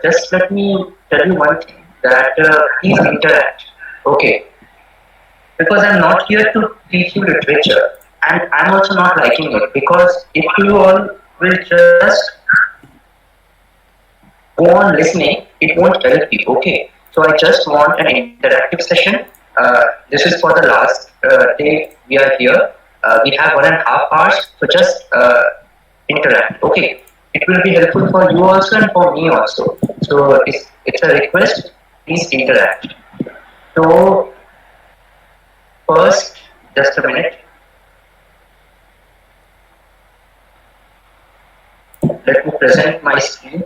just let me tell you one thing that please interact. Okay, because I'm not here to teach you literature, and I'm also not liking it because if you all will just go on listening, it won't help you. Okay, so I just want an interactive session. This is for the last day we are here. We have 1.5 hours, so just interact. Okay, it will be helpful for you also and for me also. So it's a request. Please interact. So first, just a minute. Let me present my screen.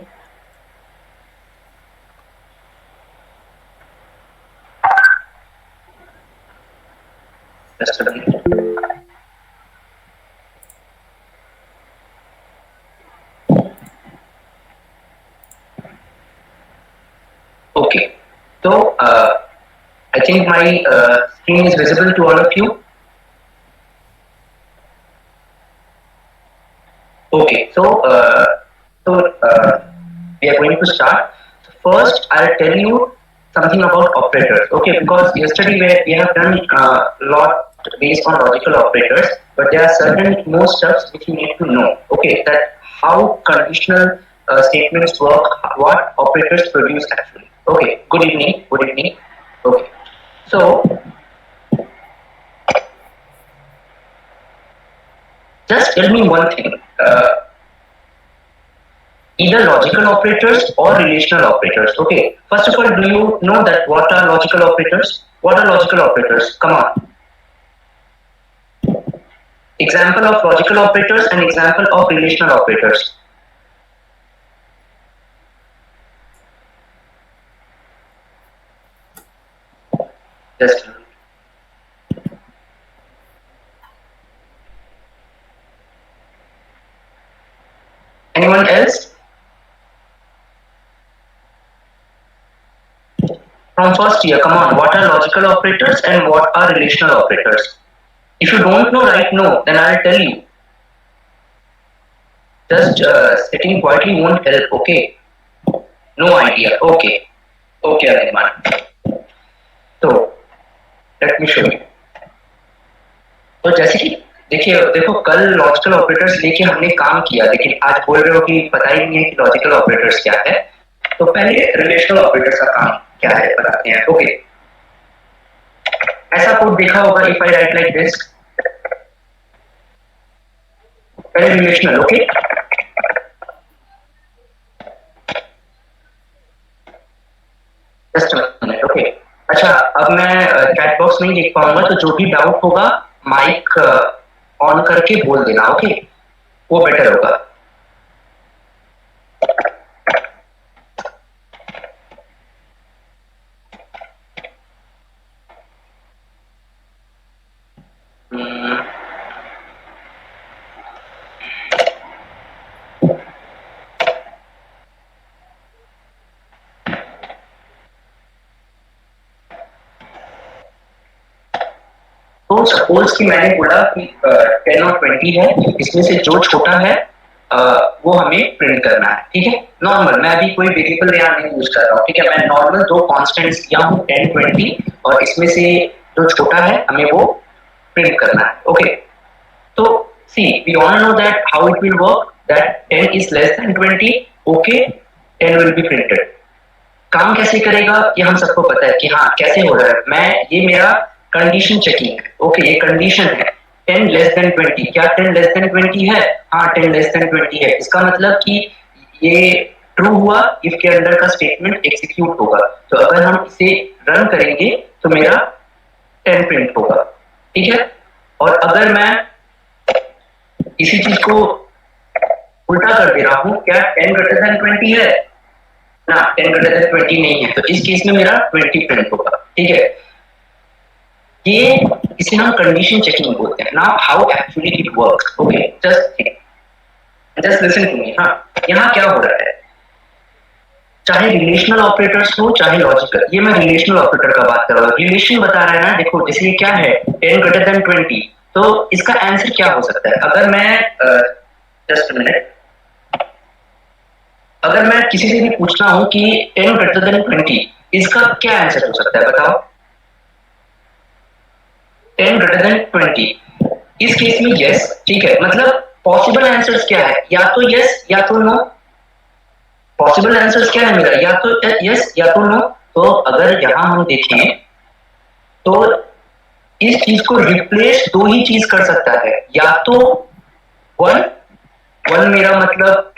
Just a minute. Okay, so I think my screen is visible to all of you. Okay, so we are going to start. First, I'll tell you something about operators. Okay, because yesterday we have done a lot based on logical operators, but there are certain more steps which you need to know. Okay, that how conditional statements work, what operators produce actually. Okay, good evening. Good evening. Okay, so just tell me one thing. Either logical operators or relational operators. Okay, first of all, do you know that what are logical operators? What are logical operators? Come on. Example of logical operators and example of relational operators. Just anyone else? From first year, come on, what are logical operators and what are relational operators? If you don't know right now, then I'll tell you. Just sitting quietly won't help, okay? No idea, okay. Okay, Anirman. So, let me show you. तो जैसे कि देखिए देखो कल logical operators लेके हमने काम किया लेकिन आज बोल रहे हो कि पता ही नहीं है कि लॉजिकल ऑपरेटर्स क्या है तो पहले रिलेशनल ऑपरेटर्स का काम क्या है बताते हैं ओके ऐसा कोड देखा होगा if I write like this पहले relational okay just minute okay अच्छा अब मैं चैट बॉक्स नहीं देख पाऊंगा तो जो भी डाउट होगा माइक ऑन करके बोल देना ओके वो बेटर होगा तो सपोज कि मैंने बोला कि 10 और 20 है इसमें से जो छोटा है वो हमें प्रिंट करना है ठीक है नॉर्मल मैं अभी कोई वेरिएबल यहाँ नहीं यूज कर रहा हूँ ठीक है मैं नॉर्मल दो कॉन्स्टेंट्स लिया हूँ 10 20 और इसमें से जो छोटा है हमें वो प्रिंट करना है ओके तो see we all know that how it will work that 10 is less than 20 okay 10 will be printed काम कैसे करेगा ये हम सबको पता है कि हाँ कैसे हो रहा है मैं ये मेरा कंडीशन चेकिंग ओके ये कंडीशन है 10 लेस देन 20 क्या 10 लेस देन 20 है हाँ 10 लेस देन 20 है इसका मतलब कि ये ट्रू हुआ इफ के अंदर का स्टेटमेंट एग्जीक्यूट होगा तो अगर हम इसे रन करेंगे तो मेरा 10 प्रिंट होगा ठीक है और अगर मैं इसी चीज को उल्टा कर दे रहा हूँ क्या 10 ग्रेटर देन 20 है ना 10 ग्रेटर देन 20 नहीं है तो इस केस में मेरा 20 प्रिंट होगा ठीक है ये इसे हम कंडीशन चेकिंग बोलते हैं now how actually it works okay just listen to me हाँ यहाँ क्या हो रहा है चाहे रिलेशनल ऑपरेटर्स हो चाहे लॉजिकल ये मैं रिलेशनल ऑपरेटर का बात कर रहा हूँ रिलेशन बता रहा है ना देखो जैसे ये क्या है 10 ग्रेटर देन 20 तो इसका आंसर क्या हो सकता है अगर मैं जस्ट मिनट अगर मैं किसी से भी पूछता हूं कि 10 ग्रेटर देन 20, इसका क्या आंसर हो सकता है बताओ? 10 ग्रेटर देन 20, इस केस में यस, ठीक है, मतलब पॉसिबल आंसर्स क्या है, या तो यस या तो नो। पॉसिबल आंसर्स क्या है मेरा, या तो यस या तो नो। तो अगर यहां हम देखें तो इस चीज को रिप्लेस दो ही चीज कर सकता है, या तो वन, वन मेरा मतलब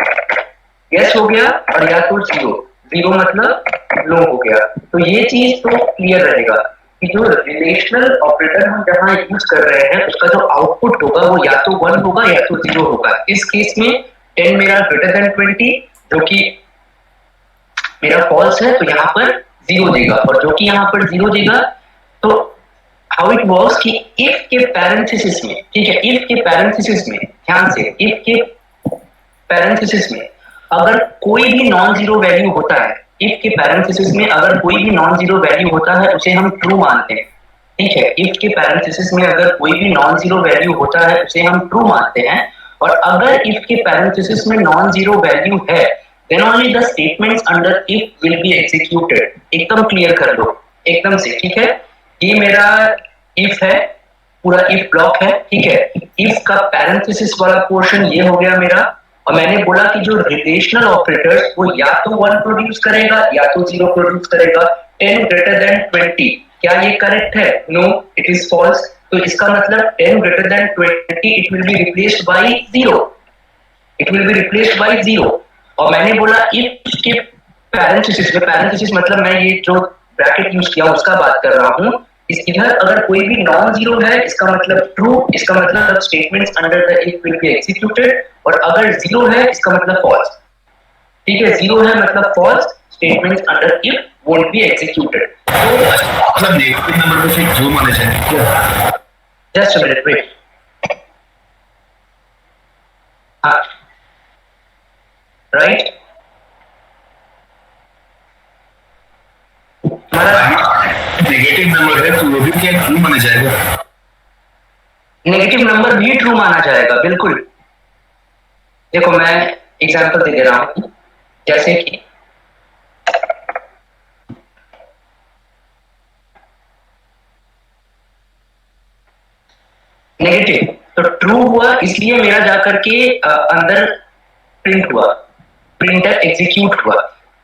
यस हो गया, और या तो जीरो, जीरो मतलब नो हो गया। तो ये चीज तो क्लियर रहेगा कि जो रिलेशनल ऑपरेटर हम जहां यूज कर रहे हैं उसका जो आउटपुट होगा वो या तो वन होगा या तो जीरो होगा। इस केस में 10 मेरा ग्रेटर देन 20, जो कि मेरा फॉल्स है, तो यहाँ पर जीरो देगा, और जो कि यहाँ पर जीरो देगा। तो हाउ इट वर्क्स कि इफ के पैरेंथेसिस में, ठीक है, इफ के पैरेंथेसिस में, ध्यान से, इफ के पैरेंथेसिस में अगर कोई भी नॉन जीरो वैल्यू होता है, इफ के पैरेंथेसिस में अगर कोई भी नॉन जीरो वैल्यू होता है उसे हम ट्रू मानते हैं, ठीक है। इफ के पैरेंथेसिस में अगर कोई भी नॉन जीरो वैल्यू होता है उसे हम ट्रू मानते हैं, और अगर इफ के पैरेंथेसिस में नॉन जीरो वैल्यू है then only the statements under if will be executed। एकदम क्लियर कर लो एकदम से, ठीक है। ये मेरा if है, पूरा if ब्लॉक है, ठीक है। if का पैरेंथेसिस वाला पोर्शन ये हो गया मेरा, और मैंने बोला कि जो रिलेशनल ऑपरेटर्स वो या तो वन प्रोड्यूस करेगा या तो जीरो प्रोड्यूस करेगा। 10 ग्रेटर देन 20, क्या ये करेक्ट है? No, it is false. तो इसका मतलब 10 greater than 20 it will be replaced by zero, it will be replaced by zero. और मैंने बोला इफ के पैरेंथेसिस में, पैरेंथेसिस मतलब मैं ये जो ब्रैकेट यूज किया उसका बात कर रहा हूँ, इस इधर अगर कोई भी नॉन जीरो है इसका मतलब ट्रू, इसका मतलब statements under the if will be executed, और अगर जीरो है इसका मतलब फॉल्स, ठीक है। जीरो है मतलब false, statements under if won't be executed. मतलब नेगेटिव नंबर पे फिर ट्रू माने चाहिए क्या? जस्ट अ मिनट वेट, हाँ राइट, नेगेटिव नंबर है तो वो भी क्या ट्रू माना जाएगा? नेगेटिव नंबर भी ट्रू माना जाएगा, बिल्कुल। देखो मैं एग्जांपल दे रहा हूं, जैसे कि नेगेटिव, तो ट्रू हुआ इसलिए मेरा जाकर के अंदर प्रिंट हुआ, प्रिंटर एग्जीक्यूट हुआ।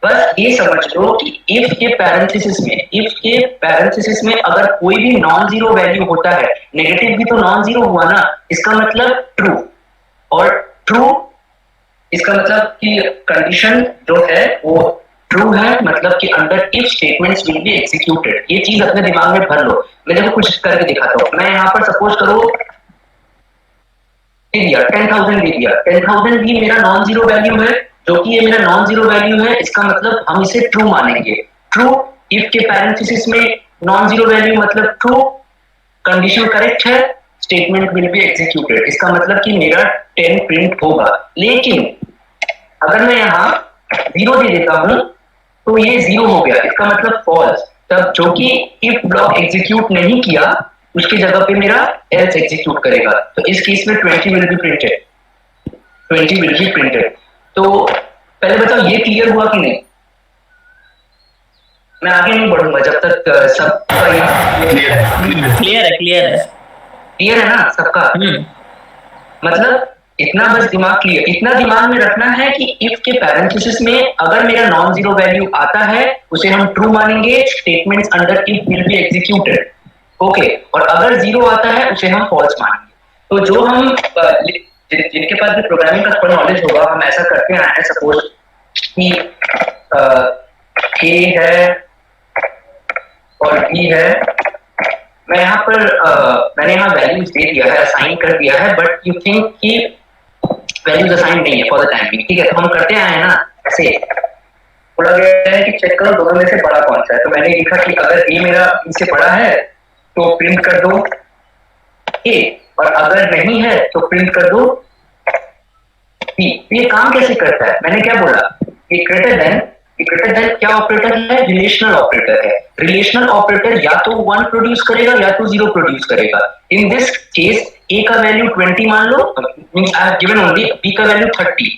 बस ये समझ लो कि इफ के पैरेंथेसिस में, इफ के पैरेंथेसिस में अगर कोई भी नॉन जीरो वैल्यू होता है, नेगेटिव भी तो नॉन जीरो हुआ ना, इसका मतलब ट्रू, और ट्रू इसका मतलब कि कंडीशन जो है वो ट्रू है, मतलब कि under if statements will be executed. ये चीज अपने दिमाग में भर लो। मैं देखो कुछ करके दिखाता हूँ। मैं यहाँ पर सपोज करो दे दिया 10,000 दे दिया, 10,000 भी मेरा नॉन जीरो वैल्यू है, जो कि ये मेरा नॉन जीरो वैल्यू है, इसका मतलब हम इसे ट्रू मानेंगे। ट्रू, इफ के पैरेंथेसिस में नॉन जीरो वैल्यू मतलब ट्रू, कंडीशन करेक्ट है, स्टेटमेंट विल बी एग्जीक्यूटेड, इसका मतलब कि मेरा 10 प्रिंट होगा। लेकिन अगर मैं यहाँ जीरो दे देता हूं तो ये जीरो हो गया, इसका मतलब फॉल्स। तब जो कि इफ ब्लॉक एग्जीक्यूट नहीं किया उसकी जगह पे मेरा एल्स एग्जीक्यूट करेगा। तो इस केस में 20 will be printed, 20 will be printed. तो पहले बताओ ये क्लियर हुआ कि नहीं? मैं आगे नहीं बढ़ूंगा जब तक सब क्लियर है, क्लियर है, क्लियर है ना सबका? मतलब इतना बस दिमाग क्लियर, इतना दिमाग में रखना है कि इफ के पैरेंथेसिस में अगर मेरा नॉन जीरो वैल्यू आता है उसे हम ट्रू मानेंगे, statements under if will be executed, okay. और अगर जीरो आता है उसे हम फॉल्स मानेंगे। तो जो हम जिनके पास भी प्रोग्रामिंग का थोड़ा नॉलेज होगा, हम ऐसा करते आए हैं, सपोज कि ए है और बी है, मैं यहाँ पर मैंने यहाँ वैल्यूज दे दिया है, असाइन कर दिया है, बट यू थिंक कि वैल्यूज असाइन नहीं है फॉर द टाइम बिंग, ठीक है। तो हम करते आए हैं ना ऐसे, बोला गया है कि चेक करो दोनों में से बड़ा कौन सा है। तो मैंने लिखा कि अगर ए मेरा बी से बड़ा है तो प्रिंट कर दो ए, और अगर नहीं है तो प्रिंट कर दो बी। ये काम कैसे करता है? मैंने क्या बोला, ये ग्रेटर देन क्या ऑपरेटर है? रिलेशनल ऑपरेटर है। रिलेशनल ऑपरेटर या तो वन प्रोड्यूस करेगा या तो जीरो प्रोड्यूस करेगा। इन दिस केस ए का वैल्यू 20 मान लो, means I have given only, B का value 30।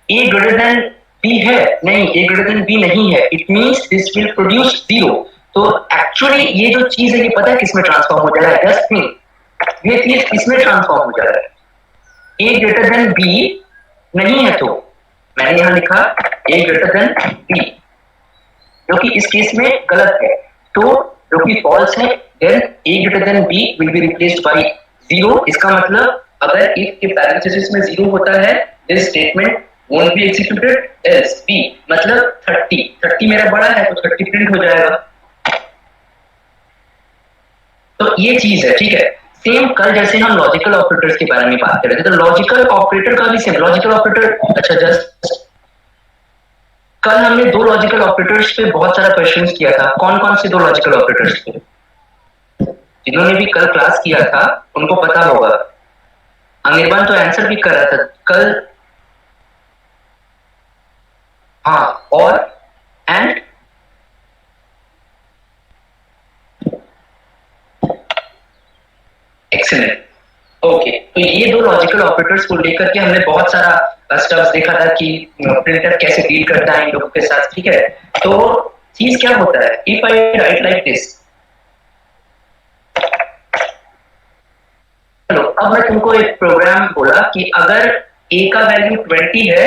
A greater than B है, नहीं ए ग्रेटर देन बी नहीं है, it means this will produce zero. तो एक्चुअली ये जो चीज है ये पता है किसमें ट्रांसफॉर्म हो जा रहा है, जस्ट थिंक, ये चीज किसमें ट्रांसफॉर्म हो जा रहा है, ए ग्रेटर देन बी नहीं है, तो मैंने यहां लिखा ए ग्रेटर देन बी, जो कि इस केस में गलत है, तो जो कि फॉल्स है, then A greater than B will be replaced by zero. इसका मतलब अगर इफ के पैरेंथेसिस में जीरो होता है, this statement won't be executed, else b, मतलब 30 मेरा बड़ा है तो 30 प्रिंट हो जाएगा। तो ये चीज है, ठीक है। सेम कल जैसे हम लॉजिकल ऑपरेटर्स के बारे में बात कर रहे थे, तो लॉजिकल ऑपरेटर का भी सेम लॉजिकल ऑपरेटर, अच्छा जस्ट कल हमने दो लॉजिकल ऑपरेटर्स पे बहुत सारा क्वेश्चंस किया था। कौन कौन से दो लॉजिकल ऑपरेटर्स थे? जिन्होंने भी कल क्लास किया था उनको पता होगा। अनिर्बान तो आंसर भी कर रहा था कल, हाँ, और एंड एक्सीलेंट, ओके। तो ये दो लॉजिकल ऑपरेटर्स को लेकर के हमने बहुत सारा स्टफ्स देखा था कि प्रिंटर कैसे डील करता है इन लोगों के साथ, ठीक है। तो चीज क्या होता है, if I write like this, चलो अब मैं तुमको एक प्रोग्राम बोला कि अगर ए का वैल्यू 20 है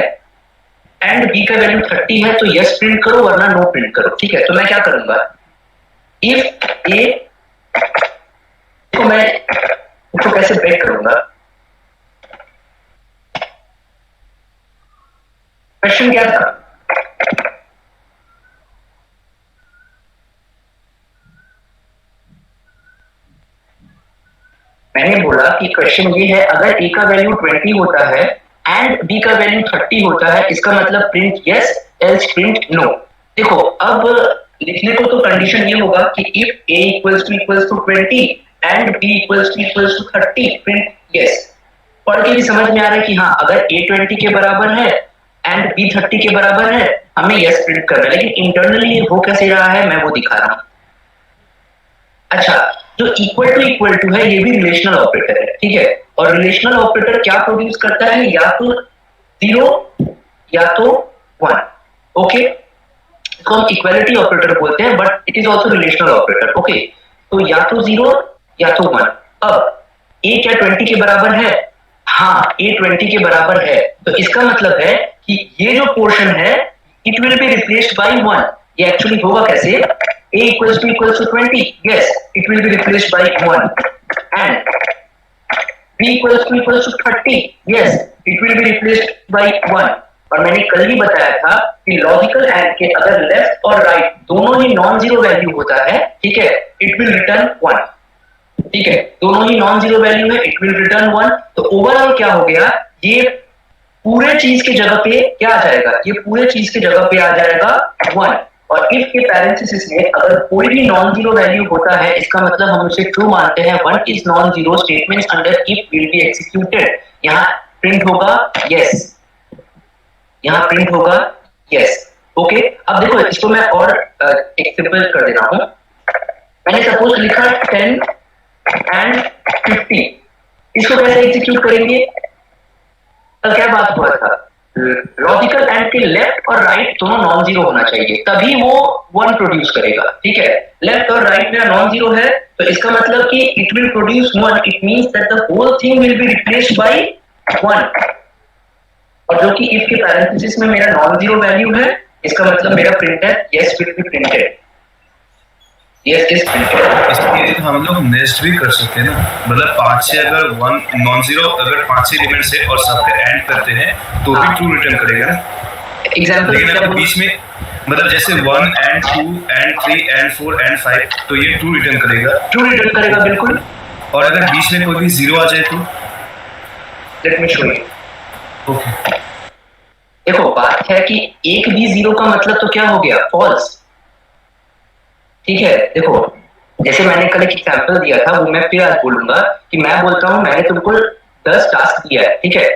एंड बी का वैल्यू 30 है तो यस प्रिंट करो वरना नो प्रिंट करो, ठीक है। तो मैं क्या करूंगा, इफ ए, तो मैं इसको कैसे ब्रेक करूंगा, क्वेश्चन क्या था, मैंने बोला कि क्वेश्चन ये है, अगर ए का वैल्यू 20 होता है एंड बी का वैल्यू 30 होता है, इसका मतलब print yes else print no. देखो अब लिखने को तो कंडीशन ये होगा कि if A equals to 20 and B equals to 30 print yes. पढ़ के भी समझ में आ रहा है कि हाँ अगर ए 20 के बराबर है एंड बी 30 के बराबर है हमें यस प्रिंट करना है, लेकिन इंटरनली वो कैसे रहा है मैं वो दिखा रहा हूं। अच्छा, जो इक्वल टू है ये भी रिलेशनल ऑपरेटर है, ठीक है। और रिलेशनल ऑपरेटर क्या प्रोड्यूस करता है, या तो 0 या तो 1, ओके। इसको हम इक्वालिटी ऑपरेटर बोलते हैं but it is also relational operator, okay. तो या तो 0 या तो 1। अब ए क्या 20 के बराबर है, हाँ ए 20 के बराबर है, तो इसका मतलब है कि ये जो पोर्शन है it will be replaced by 1। ये एक्चुअली होगा कैसे, a equals to 20, yes it will be replaced by 1, and b equals to 30, yes it will be replaced by 1। और मैंने कल ही बताया था कि लॉजिकल एंड के अगर लेफ्ट और राइट दोनों ही नॉन जीरो वैल्यू होता है, ठीक है, इट विल रिटर्न 1, ठीक है। दोनों ही नॉन जीरो वैल्यू है, इट विल रिटर्न 1। तो ओवरऑल क्या हो गया, ये पूरे चीज की जगह पे क्या आ जाएगा, ये पूरे चीज की जगह पे आ जाएगा 1। और इफ के पैरेंथेसिस में अगर कोई भी नॉन जीरो वैल्यू होता है, इसका मतलब हम उसे ट्रू मानते हैं। 1 is non zero, statements under if will be executed. यहाँ प्रिंट होगा यस, यहाँ प्रिंट होगा यस, ओके। अब देखो इसको मैं और एक सिंपल कर दे रहा हूं। मैंने सपोज लिखा 10 एंड 50, इसको कैसे एग्जीक्यूट करेंगे, तो क्या बात हुआ था, लॉजिकल एंड के लेफ्ट और राइट दोनों नॉन जीरो होना चाहिए तभी वो 1 प्रोड्यूस करेगा, ठीक है। लेफ्ट और राइट में नॉन जीरो है तो इसका मतलब कि it will produce 1, it means that the whole thing will be replaced by 1। और जो कि इफ के पैरेंथेसिस में मेरा नॉन जीरो वैल्यू है, इसका मतलब मेरा printer yes will be printed, yes is printed. इसलिए हम लोग नेक्स्ट भी कर सकते हैं ना, मतलब 5 से अगर 1 नॉन जीरो अगर 5 से एलिमेंट से और सबके एंड करते हैं तो भी ट्रू रिटर्न करेगा ना। एग्जांपल लेकिन अगर बीच में मतलब जैसे 1 एंड 2 एंड 3 एंड 4 एंड 5 तो ये ट्रू रिटर्न करेगा, ट्रू रिटर्न करेगा बिल्कुल। और अगर बीच में कोई भी जीरो आ जाए तो let me show you, okay. देखो बात है कि एक भी जीरो का मतलब तो क्या हो गया, फॉल्स, ठीक है। देखो जैसे मैंने कल एक एग्जांपल दिया था वो मैं फिर आज बोलूंगा कि मैं बोलता हूं मैंने तुमको 10 टास्क दिया है, ठीक है।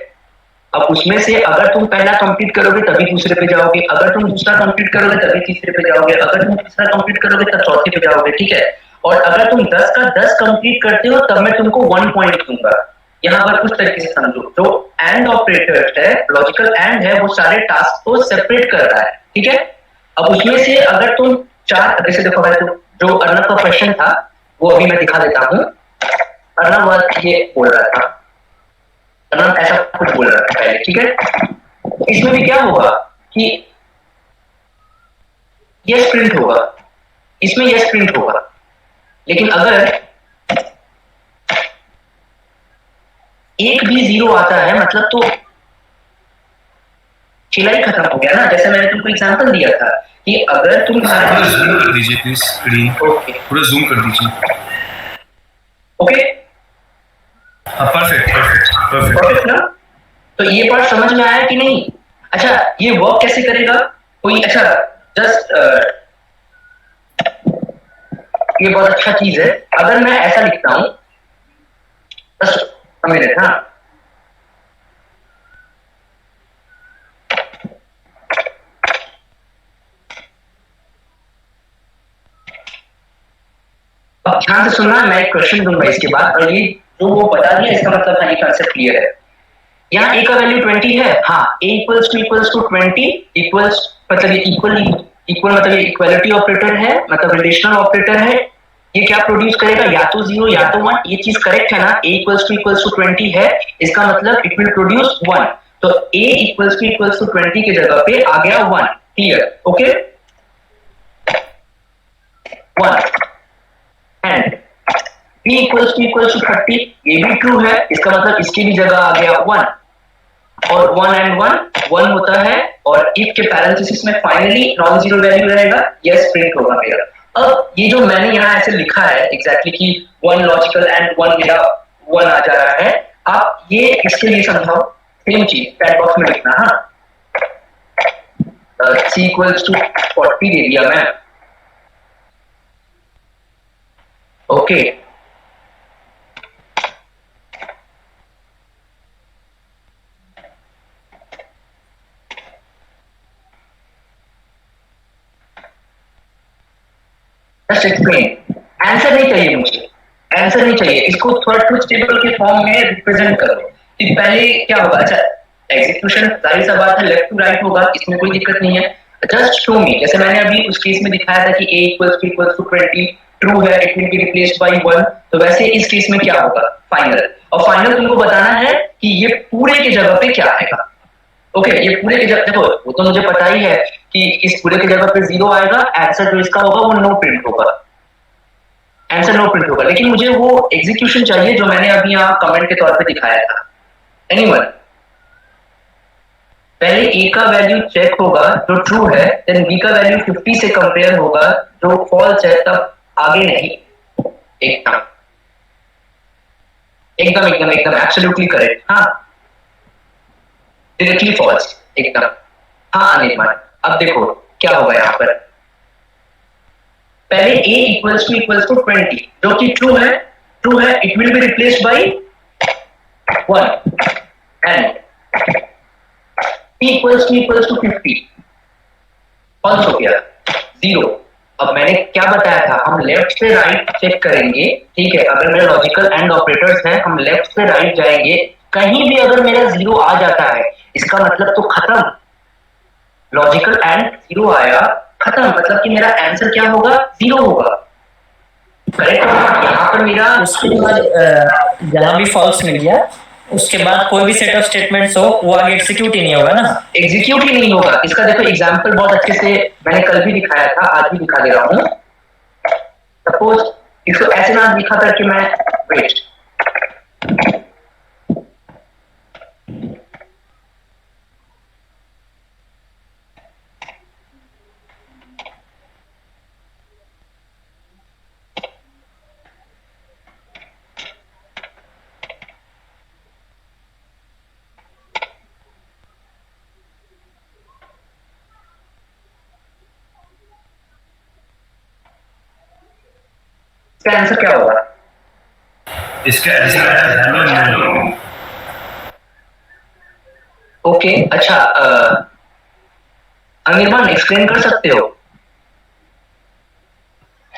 अब उसमें से अगर तुम पहला कंप्लीट करोगे तभी दूसरे पे जाओगे, अगर तुम दूसरा कंप्लीट करोगे तभी तीसरे पे जाओगे, अगर तुम तीसरा कंप्लीट करोगे तब चौथे पे जाओगे, ठीक है। और अगर तुम 10 का 10 कंप्लीट करते हो तब मैं तुमको 1 पॉइंट दूंगा, यहाँ पर उस तरीके से समझो, जो एंड ऑपरेटर है, लॉजिकल एंड है, वो सारे टास्क को सेपरेट कर रहा है, ठीक है। अब उसमें से अगर तुम चार, जैसे देखो भाई, जो अर्नब का क्वेश्चन था वो अभी मैं दिखा देता हूँ। अर्नब ये बोल रहा था, अर्नब ऐसा कुछ बोल रहा था पहले, ठीक है। इसमें भी क्या होगा कि यस प्रिंट होगा, इसमें यस प्रिंट होगा, लेकिन अगर एक भी जीरो आता है मतलब तो खेला ही खत्म हो गया ना। जैसे मैंने तुमको एग्जांपल दिया था कि अगर तुम पूरा जूम कर दीजिए प्लीज स्क्रीन, ओके पूरा जूम कर दीजिए। Okay perfect perfect perfect perfect ना। तो ये पार्ट समझ में आया कि नहीं? अच्छा, ये वर्क कैसे करेगा कोई? अच्छा, जस्ट ये बहुत अच्छा चीज है। अगर मैं ऐसा लिखता हूं, बस मिनट, हाँ, अब ध्यान से सुनना, मैं एक क्वेश्चन दूंगा इसके बाद, और ये जो वो बता दिया इसका मतलब है ये कंसेप्ट क्लियर है। यहाँ ए का वैल्यू 20 है, हाँ, ए इक्वल्स टू 20 इक्वल्स मतलब ये इक्वल मतलब ये इक्वालिटी ऑपरेटर है, मतलब रिलेशनल ऑपरेटर है। ये क्या प्रोड्यूस करेगा? या तो 0 या तो 1। ये चीज करेक्ट है ना? ए इक्वल्स टू 20 है, इसका मतलब इट विल प्रोड्यूस 1। तो ए इक्वल्स टू 20 की जगह पे आ गया 1। Clear? Okay, 1 and b equals to 30, ये भी ट्रू है, इसका मतलब इसकी भी जगह आ गया 1। और 1 एंड 1 होता है, और इफ के पैरेंथेसिस में फाइनली नॉन जीरो वैल्यू रहेगा, यस प्रिंट होगा मेरा। अब ये जो मैंने यहाँ ऐसे लिखा है एग्जैक्टली कि 1 लॉजिकल एंड 1 मेरा 1 आ जा रहा है, आप ये इसके लिए समझाओ, सेम चीज चैट बॉक्स में लिखना। हाँ, c इक्वल्स टू 40 दे दिया मैं, ओके। जस्ट एक्सप्लेन, आंसर नहीं चाहिए मुझे, आंसर नहीं चाहिए, इसको थर्ड ट्रूथ टेबल के फॉर्म में रिप्रेजेंट करो कि पहले क्या होगा। अच्छा, एग्जीक्यूशन जाहिर सा बात है लेफ्ट टू राइट होगा, इसमें कोई दिक्कत नहीं है। जस्ट शो मी, जैसे मैंने अभी उस केस में दिखाया था कि a इक्वल्स टू 20 ट्रू है, it will be replaced by 1, तो वैसे इस केस में क्या होगा? फाइनल। और फाइनल तुमको बताना है कि ये पूरे की जगह पे क्या आएगा। ओके, ये पूरे की जगह, देखो वो तो मुझे पता ही है कि इस पूरे की जगह पे 0 आएगा, आंसर जो इसका होगा वो नो प्रिंट होगा, आंसर नो प्रिंट होगा। लेकिन मुझे वो एग्जीक्यूशन चाहिए जो मैंने अभी यहाँ कमेंट के तौर पे दिखाया था। एनीवन, पहले ए का वैल्यू चेक होगा जो ट्रू है, देन बी का वैल्यू 50 से कंपेयर होगा जो फॉल्स है, तब आगे नहीं। एकदम एकदम एकदम एकदम एब्सोल्युटली करेक्ट। हाँ, डायरेक्टली फॉल्स, एकदम। हाँ अनिर्बाण, अब देखो क्या होगा यहाँ पर। पहले a इक्वल्स टू 20 जो कि ट्रू है, it will be replaced by 1 and p equals to 50 false हो गया, 0। अब मैंने क्या बताया था, हम लेफ्ट से राइट चेक करेंगे, ठीक है। अगर मेरे लॉजिकल एंड ऑपरेटर्स हैं, हम लेफ्ट से राइट जाएंगे, कहीं भी अगर मेरा 0 आ जाता है, इसका मतलब तो खत्म, लॉजिकल एंड 0 आया, खत्म, मतलब कि मेरा आंसर क्या होगा? 0 होगा, करेक्ट होगा। यहाँ पर मेरा उसके बाद जहां भी फॉल्स मिल गया, उसके बाद कोई भी सेट ऑफ स्टेटमेंट्स हो वो आगे एग्जीक्यूट ही नहीं होगा ना, एग्जीक्यूट ही नहीं होगा। इसका देखो एग्जांपल बहुत अच्छे से मैंने कल भी दिखाया था, आज भी दिखा दे रहा हूँ। सपोज इसको ऐसे ना दिखा करके मैं, वेट, इसका आंसर क्या होगा? इसका आंसर है हेलो। ओके, अच्छा, अनिर्बान एक्सप्लेन कर सकते हो?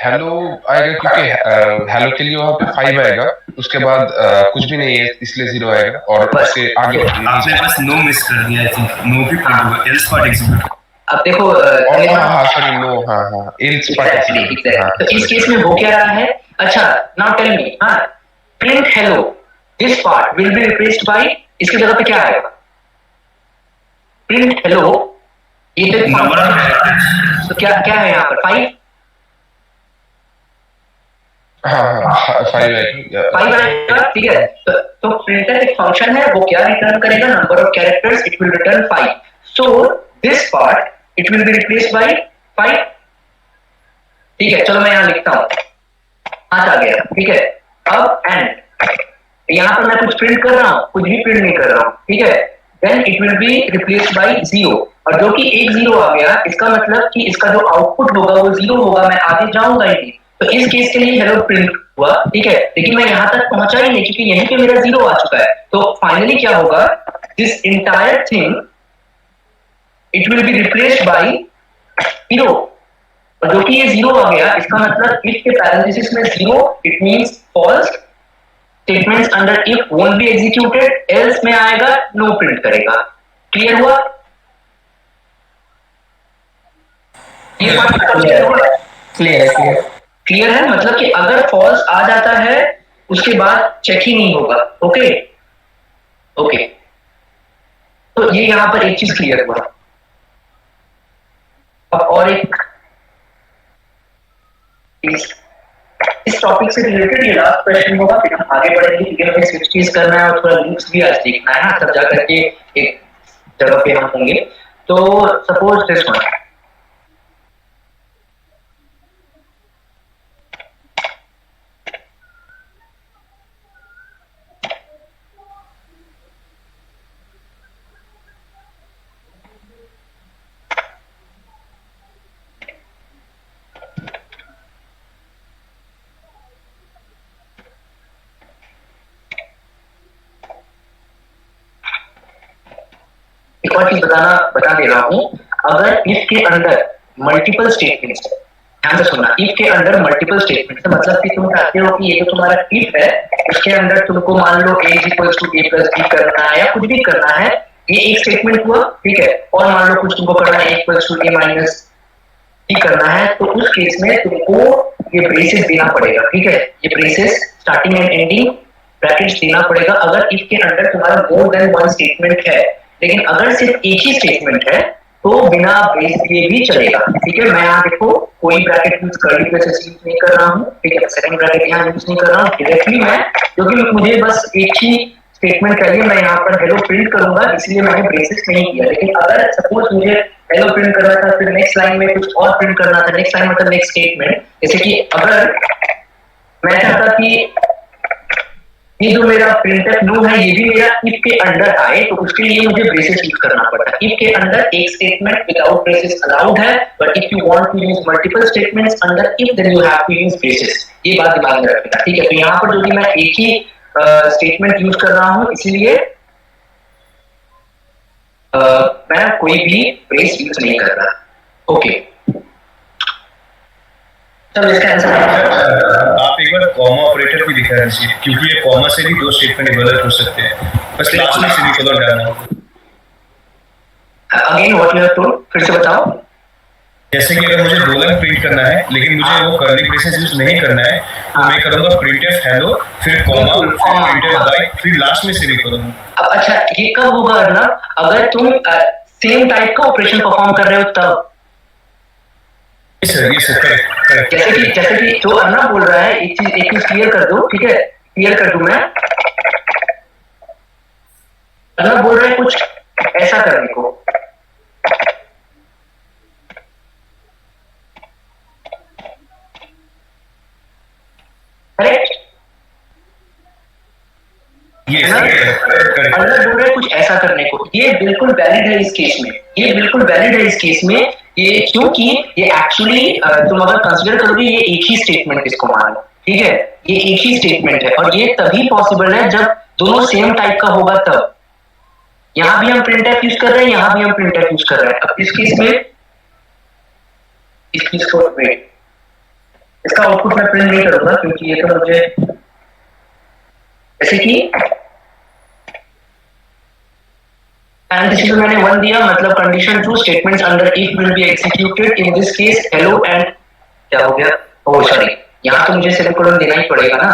हेलो आएगा, क्योंकि हेलो के लिए वहाँ पे 5 आएगा, उसके बाद कुछ भी नहीं है इसलिए 0 आएगा, और उसके आगे आपने बस नो मिस कर दिया, आई थिंक नो भी प्रिंट होगा, एल्स पार्ट एग्जीक्यूट। अब देखो हाँ सॉरी, नो, हाँ एल्स पार्ट एग्जैक्टली। हाँ तो इस केस में हो क्या रहा है? अच्छा, नाउ टेल मी, हाँ, print hello, this part will be replaced bye, इसकी जगह पे क्या आएगा? प्रिंट हेलो, ये तो नंबर ऑफ कैरेक्टर्स। तो क्या क्या है यहाँ पर? 5। हाँ 5 आएगा। 5 आएगा, ठीक है। तो प्रिंटर एक फंक्शन है, वो क्या रिटर्न करेगा? Number of characters, it will return 5। So this part it will be replaced bye 5। ठीक है, चलो मैं यहाँ लिखता हूँ, हाथ आ गया, ठीक है। अब एंड यहाँ पर मैं कुछ प्रिंट कर रहा हूँ, कुछ भी प्रिंट नहीं कर रहा हूँ, ठीक है। Then it will be replaced by 0, और जो कि एक 0 आ गया, इसका मतलब कि इसका जो आउटपुट होगा वो 0 होगा, मैं आगे जाऊंगा ही नहीं। तो इस केस के लिए हेलो प्रिंट हुआ, ठीक है, लेकिन मैं यहाँ तक पहुंचा ही नहीं, क्योंकि यहीं पे मेरा 0 आ चुका है। तो फाइनली क्या होगा? This entire thing it will be replaced by 0, और जो कि ये 0 आ गया, इसका मतलब इफ के पैरेंथेसिस में 0, it means false. Statements under if won't be executed, else में आएगा नो प्रिंट करेगा। क्लियर हुआ? ये बात क्लियर हुआ? क्लियर है, क्लियर। क्लियर है, मतलब कि अगर फॉल्स आ जाता है उसके बाद चेक ही नहीं होगा। ओके ओके, तो ये यहां पर एक चीज क्लियर हुआ। अब और एक इस टॉपिक से रिलेटेड ये लास्ट क्वेश्चन होगा, फिर हम आगे बढ़ेंगे, क्योंकि हमें स्विच कीज करना है और थोड़ा लिंक्स भी आज देखना है ना, तब जाकर के एक जगह पे हम होंगे। तो सपोज दिस वन, एक और चीज बता दे रहा हूं। अगर इफ के अंदर मल्टीपल स्टेटमेंट्स है, ध्यान से सुनना, इफ के अंदर मल्टीपल स्टेटमेंट्स है, मतलब कि तुम चाहते हो कि ये जो तुम्हारा इफ है, उसके अंदर तुमको मान लो a equals to a plus b करना है, या कुछ भी करना है, ये एक स्टेटमेंट हुआ, ठीक है। और मान लो कुछ तुमको करना है a equals to a minus b करना है, तो उस केस में तुमको ये ब्रेसेस देना पड़ेगा, ठीक है। ये braces starting and ending brackets देना पड़ेगा, अगर इफ के अंदर तुम्हारा मोर देन वन स्टेटमेंट है। लेकिन अगर सिर्फ एक ही स्टेटमेंट है तो बिना ब्रेस दिए भी चलेगा, ठीक है। मैं यहाँ देखो कोई bracket use curly braces use नहीं कर रहा हूँ, ठीक है। सेकंड ब्रैकेट यहाँ यूज नहीं कर रहा हूँ, डायरेक्टली मैं, क्योंकि मुझे बस एक ही स्टेटमेंट चाहिए, मैं यहाँ पर हेलो प्रिंट करूंगा, इसलिए मैंने ब्रेसेस नहीं किया। लेकिन अगर सपोज मुझे हेलो प्रिंट करना था, फिर नेक्स्ट लाइन में कुछ और प्रिंट करना था, नेक्स्ट लाइन मतलब नेक्स्ट स्टेटमेंट, जैसे कि अगर मैं चाहता कि ये जो मेरा प्रिंटफ नो है ये भी मेरा इफ के अंडर आए, तो उसके लिए मुझे ब्रेसेस यूज करना पड़ता है। इफ के अंदर एक स्टेटमेंट विदाउट ब्रेसेस अलाउड है, but if you want to use multiple statements under if, then you have to use braces. ये बात दिमाग में रखना, ठीक है। तो यहाँ पर जो कि मैं एक ही स्टेटमेंट यूज कर रहा हूँ, इसलिए मैं कोई भी ब्रेस यूज नहीं कर रहा। ओके, चलो इसका आंसर आप एक बार कॉमा ऑपरेटर भी दिखा दीजिए, क्योंकि ये कॉमा से भी दो स्टेटमेंट इवैल्यूएट हो सकते हैं, बस लास्ट में सेमीकोलन डालना होगा। Again what you have told, फिर से बताओ। जैसे कि अगर मुझे दो लाइन प्रिंट करना है, लेकिन मुझे वो कर्ली ब्रेसेस यूज नहीं करना है, तो मैं करूंगा प्रिंटफ हेलो, फिर कॉमा, फिर प्रिंटफ बाय, फिर लास्ट में सेमीकोलन। अब अच्छा, ये कब होगा अर्नब? अगर तुम सेम टाइप का ऑपरेशन परफॉर्म कर रहे हो तब। ये सर करेक्ट। जैसे कि जो अर्नब बोल रहा है, एक चीज क्लियर कर दो, ठीक है, क्लियर कर दूं मैं। अर्नब बोल रहे हैं कुछ ऐसा करने को, करेक्ट? अर्नब बोल रहे हैं कुछ ऐसा करने को, ये बिल्कुल वैलिड है इस केस में, ये बिल्कुल वैलिड है इस केस में। ये क्योंकि ये एक्चुअली तुम अगर कंसीडर करोगे, ये एक ही स्टेटमेंट इसको मान लो, ठीक है, ये एक ही स्टेटमेंट है, और ये तभी पॉसिबल है जब दोनों सेम टाइप का होगा तब। यहां भी हम प्रिंटफ यूज कर रहे हैं, यहां भी हम प्रिंटफ यूज कर रहे हैं। अब इस केस में इस चीज को वेट, इसका आउटपुट मैं प्रिंट नहीं करूंगा क्योंकि ये तो मुझे जैसे कि एंड मैंने 1 दिया, मतलब condition 2 statements under if will be executed in this case hello and क्या हो गया, ओह सॉरी, यहां तो मुझे सेमीकोलन देना ही पड़ेगा ना।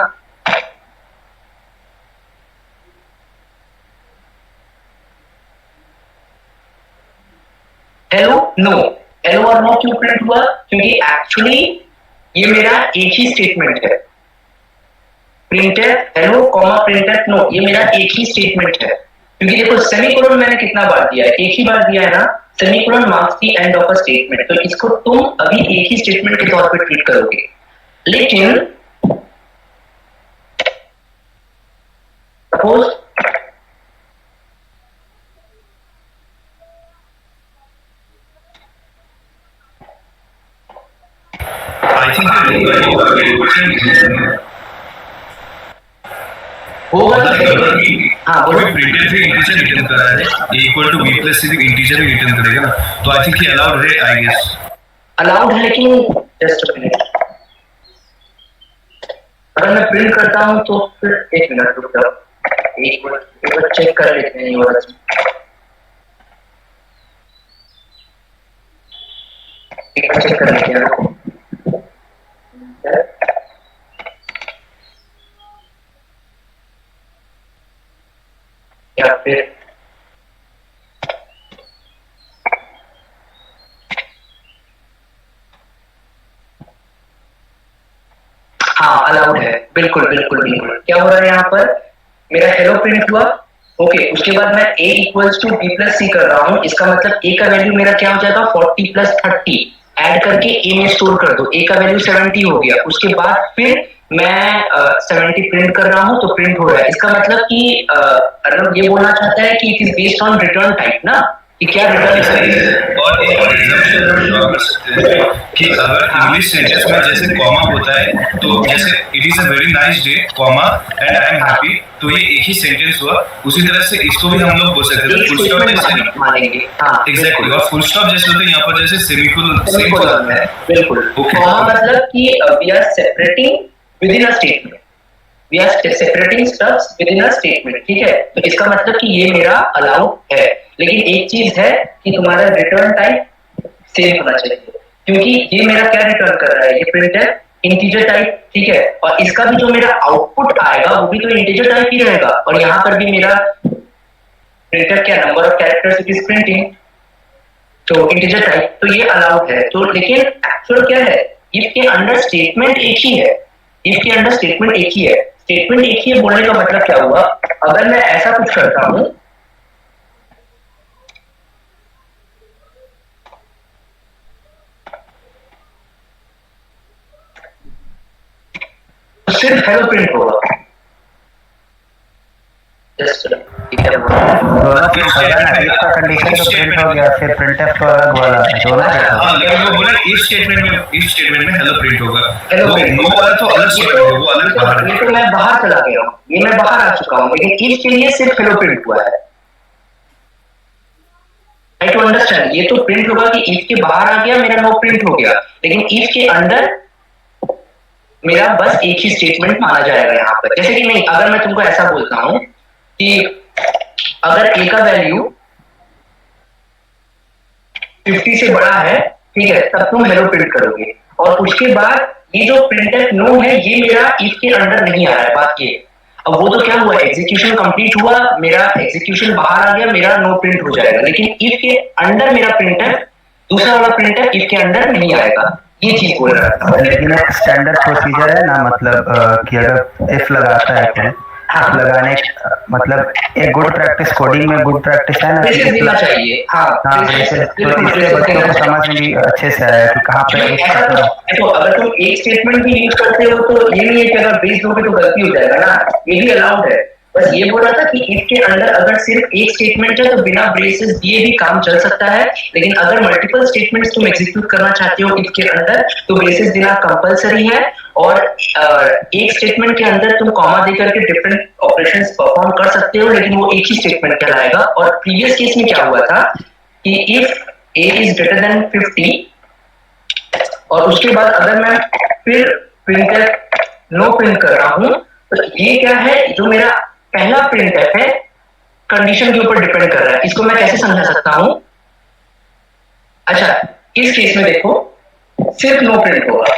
हेलो नो, हेलो और नो क्यों प्रिंट हुआ, क्योंकि एक्चुअली ये मेरा एक ही स्टेटमेंट है, printf hello comma printf no, ये मेरा एक ही स्टेटमेंट है। क्योंकि देखो सेमीकोलन मैंने कितना बार दिया है, एक ही बार दिया है ना, semicolon marks the end of a statement, तो इसको तुम अभी एक ही स्टेटमेंट के तौर पे ट्रीट करोगे। लेकिन सपोज आई थिंक होगा हाँ बोलो, प्रिंटेड से इंटीजर रिटर्न कर रहा है equal to v plus integer ही रिटर्न करेगा ना, तो आई थिंक ये अलाउड है, आई गेस अलाउड है। लेकिन जस्ट अ मिनट, अगर मैं प्रिंट करता हूं तो फिर एक मिनट रुक जाओ, एक बार चेक कर लेते हैं ये वाला चीज, एक बार चेक कर लेते हैं या फिर हाँ अलाउड है, बिल्कुल बिल्कुल बिल्कुल। क्या हो रहा है यहाँ पर, मेरा हेलो प्रिंट हुआ, ओके, उसके बाद मैं a equals to b plus C कर रहा हूँ, इसका मतलब a का वैल्यू मेरा क्या हो जाएगा 40 प्लस 30, ऐड करके a में स्टोर कर दो, a का वैल्यू 70 हो गया, उसके बाद फिर मैं 70 प्रिंट कर रहा हूँ तो प्रिंट हो रहा है। इसका मतलब कि अर्नब ये बोलना चाहता है कि it is based on return type ना, कि क्या रिटर्न और एक कि अगर इंग्लिश सेंटेंस में जैसे कॉमा होता है, तो जैसे it is a very nice day comma and I am happy, तो ये एक ही सेंटेंस हुआ, उसी तरह से इसको भी हम लोग बोल सकते हैं फुल स्टॉप जैसे मानेंगे, हाँ एग्जैक्टली, और फुल स्टॉप जैसे होते हैं यहाँ पर जैसे सेमीकोलन है, बिल्कुल। ओके, कॉमा मतलब कि we are separating within a statement, we are separating stubs within a statement, ठीक है, तो इसका मतलब कि ये मेरा अलाउड है। लेकिन एक चीज है कि तुम्हारा रिटर्न टाइप सेम होना चाहिए, क्योंकि ये मेरा क्या रिटर्न कर रहा है, ये प्रिंट है इंटीजर टाइप, ठीक है, और इसका भी जो मेरा आउटपुट आएगा वो भी तो इंटीजर टाइप ही रहेगा, और यहाँ पर भी मेरा प्रिंटर क्या number of characters it is printing, तो इंटीजर टाइप, तो ये अलाउड है। तो लेकिन एक्चुअल क्या है, इफ के अंडर स्टेटमेंट एक ही है, इफ के अंडर स्टेटमेंट एक ही है, स्टेटमेंट एक ही है बोलने का मतलब क्या हुआ, अगर मैं ऐसा कुछ करता हूं तो सिर्फ हेलो प्रिंट होगा, जस्ट दोनों की इसका कंडीशन तो प्रिंट हो गया, फिर प्रिंटफ तो अलग वाला दोनों हाँ, लेकिन वो बोला इफ स्टेटमेंट में हेलो प्रिंट होगा, हेलो वो नो वाला तो अलग स्टेटमेंट होगा, वो अलग बाहर है। ये तो मैं बाहर चला गया हूँ, ये मैं बाहर आ चुका हूँ, लेकिन इफ के लिए सिर्फ हेलो प्रिंट हुआ है, आई टू अंडरस्टैंड, ये तो प्रिंट होगा कि इफ के बाहर आ गया मेरा नो प्रिंट हो गया, लेकिन इफ के अंदर मेरा बस एक ही स्टेटमेंट माना जाएगा यहाँ पर। जैसे कि नहीं, अगर मैं तुमको ऐसा बोलता हूं कि अगर a का वैल्यू 50 से बड़ा है, ठीक है, तब तुम हेलो प्रिंट करोगे, और उसके बाद ये जो प्रिंटफ नो है ये मेरा इफ के अंडर नहीं आ रहा है, बात ये, अब वो तो क्या हुआ, एग्जीक्यूशन कंप्लीट हुआ, मेरा एग्जीक्यूशन बाहर आ गया, मेरा नो प्रिंट हो जाएगा, लेकिन इफ के अंडर मेरा प्रिंटफ, दूसरा वाला प्रिंटफ इफ के अंडर नहीं आएगा, ये चीज बोल रहा था। लेकिन एक स्टैंडर्ड प्रोसीजर है ना, मतलब कि अगर इफ लगाता है कोई, हाँ, लगाने मतलब एक गुड प्रैक्टिस कोडिंग में गुड प्रैक्टिस है ना, प्रेशर देना चाहिए, हाँ हाँ तो इससे बच्चों को समझ में भी अच्छे से आया कि कहाँ पे देखो, अगर तुम एक स्टेटमेंट भी यूज करते हो तो ये नहीं है कि अगर बेस दोगे तो गलती हो जाएगा ना, ये भी अलाउड है। बस ये बोल रहा था कि इफ के अंदर अगर सिर्फ एक स्टेटमेंट है तो बिना ब्रेसेस दिए भी काम चल सकता है, लेकिन अगर मल्टीपल स्टेटमेंट्स तुम एग्जीक्यूट करना चाहते हो इफ के अंदर तो ब्रेसेस देना कंपलसरी है, और एक स्टेटमेंट के अंदर तुम कॉमा देकर के डिफरेंट ऑपरेशंस परफॉर्म कर सकते हो, लेकिन वो एक ही स्टेटमेंट कहलाएगा। और प्रीवियस केस में क्या हुआ था कि if a is greater than 50 और उसके बाद अगर मैं फिर प्रिंटफ नो प्रिंट कर रहा हूं तो ये क्या है, जो मेरा पहला प्रिंटफ है कंडीशन के ऊपर डिपेंड कर रहा है। इसको मैं कैसे समझा सकता हूं? अच्छा, इस केस में देखो सिर्फ नो प्रिंट होगा।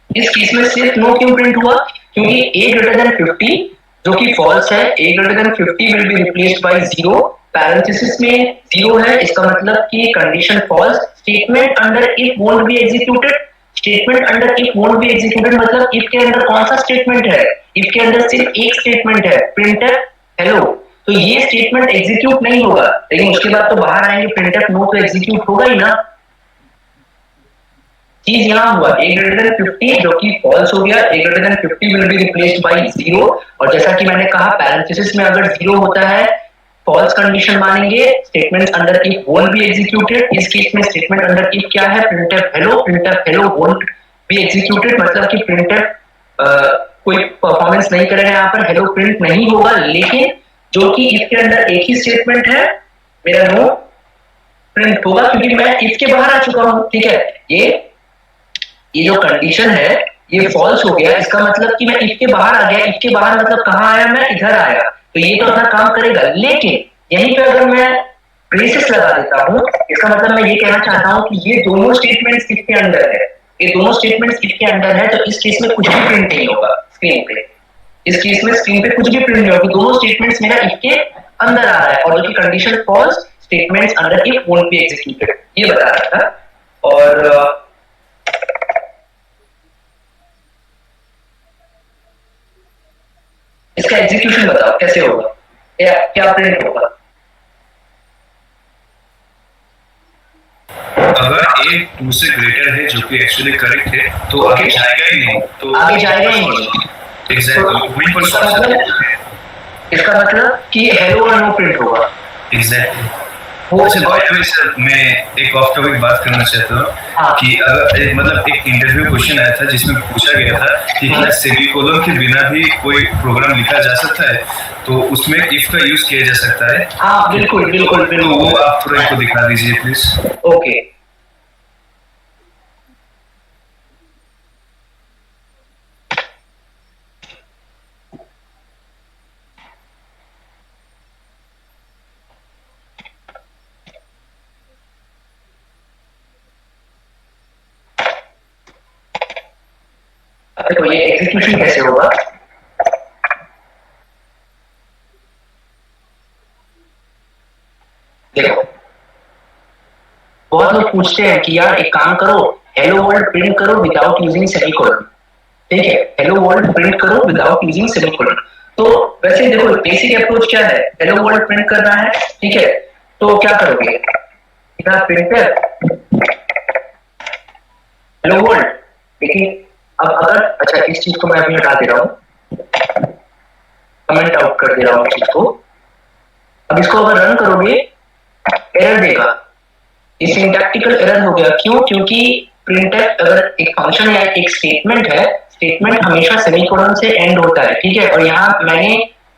इस केस में सिर्फ नो क्यों प्रिंट हुआ? क्योंकि a ग्रेटर देन 50 जो कि फॉल्स है, a greater than 50 will be replaced by 0, parenthesis में 0 है, इसका मतलब कि condition false. Statement under if won't be executed, statement under if won't be executed मतलब इफ के अंदर कौन सा स्टेटमेंट है? इफ के अंदर सिर्फ एक स्टेटमेंट है, प्रिंटफ हेलो, तो ये स्टेटमेंट एग्जीक्यूट नहीं होगा, लेकिन उसके बाद तो बाहर आएंगे प्रिंटफ नो, तो एग्जीक्यूट होगा ही ना। चीज यहां हुआ a ग्रेटर देन 50 जो कि फॉल्स हो गया, a greater than 50 will be replaced by 0, और जैसा कि मैंने कहा पैरेंथेसिस में अगर 0 होता है फॉल्स कंडीशन मानेंगे, statement under if won't be executed. इस केस में स्टेटमेंट अंडर इफ क्या है? Printf hello won't be executed, मतलब कि प्रिंटफ कोई परफॉर्मेंस नहीं करेगा, यहाँ पर हेलो प्रिंट नहीं होगा। लेकिन जो कि इफ के अंदर एक ही स्टेटमेंट है, मेरा नो प्रिंट होगा क्योंकि मैं इफ के बाहर आ चुका हूं। ठीक है, ये जो कंडीशन है ये फॉल्स हो गया, इसका मतलब कि मैं इफ के बाहर आ गया। इफ के बाहर मतलब कहां आया? मैं इधर आया, तो ये तो अपना काम करेगा। लेकिन यहीं पे अगर मैं ब्रेसेस लगा देता हूं, इसका मतलब मैं ये कहना चाहता हूं कि ये दोनों स्टेटमेंट्स इफ के अंदर है, ये दोनों स्टेटमेंट्स इफ के अंदर है, तो इस केस में कुछ भी प्रिंट नहीं होगा स्क्रीन पे। इस केस में स्क्रीन पे कुछ भी प्रिंट नहीं होगा, दोनों स्टेटमेंट्स मेरा इफ के अंदर आ रहा है, और जो कि condition false, statements under if won't be executed, ये बता रहा था। और इसका एग्जीक्यूशन बताओ कैसे होगा, क्या प्रिंट होगा? अगर a 2 से ग्रेटर है जो कि एक्चुअली करेक्ट है तो आगे जाएगा ही नहीं, तो आगे जाएगा ही नहीं। एग्जैक्टली, इसका मतलब कि हेलो और नो प्रिंट होगा। एग्जैक्टली। सर मैं एक ऑफ टॉपिक बात करना चाहता हूँ कि अगर मतलब एक इंटरव्यू क्वेश्चन आया था जिसमें पूछा गया था कि क्या सेमीकोलन के बिना भी कोई प्रोग्राम लिखा जा सकता है, तो उसमें इफ का यूज किया जा सकता है। हाँ बिल्कुल बिल्कुल बिल्कुल, तो वो आप थोड़ा इनको दिखा दीजिए प्लीज। ओके, तो ये एग्जीक्यूशन कैसे होगा? देखो, बहुत लोग पूछते हैं कि यार एक काम करो, हेलो वर्ल्ड प्रिंट करो विदाउट यूजिंग सेमीकोलन। ठीक है, हेलो वर्ल्ड प्रिंट करो विदाउट यूजिंग सेमीकोलन। तो वैसे देखो बेसिक अप्रोच क्या है, हेलो वर्ल्ड प्रिंट करना है, ठीक है, तो क्या करोगे? इधर प्रिंटर हेलो वर्ल्ड, लेकिन अब अगर, अच्छा इस चीज को मैं अभी हटा दे रहा हूं, कमेंट आउट कर दे रहा हूं चीज को। अब इसको अगर रन करोगे एरर देगा, ये सिंटैक्टिकल एरर हो गया। क्यों? क्योंकि प्रिंटफ अगर एक फंक्शन है, एक स्टेटमेंट है, स्टेटमेंट हमेशा सेमीकोलन से एंड होता है, ठीक है, और यहाँ मैंने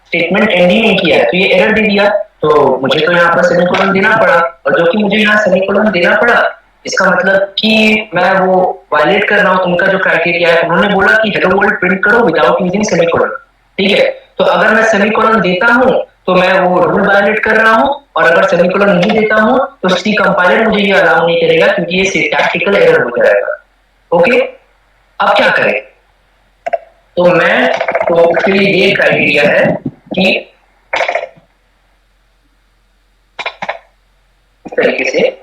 स्टेटमेंट एंड ही नहीं किया है, तो ये एरर दे दिया, तो मुझे तो यहाँ पर सेमीकोलन देना पड़ा, और जो कि मुझे यहाँ सेमीकोलन देना पड़ा, इसका मतलब कि मैं वो वायलेट कर रहा हूँ उनका जो क्राइटेरिया है। उन्होंने बोला कि हेलो वर्ल्ड प्रिंट करो विदाउट यूजिंग सेमीकोलन, ठीक है, तो अगर मैं सेमीकोलन देता हूँ तो मैं वो रूल वायलेट कर रहा हूँ, और अगर सेमीकोलन नहीं देता हूँ तो सी कंपाइलर मुझे ये अलाउ नहीं करेगा, क्योंकि ये सिंटैक्टिकल एरर हो जाएगा। ओके, अब क्या करें? तो मैं तो उसके लिए ये क्राइटेरिया है कि इस तरीके से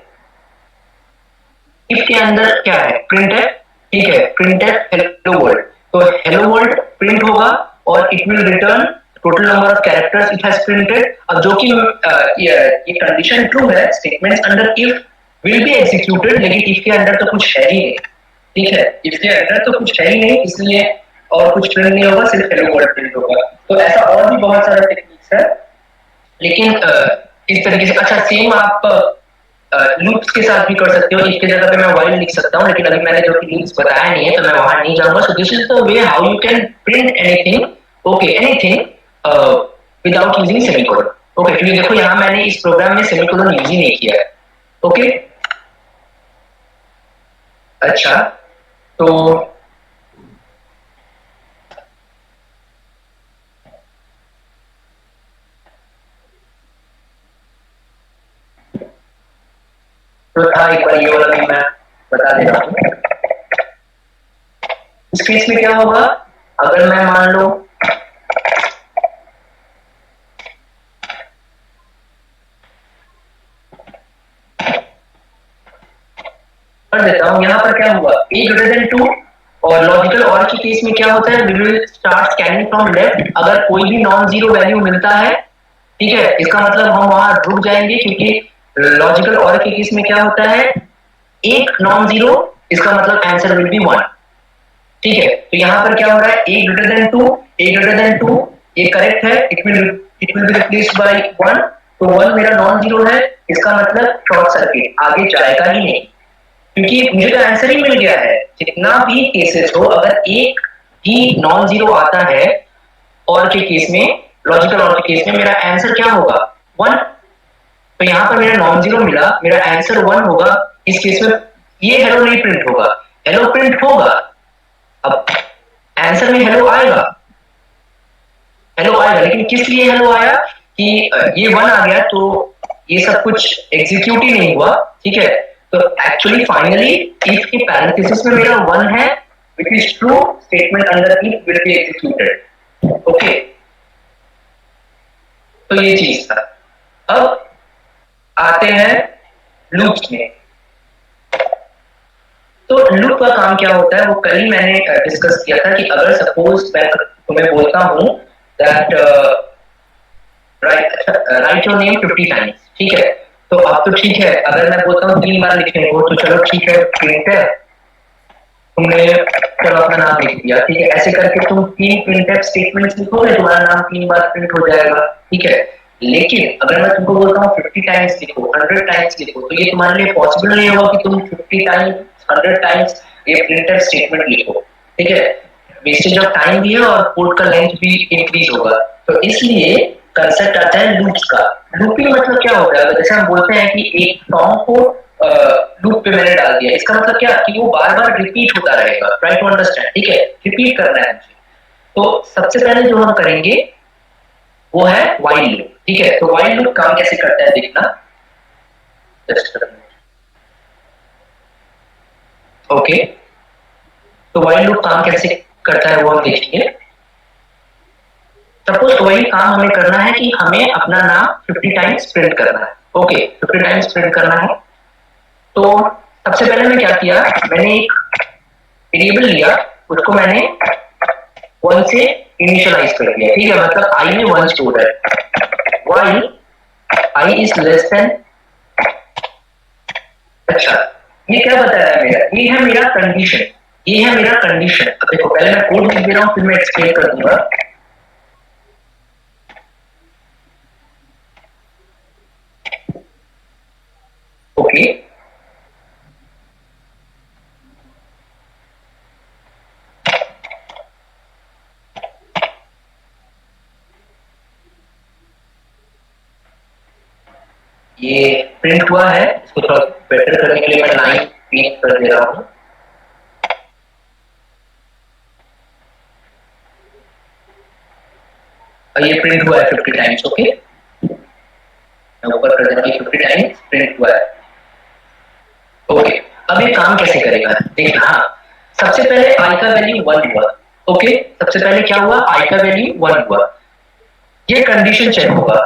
इफ के अंदर क्या है, प्रिंटफ, ठीक है, प्रिंटफ हेलो वर्ल्ड, तो हेलो वर्ल्ड प्रिंट होगा और it will return total number of characters it has printed. अब जो कि ये कंडीशन ट्रू है, statements under if will be executed, लेकिन इफ के अंदर तो कुछ है ही नहीं, ठीक है, इफ के अंदर तो कुछ है ही नहीं, इसलिए और कुछ प्रिंट नहीं होगा, सिर्फ हेलो वर्ल्ड प्रिंट होगा। तो ऐसा और भी बहुत सारा टेक्निक्स है, लेकिन इस तरीके से, अच्छा सेम आप लूप्स के साथ भी कर सकते हो। इसके जगह पे मैं व्हाइल लिख सकता हूँ, लेकिन अभी मैंने जो कि लूप्स बताया नहीं है तो मैं वहां नहीं जाऊंगा। So this is the way how you can print anything, okay, anything without using semicolon. Okay, क्योंकि देखो यहाँ मैंने इस प्रोग्राम में सेमीकोलन यूज ही नहीं किया है। ओके, अच्छा, तो था एक बार ये वाला भी मैं बता दे रहा हूँ। इस केस में क्या होगा, अगर मैं मान लो कर देता हूँ, यहाँ पर क्या हुआ a greater than 2, और लॉजिकल और के केस में क्या होता है, we will start scanning from left। अगर कोई भी नॉन जीरो वैल्यू मिलता है, ठीक है, इसका मतलब हम वहां रुक जाएंगे, क्योंकि लॉजिकल और के केस में क्या होता है, एक नॉन जीरो, इसका मतलब आंसर विल बी 1। ठीक है, तो यहाँ पर क्या हो रहा है, a greater than 2, a greater than 2 ये करेक्ट है, it will be replaced by 1, तो 1 मेरा नॉन जीरो है, इसका मतलब शॉर्ट सर्किट, आगे जाएगा ही नहीं, क्योंकि मुझे तो आंसर ही मिल गया है। जितना भी केसेस हो, अगर एक ही नॉन जीरो आता है और के केस में, लॉजिकल और के केस में, मेरा आंसर क्या होगा, 1। तो यहाँ पर मेरा नॉन जीरो मिला, मेरा आंसर 1 होगा। इस केस में ये हेलो नहीं प्रिंट होगा, हेलो प्रिंट होगा, अब आंसर में हेलो आएगा, हेलो आएगा, लेकिन किस लिए हेलो आया, कि ये 1 आ गया तो ये सब कुछ एग्जीक्यूट ही नहीं हुआ। ठीक है, तो एक्चुअली फाइनली इफ के पैरेंथेसिस में मेरा 1 है, which is true, statement under if will be executed। Okay, तो ये चीज था। अब आते हैं लूप्स में। तो लूप का काम क्या होता है, वो कल ही मैंने डिस्कस किया था कि अगर सपोज मैं तुम्हें बोलता हूं that right your name 50 times, ठीक है, तो अब तो ठीक है, अगर मैं बोलता हूँ 3 बार लिखने को, तो चलो ठीक है, प्रिंटर तुमने चलो अपना नाम लिख दिया, ठीक है, ऐसे करके तुम 3 प्रिंटफ स्टेटमेंट्स लिखोगे, तुम्हारा नाम 3 बार प्रिंट हो जाएगा। ठीक है, लेकिन अगर मैं तुमको बोलता हूँ 50 टाइम्स लिखो, 100 टाइम्स लिखो, तो ये तुम्हारे लिए पॉसिबल नहीं होगा कि तुम 50 टाइम्स 100 टाइम्स ये प्रिंटफ स्टेटमेंट लिखो। ठीक है, वेस्टेज ऑफ टाइम भी है और कोड का लेंथ भी इंक्रीज होगा। तो इसलिए कंसेप्ट आता है लूप्स का। लूपिंग मतलब क्या होता है, जैसे हम बोलते हैं कि एक सॉन्ग को लूप पे मैंने डाल दिया, इसका मतलब क्या, कि वो बार बार रिपीट होता रहेगा। ट्राई टू अंडरस्टैंड, ठीक है, रिपीट करना है मुझे। तो सबसे पहले जो हम करेंगे वो है व्हाइल लूप। ठीक है, तो व्हाइल लूप काम कैसे करता है देखना। ओके, तो व्हाइल लूप काम कैसे करता है वो हम देखेंगे। सपोज वही काम हमें करना है कि हमें अपना नाम 50 टाइम्स प्रिंट करना है। ओके, 50 टाइम्स प्रिंट करना है, तो सबसे पहले मैं क्या किया, मैंने एक वेरिएबल लिया, उसको मैंने 1 से इनिशियलाइज कर दिया। ठीक है, मतलब i में 1 स्टोर है, while i is less then. अच्छा, ये क्या बताया है मेरा, ये है मेरा कंडीशन, ये है मेरा कंडीशन। अब देखो, पहले मैं कोड लिख दे रहा हूं, फिर मैं एक्सप्लेन कर दूंगा। ओके, ये प्रिंट हुआ है, इसको थोड़ा बेटर करने के लिए मैं लाइन प्रिंट कर दे रहा हूं। ये प्रिंट हुआ है 50 टाइम्स। ओके, मैं ऊपर कर देता हूं, 50 टाइम्स प्रिंट हुआ है। ओके, अब ये काम कैसे करेगा देखना। हाँ, सबसे पहले i का वैल्यू 1 हुआ। ओके, सबसे पहले क्या हुआ, i का वैल्यू 1 हुआ, ये कंडीशन चेक होगा।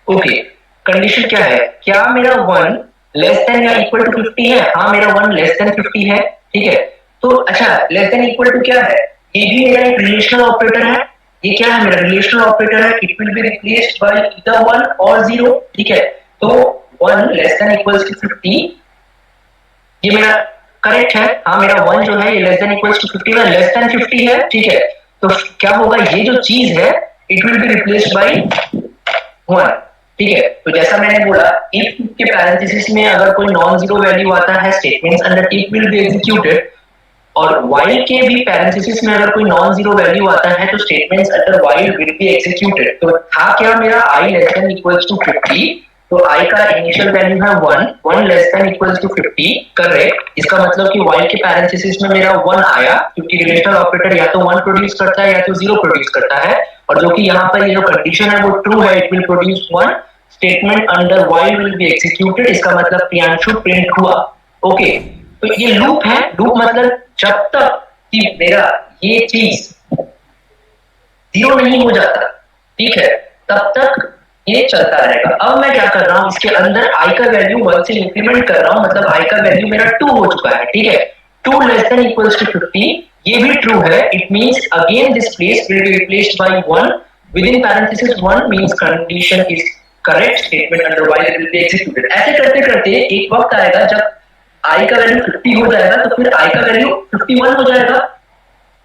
ओके, कंडीशन क्या है, क्या मेरा 1 लेस देन या इक्वल टू 50 है। हाँ, मेरा 1 लेस देन 50 है। ठीक है, तो अच्छा, लेस देन इक्वल टू क्या है, ये भी मेरा एक रिलेशनल ऑपरेटर है। ये क्या है, मेरा रिलेशनल ऑपरेटर है, it will be replaced bye either 1 और 0। ठीक है, तो 1 लेस देन इक्वल्स टू 50, ये मेरा करेक्ट है। हाँ, मेरा 1 जो है ये लेस देन इक्वल्स टू 50 है, लेस देन 50 है। ठीक है, तो क्या होगा, ये जो चीज है it will be replaced by 1। ठीक है, तो जैसा मैंने बोला, इफ के पैरेंथेसिस में अगर कोई नॉन जीरो वैल्यू आता है, statements under if will be executed, और while के भी पैरेंथेसिस में अगर कोई नॉन जीरो वैल्यू आता है, तो statements under while will be executed. तो था क्या मेरा i less than equals to 50, तो i का इनिशियल वैल्यू है 1 less than equals to 50, correct. इसका मतलब कि while के पैरेंथेसिस में मेरा 1 आया, क्योंकि रिलेशनल ऑपरेटर या तो 1 प्रोड्यूस करता है या तो 0 प्रोड्यूस करता है, और जो कि यहाँ पर ये जो कंडीशन है वो ट्रू है, it will produce 1, statement under while will be executed, इसका मतलब प्रियांशु प्रिंट हुआ। ओके, तो ये लूप है। लूप मतलब जब तक कि मेरा ये चीज 0 नहीं हो जाता, ठीक है, तब तक ये चलता रहेगा। अब मैं क्या कर रहा हूं, इसके अंदर i का वैल्यू 1 से इंक्रीमेंट कर रहा हूं, मतलब i का वैल्यू मेरा 2 हो चुका है, ठीक है। 2 लेस देन इक्वल्स टू 50, ये भी ट्रू है, it means again this place will be replaced by 1 with in parenthesis 1 means condition is correct, statement under while will be executed. ऐसे करते करते एक वक्त आएगा जब i का वैल्यू 50 हो जाएगा, तो फिर i का वैल्यू 51 हो जाएगा।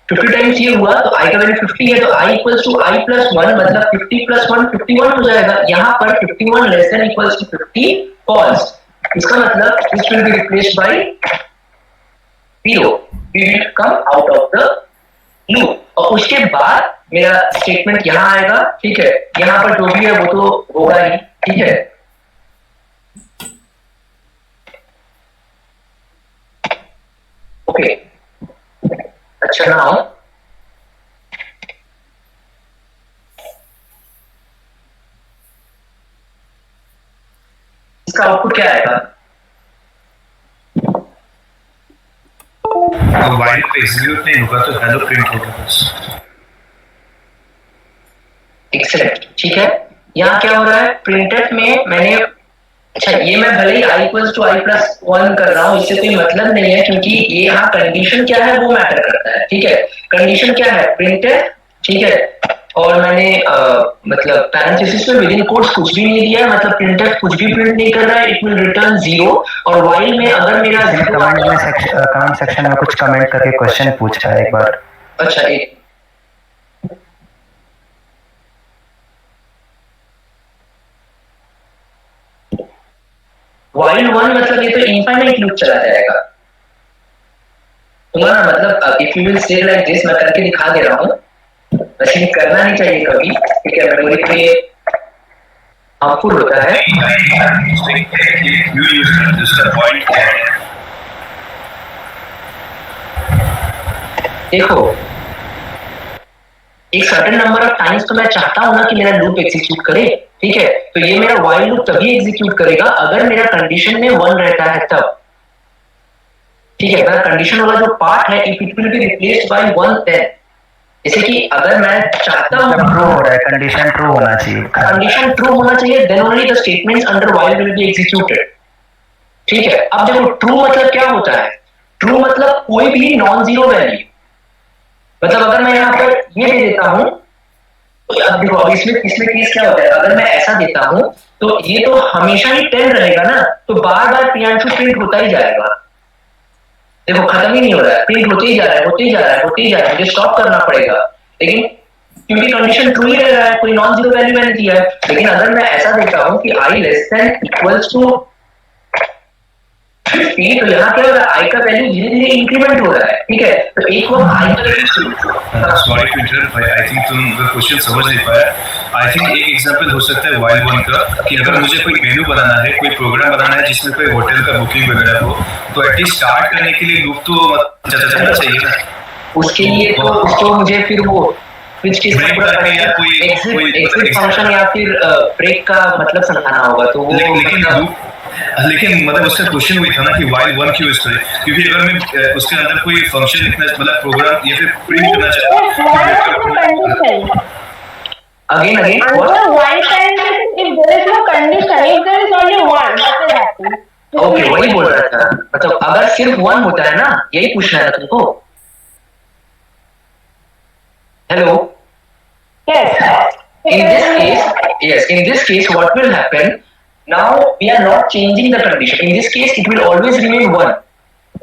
50 टाइम्स ये हुआ तो i का वैल्यू 50 है, तो i equals to i plus 1, मतलब 50 प्लस 1 51 हो जाएगा। यहाँ पर 51 less than equals to 50 false, इसका मतलब this will be replaced by 0, we will come out of the loop. और उसके बाद मेरा स्टेटमेंट यहाँ आएगा, ठीक है। यहाँ पर जो भी है वो तो होगा ही, ठीक है। ओके, अच्छा नाउ इसका आउटपुट क्या आएगा? तो वाइल पे एग्जीक्यूट नहीं होगा तो हेलो प्रिंट होगा बस। एक्सेलेंट, ठीक है। यहाँ क्या हो रहा है, प्रिंटफ में मैंने, अच्छा ये मैं भले ही i equals to i plus 1 कर रहा हूँ, इससे कोई मतलब नहीं है, क्योंकि ये यहाँ कंडीशन क्या है वो मैटर करता है, ठीक है। कंडीशन क्या है, प्रिंटफ, ठीक है। और मैंने मतलब पैरेंथेसिस में विदिन कोट्स कुछ भी नहीं दिया है, मतलब प्रिंटफ कुछ भी प्रिंट नहीं कर रहा है, इट विल रिटर्न 0। और व्हाइल में अगर मेरा कमेंट सेक्शन में कुछ कमेंट करके क्वेश्चन पूछ रहा है एक बार। अच्छा, एक while 1 मतलब ये तो इनफाइनाइट लूप चला जाएगा। तुम्हारा मतलब if you will stay like this, मैं करके दिखा दे रहा हूँ, वैसे ये करना नहीं चाहिए कभी, ठीक है, मेमोरी के लिए हार्मफुल होता है। देखो, एक सर्टेन नंबर ऑफ टाइम्स तो मैं चाहता हूं ना कि मेरा लूप एग्जीक्यूट करे, ठीक है। तो ये मेरा while लूप तभी एग्जीक्यूट करेगा अगर मेरा कंडीशन में 1 रहता है तब, ठीक है। मेरा कंडीशन वाला जो पार्ट है, if it will be replaced by 1 then, जैसे कि अगर मैं चाहता हूं ट्रू हो रहा है, कंडीशन ट्रू होना चाहिए, कंडीशन ट्रू होना चाहिए, then only the statements under while will be executed, ठीक है। अब देखो ट्रू मतलब क्या होता है, ट्रू मतलब कोई भी नॉन जीरो वैल्यू, मतलब अगर मैं यहाँ पर ये दे देता हूं, अब देखो अब इसमें केस क्या होता है, अगर मैं ऐसा देता हूं तो ये तो हमेशा ही 10 रहेगा ना, तो बार बार प्रियांशु प्रिंट होता ही जाएगा। देखो खत्म ही नहीं हो रहा है, प्रिंट होते ही जा रहा है, होते ही जा रहा है, होते ही जा रहा है, मुझे स्टॉप करना पड़ेगा। लेकिन क्योंकि कंडीशन ट्रू ही रह रहा है, कोई नॉन जीरो वैल्यू मैंने दिया है। लेकिन अगर मैं ऐसा देता हूं कि i less than equals to 50, तो यहाँ क्या हो रहा है, i का वैल्यू धीरे धीरे इंक्रीमेंट हो रहा है, ठीक है। तो एक वक्त i का वैल्यू, सॉरी टू इंटरप्ट भाई, आई थिंक तुम क्वेश्चन समझ नहीं पाया। आई थिंक एक एग्जांपल हो सकता है while 1 का, कि अगर मुझे कोई मेनू बनाना है, कोई प्रोग्राम बनाना है जिसमें कोई होटल का बुकिंग वगैरह हो, तो एटलीस्ट स्टार्ट करने के लिए लूप तो चलना चाहिए ना। उसके लिए तो उसको मुझे फिर वो स्विच केस या कोई एग्जिट फंक्शन या फिर ब्रेक का मतलब समझाना होगा। तो लेकिन मतलब उसका क्वेश्चन वही था ना कि while 1 क्यों यूज करें, क्योंकि अगर मैं उसके अंदर कोई फंक्शन लिखना, मतलब प्रोग्राम या फिर प्रिंट करना चाहता हूं, again while parenthesis, if there is no condition, if there is only one, what will happen? Okay, वही बोल रहा था, मतलब अगर सिर्फ 1 होता है ना, यही पूछना है तुमको। Hello, in this case what will happen, now we are not changing the condition, in this case it will always remain 1।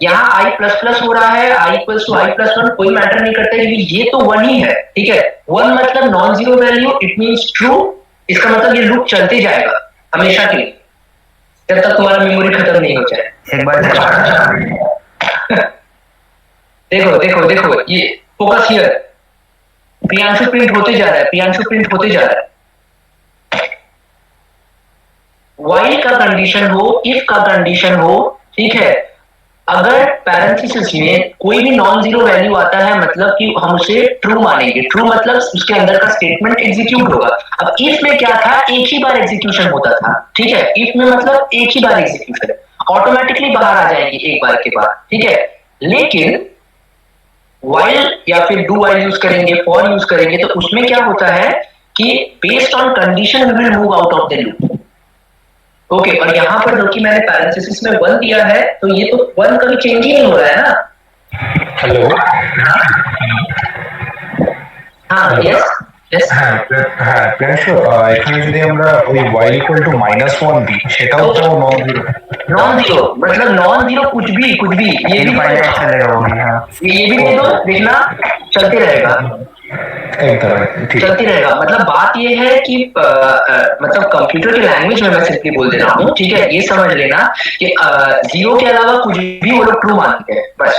यहाँ i प्लस प्लस हो रहा है, i equals to i plus 1, कोई मैटर नहीं करता, क्योंकि ये तो 1 ही है, ठीक है। 1 मतलब non zero value, it means true, इसका मतलब ये लूप चलते जाएगा हमेशा के लिए, जब तक तुम्हारा मेमोरी खत्म नहीं हो जाए। एक बार देखो देखो देखो, ये फोकस हियर, प्रियांशु प्रिंट होते जा रहा है, प्रियांशु प्रिंट होते जा रहा है। while का कंडीशन हो, if का कंडीशन हो, ठीक है, अगर पैरेंथेसिस में कोई भी नॉन जीरो वैल्यू आता है मतलब कि हम उसे ट्रू मानेंगे। ट्रू मतलब उसके अंदर का स्टेटमेंट एग्जीक्यूट होगा। अब इफ में क्या था, एक ही बार एग्जीक्यूशन होता था, ठीक है, इफ में मतलब एक ही बार एग्जीक्यूशन, ऑटोमेटिकली बाहर आ जाएंगे एक बार के बाद, ठीक है। लेकिन व्हाइल या फिर डू व्हाइल यूज करेंगे, फॉर यूज करेंगे, तो उसमें क्या होता है कि based on condition we will move out of the loop. Okay, और यहाँ पर जो कि मैंने पैरेंथेसिस में 1 दिया है, तो ये तो 1 कभी चेंज ही नहीं हो रहा है ना। हेलो, हाँ, यस, হ্যাঁ প্রিয়াংশু, এখানে যদি আমরা ওই y ইকুয়াল টু -1 দিই সেটাও তো নন জিরো। नॉन जीरो मतलब नॉन जीरो कुछ भी ये भी चलेगा वो भी। हाँ, ये भी नहीं, तो देखना चलते रहेगा, एकदम ठीक। चलती रहेगा। मतलब बात ये है कि मतलब कंप्यूटर के लैंग्वेज में मैं सिंपली बोल दे रहा हूँ, ठीक है, ये समझ लेना कि जीरो के अलावा कुछ भी वो लोग ट्रू मानते हैं, बस।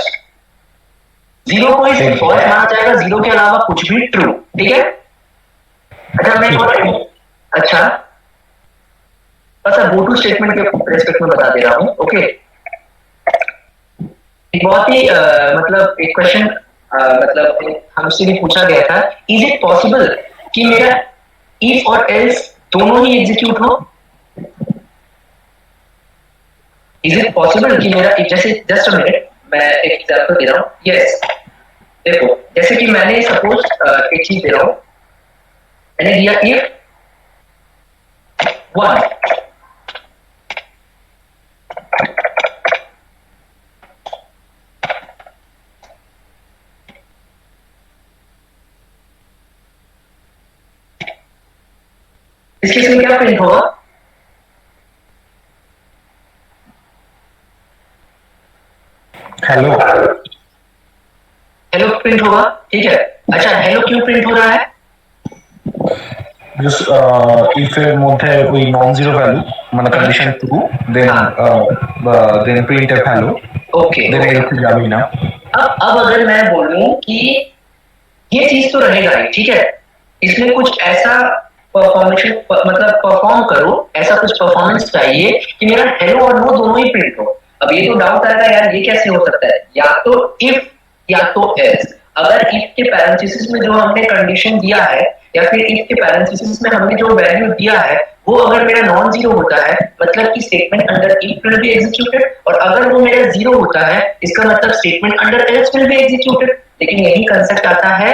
जीरो को ही फॉल्स माना जाएगा, जीरो के अलावा कुछ भी ट्रू, ठीक है। अच्छा, मैं अच्छा बस गो टू स्टेटमेंट के रेस्पेक्ट में बता दे रहा हूँ। ओके, बहुत ही मतलब एक क्वेश्चन मतलब हमसे भी पूछा गया था, इज इट पॉसिबल कि मेरा इफ और एल्स दोनों ही एग्जीक्यूट हो? इज इट पॉसिबल कि मेरा जैसे, जस्ट अ मिनट, मैं एक एग्जांपल दे रहा हूँ। यस, देखो, जैसे कि मैंने सपोज एक चीज दे रहा हूँ, मैंने दिया इफ 1, इस केस में क्या प्रिंट होगा? हेलो, हेलो प्रिंट होगा, ठीक है। अच्छा, हेलो क्यों प्रिंट हो रहा है? ইফ এর মধ্যে ওই নন জিরো ভ্যালু মানে condition true, then print a value, okay, then else जाबी ना। अब अगर मैं बोलूं कि ये चीज तो रहेगा ही, ठीक है, इसमें कुछ ऐसा परफॉर्मेशन मतलब परफॉर्म करो, ऐसा कुछ परफॉर्मेंस चाहिए कि मेरा हेलो और नो दोनों ही प्रिंट हो। अब ये तो डाउट आएगा यार, ये कैसे हो सकता है? या तो इफ या तो एल्स। अगर इफ के पैरेंथेसिस में जो हमने कंडीशन दिया है या फिर इफ के पैरेंथेसिस में हमने जो वैल्यू दिया है वो अगर मेरा नॉन जीरो होता है, मतलब कि statement under if will be executed, और अगर वो मेरा जीरो होता है इसका मतलब statement under else will be executed. लेकिन यही कंसेप्ट आता है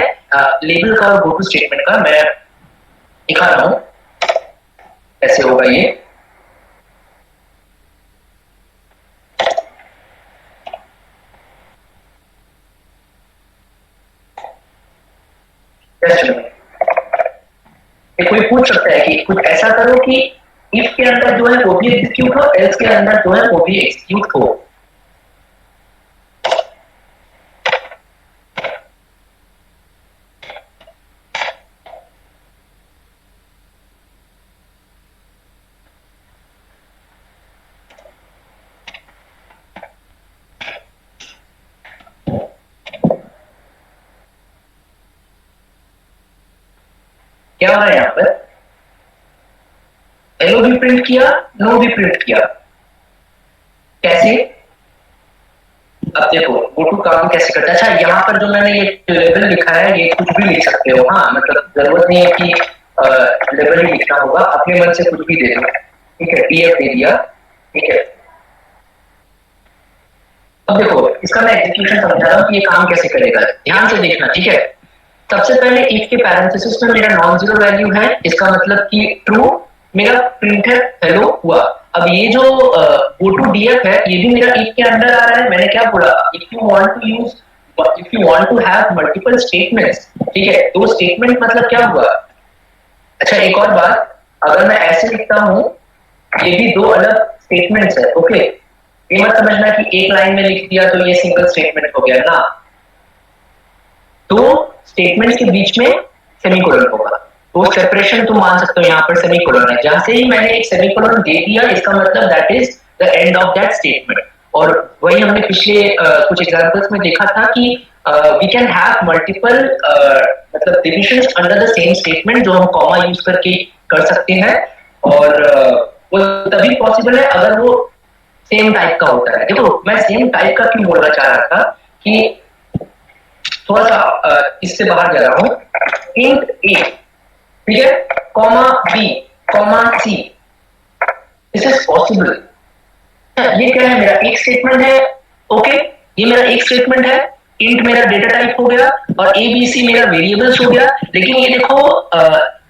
लेबल का और गो टू स्टेटमेंट का। मैं दिखा रहा हूं कैसे होगा ये। कोई पूछ सकता है कि कुछ ऐसा करो कि इफ के अंदर जो है वो भी एग्जीक्यूट हो, एल्स के अंदर जो है वो भी एग्जीक्यूट हो। क्या हो रहा है यहाँ पर? एलो भी प्रिंट किया, नो भी प्रिंट किया, कैसे? अब देखो गो टू काम कैसे करता है। अच्छा, यहाँ पर जो मैंने ये लेवल लिखा है ये कुछ भी लिख सकते हो, हाँ, मतलब जरूरत नहीं है कि लेवल ही लिखना होगा, अपने मन से कुछ भी दे दो, ठीक है। पीएफ दे दिया, ठीक है। अब देखो इसका मैं एग्जीक्यूशन समझा रहा हूँ कि ये काम कैसे करेगा, ध्यान से देखना, ठीक है। सबसे पहले इफ के पैरेंथेसिस में मेरा नॉन जीरो वैल्यू है, इसका मतलब कि ट्रू, मेरा प्रिंट है हेलो हुआ। अब ये जो गो टू डीएफ है ये भी मेरा इफ के अंदर आ रहा है। मैंने क्या बोला? If you want to have multiple statements, ठीक है, तो स्टेटमेंट मतलब क्या हुआ? अच्छा, एक और बात, अगर मैं ऐसे लिखता हूं ये भी दो अलग स्टेटमेंट्स है, ओके। ये मत समझना कि एक लाइन में लिख दिया तो ये सिंगल स्टेटमेंट हो गया ना, तो स्टेटमेंट्स के बीच में सेमीकोलन होगा, तो सेपरेशन तुम मान सकते हो यहाँ पर सेमीकोलन है। जहां से ही मैंने एक सेमीकोलन दे दिया इसका मतलब that is the end of that statement. और वही हमने पिछले कुछ एग्जांपल्स में देखा था कि वी कैन हैव मल्टीपल मतलब divisions under the same statement, जो हम कॉमा यूज करके कर सकते हैं। और वो तभी पॉसिबल है अगर वो सेम टाइप का होता है। देखो मैं सेम टाइप का क्यों बोलना चाह रहा था कि थोड़ा सा इससे बाहर जा रहा हूं। इंट ए, ठीक है, comma B, comma C, this is possible. ये क्या है, मेरा एक स्टेटमेंट है, ओके, ये मेरा एक स्टेटमेंट है, इंट मेरा डेटा टाइप हो गया और ए बी सी मेरा वेरिएबल्स हो गया। लेकिन ये देखो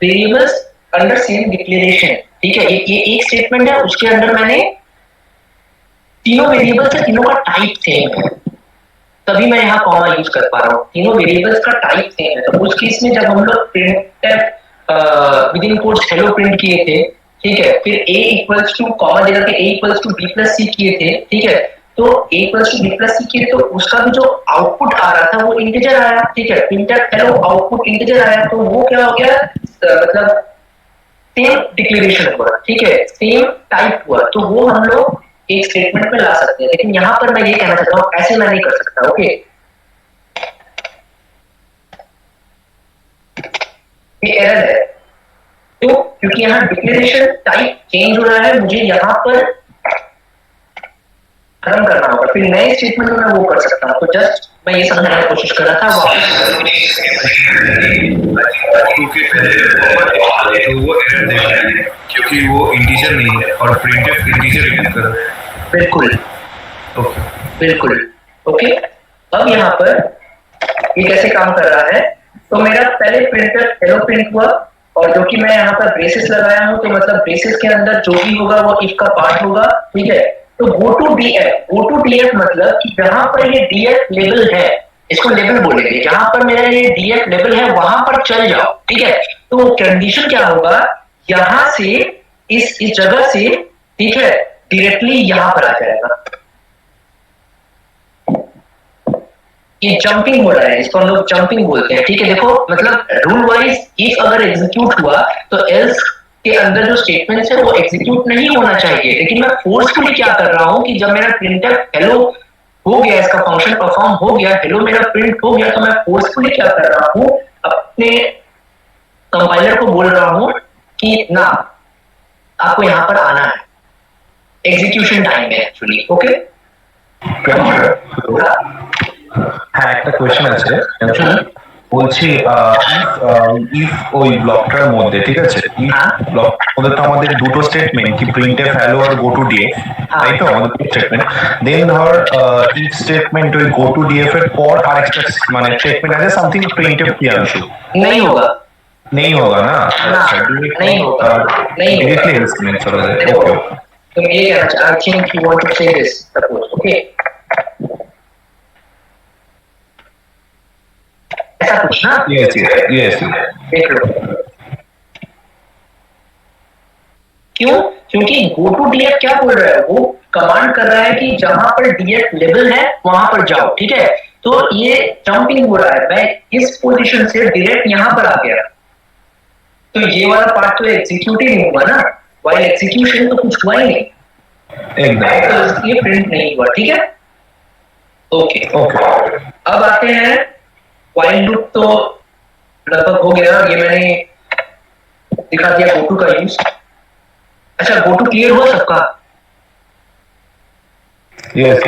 वेरिएबल्स अंडर सेम डिक्लेरेशन, ठीक है, ये एक स्टेटमेंट है, उसके अंदर मैंने तीनों वेरिएबल्स है, तीनों का टाइप सेम है, तभी मैं यहाँ कॉमा यूज कर पा रहा हूँ, तीनों वेरिएबल्स का टाइप सेम है। तो उस केस में जब हम लोग printf with in quotes hello print किए थे, ठीक है, फिर a इक्वल्स टू कॉमा देकर के a equals to b plus C किए थे, ठीक है, तो a equals to b plus C किए तो उसका भी जो आउटपुट आ रहा था वो इंटीजर आया, ठीक है, प्रिंटफ हेलो आउटपुट इंटीजर आया, तो वो क्या हो गया, मतलब सेम डिक्लेरेशन हुआ, ठीक है, सेम टाइप हुआ, तो वो हम लोग एक स्टेटमेंट में ला सकते हैं। लेकिन यहाँ पर मैं ये कहना चाहता हूँ ऐसे मैं नहीं कर सकता, ओके, ये एरर है, क्यों? क्योंकि यहाँ डिक्लेरेशन टाइप चेंज हो रहा है, मुझे यहाँ पर खत्म करना होगा, फिर नए स्टेटमेंट में मैं वो कर सकता हूँ। तो जस्ट मैं ये समझाने की कोशिश कर रहा था वो एरर देगा क्योंकि वो इंटीजर नहीं है और प्रिंटफ इंटीजर रिटर्न कर रहा है। बिल्कुल, ओके बिल्कुल, ओके। अब यहाँ पर ये कैसे काम कर रहा है, तो मेरा पहले प्रिंटर हेलो प्रिंट हुआ और जो कि मैं यहाँ पर ब्रेसेस लगाया हूँ, तो मतलब ब्रेसेस के अंदर जो भी होगा वो इफ का पार्ट होगा, ठीक है। तो गो टू डीएफ मतलब कि जहां पर ये डीएफ लेबल है, इसको लेबल बोलेंगे, जहां पर मेरा ये डीएफ लेबल है वहां पर चल जाओ, ठीक है। तो कंडीशन क्या होगा, यहां से इस जगह से, ठीक है, डायरेक्टली यहां पर आ जाएगा। ये जंपिंग हो रहा है, इसको हम लोग जंपिंग बोलते हैं, ठीक है। देखो मतलब रूल वाइज इफ अगर एग्जीक्यूट हुआ तो एल्स के अंदर जो स्टेटमेंट्स है वो एग्जीक्यूट नहीं होना चाहिए, लेकिन मैं फोर्सफुली क्या कर रहा हूं कि जब मेरा प्रिंटर हेलो हो गया, इसका फंक्शन परफॉर्म हो गया, हेलो मेरा प्रिंट हो गया, तो मैं फोर्सफुली क्या कर रहा हूं, अपने कंपाइलर को बोल रहा हूं कि ना आपको यहां पर आना है, एग्जीक्यूशन टाइम है एक्चुअली, ओके। হ্যাঁ একটা কোয়েশ্চেন আছে বলছি ইফ ওই ব্লকটার মধ্যে ঠিক আছে ইফ ব্লকটার মধ্যে তো আমাদের দুটো স্টেটমেন্ট কি প্রিন্টএফ হ্যালো আর গো টু ডিএফ তাই তো আমাদের দুটো স্টেটমেন্ট দেন ধর ইফ স্টেটমেন্ট ওই গো টু ডিএফ এর পর আরেকটা মানে স্টেটমেন্ট আছে সামথিং প্রিন্টএফ প্রিয়াংশু नहीं होगा, नहीं होगा ना अच्छा नहीं होगा, नहीं डायरेक्टली इंस्ट्रूमेंट चला जाए ओके तुम ये कहना चाह, I think you want to say this suppose, okay, ऐसा कुछ ना, यस यस देख लो, क्यों? क्योंकि गो टू डीएफ क्या बोल रहा है, वो कमांड कर रहा है कि जहां पर डीएफ लेबल है वहां पर जाओ, ठीक है। तो ये जंपिंग हो रहा है, मैं इस पोजीशन से डायरेक्ट यहां पर आ गया, तो ये वाला पार्ट तो एग्जीक्यूट ही नहीं हुआ ना, वाइल एग्जीक्यूशन तो कुछ हुआ ही नहीं, एकदम तो इसलिए प्रिंट नहीं हुआ, ठीक है, ओके ओके। अब आते हैं वाइल लूप, तो लगभग हो गया, ये मैंने दिखा दिया गोटू का यूज। अच्छा गोटू क्लियर हुआ सबका? यस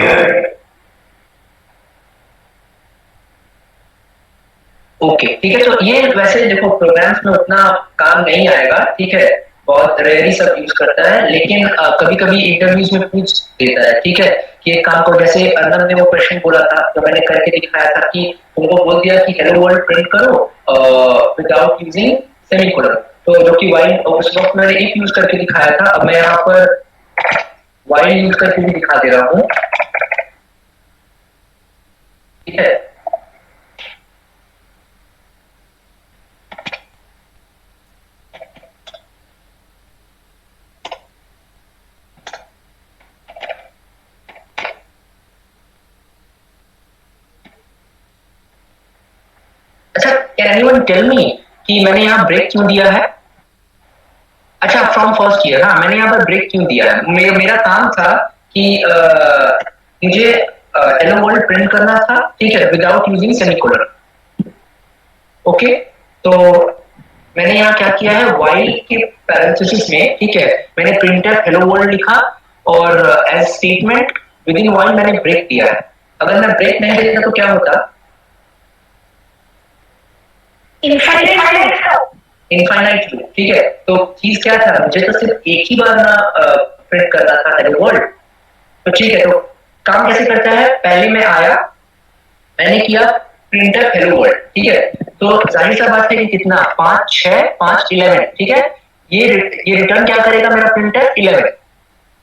ओके ठीक है। तो ये वैसे देखो प्रोग्राम्स में उतना काम नहीं आएगा, ठीक है, बहुत रेयरली सब यूज करता है, लेकिन कभी कभी इंटरव्यूज में पूछ देता है, ठीक है, कि एक काम को, जैसे अर्नब ने वो क्वेश्चन बोला था तो मैंने करके दिखाया था कि तुमको बोल दिया कि हेलो वर्ल्ड प्रिंट करो विदाउट यूजिंग सेमीकोलन, तो जो कि वाइल उस वक्त मैंने इफ यूज करके दिखाया था, अब मैं यहाँ पर वाइल यूज करके भी दिखा दे रहा हूँ, ठीक है। अच्छा कैन एनीवन टेल मी कि मैंने यहाँ ब्रेक क्यों दिया है? अच्छा फ्रॉम फर्स्ट ईयर, हाँ मैंने यहाँ पर ब्रेक क्यों दिया है? मेरा काम था कि मुझे हेलो वर्ल्ड प्रिंट करना था, ठीक है, विदाउट यूजिंग सेमीकोलन, ओके। तो मैंने यहाँ क्या किया है, while के पैरेंथेसिस में, ठीक है, मैंने printf hello world लिखा और as statement within while मैंने ब्रेक दिया है। अगर मैं ब्रेक नहीं देता तो क्या होता? इनफाइनाइट लूप, ठीक है। तो चीज क्या था, मुझे तो सिर्फ एक ही बार ना प्रिंट करना था हेलो वर्ल्ड। तो ठीक है, तो काम कैसे करता है, पहले मैं आया, मैंने किया प्रिंटफ हेलो वर्ल्ड, ठीक है। तो जाहिर सा बात है कि कितना 5 6 5 11, ठीक है। ये रिटर्न क्या करेगा मेरा प्रिंटफ 11,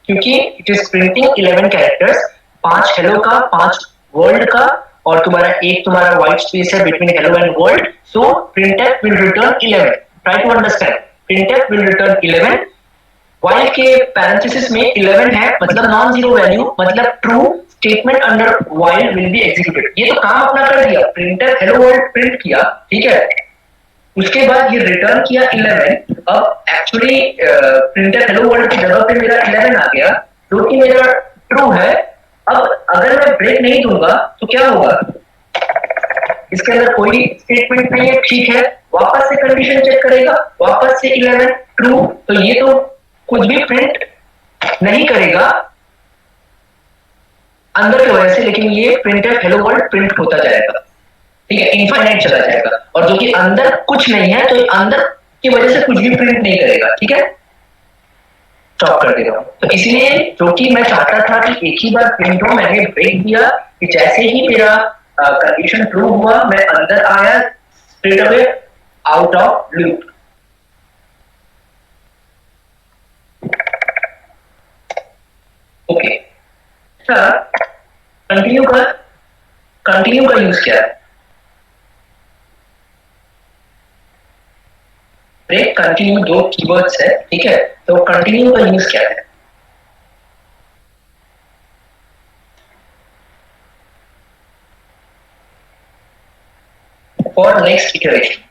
क्योंकि it is printing 11 characters, 5 hello का, 5 वर्ल्ड का, और तुम्हारा व्हाइट स्पेस है between hello and world. So printf will return 11। Try to understand, printf will return 11 while के पैरेंथेसिस में 11 है, मतलब नॉन जीरो वैल्यू, मतलब true statement under while will be executed। ये तो काम अपना कर दिया, प्रिंटर हेलो वर्ल्ड प्रिंट किया, ठीक है। उसके बाद ये रिटर्न किया 11। अब एक्चुअली प्रिंटर हेलो वर्ल्ड की जगह पे मेरा 11 आ गया, जो कि मेरा ट्रू है। अब अगर मैं ब्रेक नहीं दूंगा तो क्या होगा, इसके अंदर कोई स्टेटमेंट नहीं है, ठीक है। वापस से कंडीशन चेक करेगा, वापस से 11 ट्रू, तो ये तो कुछ भी प्रिंट नहीं करेगा अंदर की वजह से, लेकिन ये प्रिंटर हेलो वर्ल्ड प्रिंट होता जाएगा, ठीक है, इनफाइनाइट चला जाएगा। और जो कि अंदर कुछ नहीं है, तो ये अंदर की वजह से कुछ भी प्रिंट नहीं करेगा, ठीक है। स्टॉप कर दे रहा हूं। तो इसलिए जो कि मैं चाहता था कि एक ही बार प्रिंट हो, मैंने ब्रेक दिया कि जैसे ही मेरा कंडीशन ट्रू हुआ, मैं अंदर आया, straight away out of loop. Okay sir, continue का यूज क्या है? ब्रेक कंटिन्यू दो कीवर्ड्स है, ठीक है। तो कंटिन्यू का यूज क्या है? For next iteration.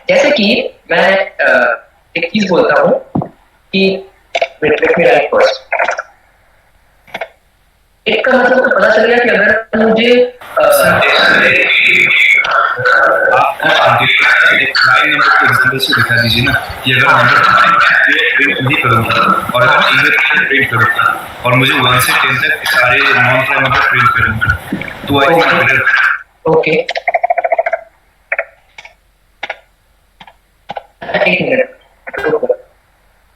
जैसे कि मैं एक चीज बोलता हूं कि लेट मी राइट फर्स्ट। एक का मतलब तो पता चल गया कि अगर मुझे एक लाइन नंबर को एग्जांपल से दिखा दीजिए ना कि अगर नंबर प्रिंट नहीं करूंगा और अगर इधर प्रिंट करूंगा और मुझे 1 से 10 तक सारे नॉन प्राइम नंबर प्रिंट करूंगा तो आई थिंक बेटर। ओके, एक मिनट,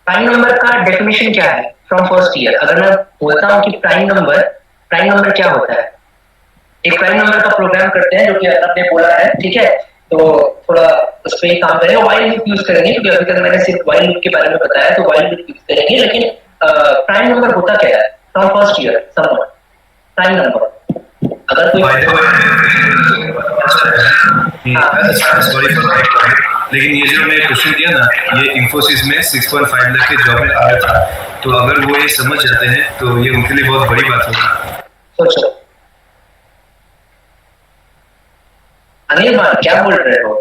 प्राइम नंबर का डेफिनेशन क्या है फ्रॉम फर्स्ट ईयर? अगर मैं बोलता हूं कि प्राइम नंबर क्या होता है? एक प्राइम नंबर का प्रोग्राम करते हैं जो कि आपने बोला है, ठीक है। तो थोड़ा उस पर काम करेंगे, व्हाइल लूप यूज करेंगे, क्योंकि अभी तक मैंने सिर्फ व्हाइल लूप के बारे में बताया, तो व्हाइल लूप यूज करेंगे। लेकिन प्राइम नंबर होता क्या है from first year? Someone prime number, अगर कोई सॉरी फॉर, लेकिन ये जो मैं क्वेश्चन दिया ना, ये इंफोसिस में 6.5 लाख के जॉब में आया था, तो अगर वो ये समझ जाते हैं तो ये उनके लिए बहुत बड़ी बात होगी। सोचो अनिल भाई, क्या बोल रहे हो?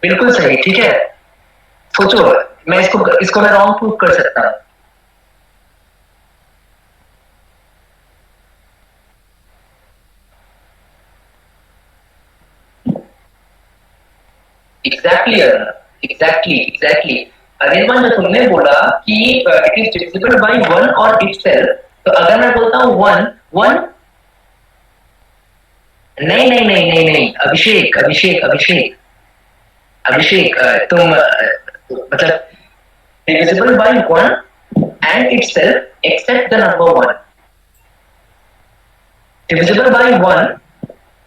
बिल्कुल सही, ठीक है। सोचो, मैं इसको मैं रॉन्ग प्रूव कर सकता हूं। एग्जैक्टली अनिर्बान, जो तुमने बोला कि इट इज डिविजिबल बाय 1 और इटसेल्फ, तो अगर मैं बोलता हूं 1 नहीं, अभिषेक, तुम मतलब divisible by 1 and itself except the number 1, divisible by 1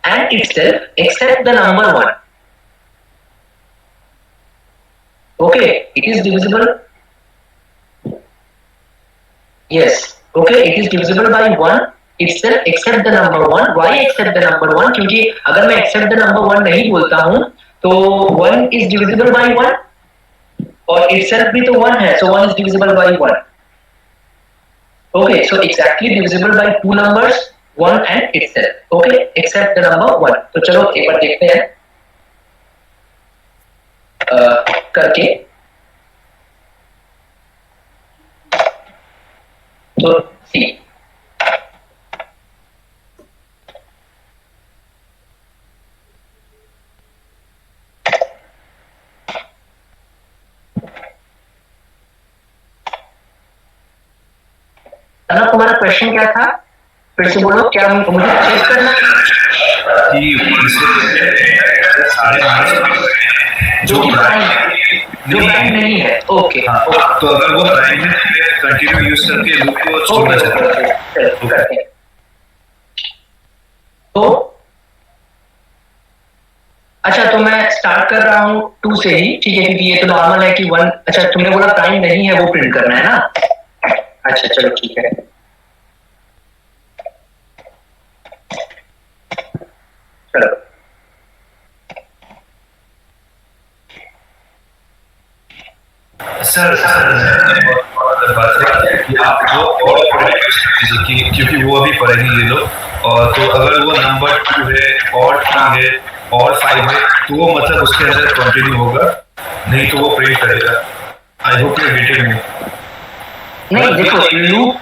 and itself except the number 1। Okay, it is divisible. Yes, okay, it is divisible by 1 itself except the number 1. Why except the number 1? क्योंकि अगर मैं except the number 1 नहीं बोलता हूँ तो 1 is divisible by 1 और itself भी तो 1 है, so 1 is divisible by 1. Okay, so exactly divisible by two numbers, 1 and itself. Okay, except the number 1. तो चलो एक बार देखते हैं करके। तो सी अर्नब तुम्हारा क्वेश्चन क्या था, फिर से बोलो, क्या मुझे चेक करना कि जो कि प्राइम नहीं है। ओके तो अगर वो प्राइम है कंटिन्यू यूज करके लूप को छोड़ना चाहते हैं तो अच्छा, तो मैं स्टार्ट कर रहा हूँ 2 से ही, ठीक है, क्योंकि ये तो नॉर्मल है कि 1, अच्छा तुमने बोला प्राइम नहीं है वो प्रिंट करना है ना, अच्छा चलो ठीक है। चलो सर बात है कि आप वो और क्योंकि वो अभी पढ़ेंगे ये लोग, और तो अगर वो नंबर 2 है और 3 है और 5 है तो वो मतलब उसके अंदर कंटिन्यू होगा, नहीं तो वो प्रिंट करेगा। I hope you getting me. नहीं देखो,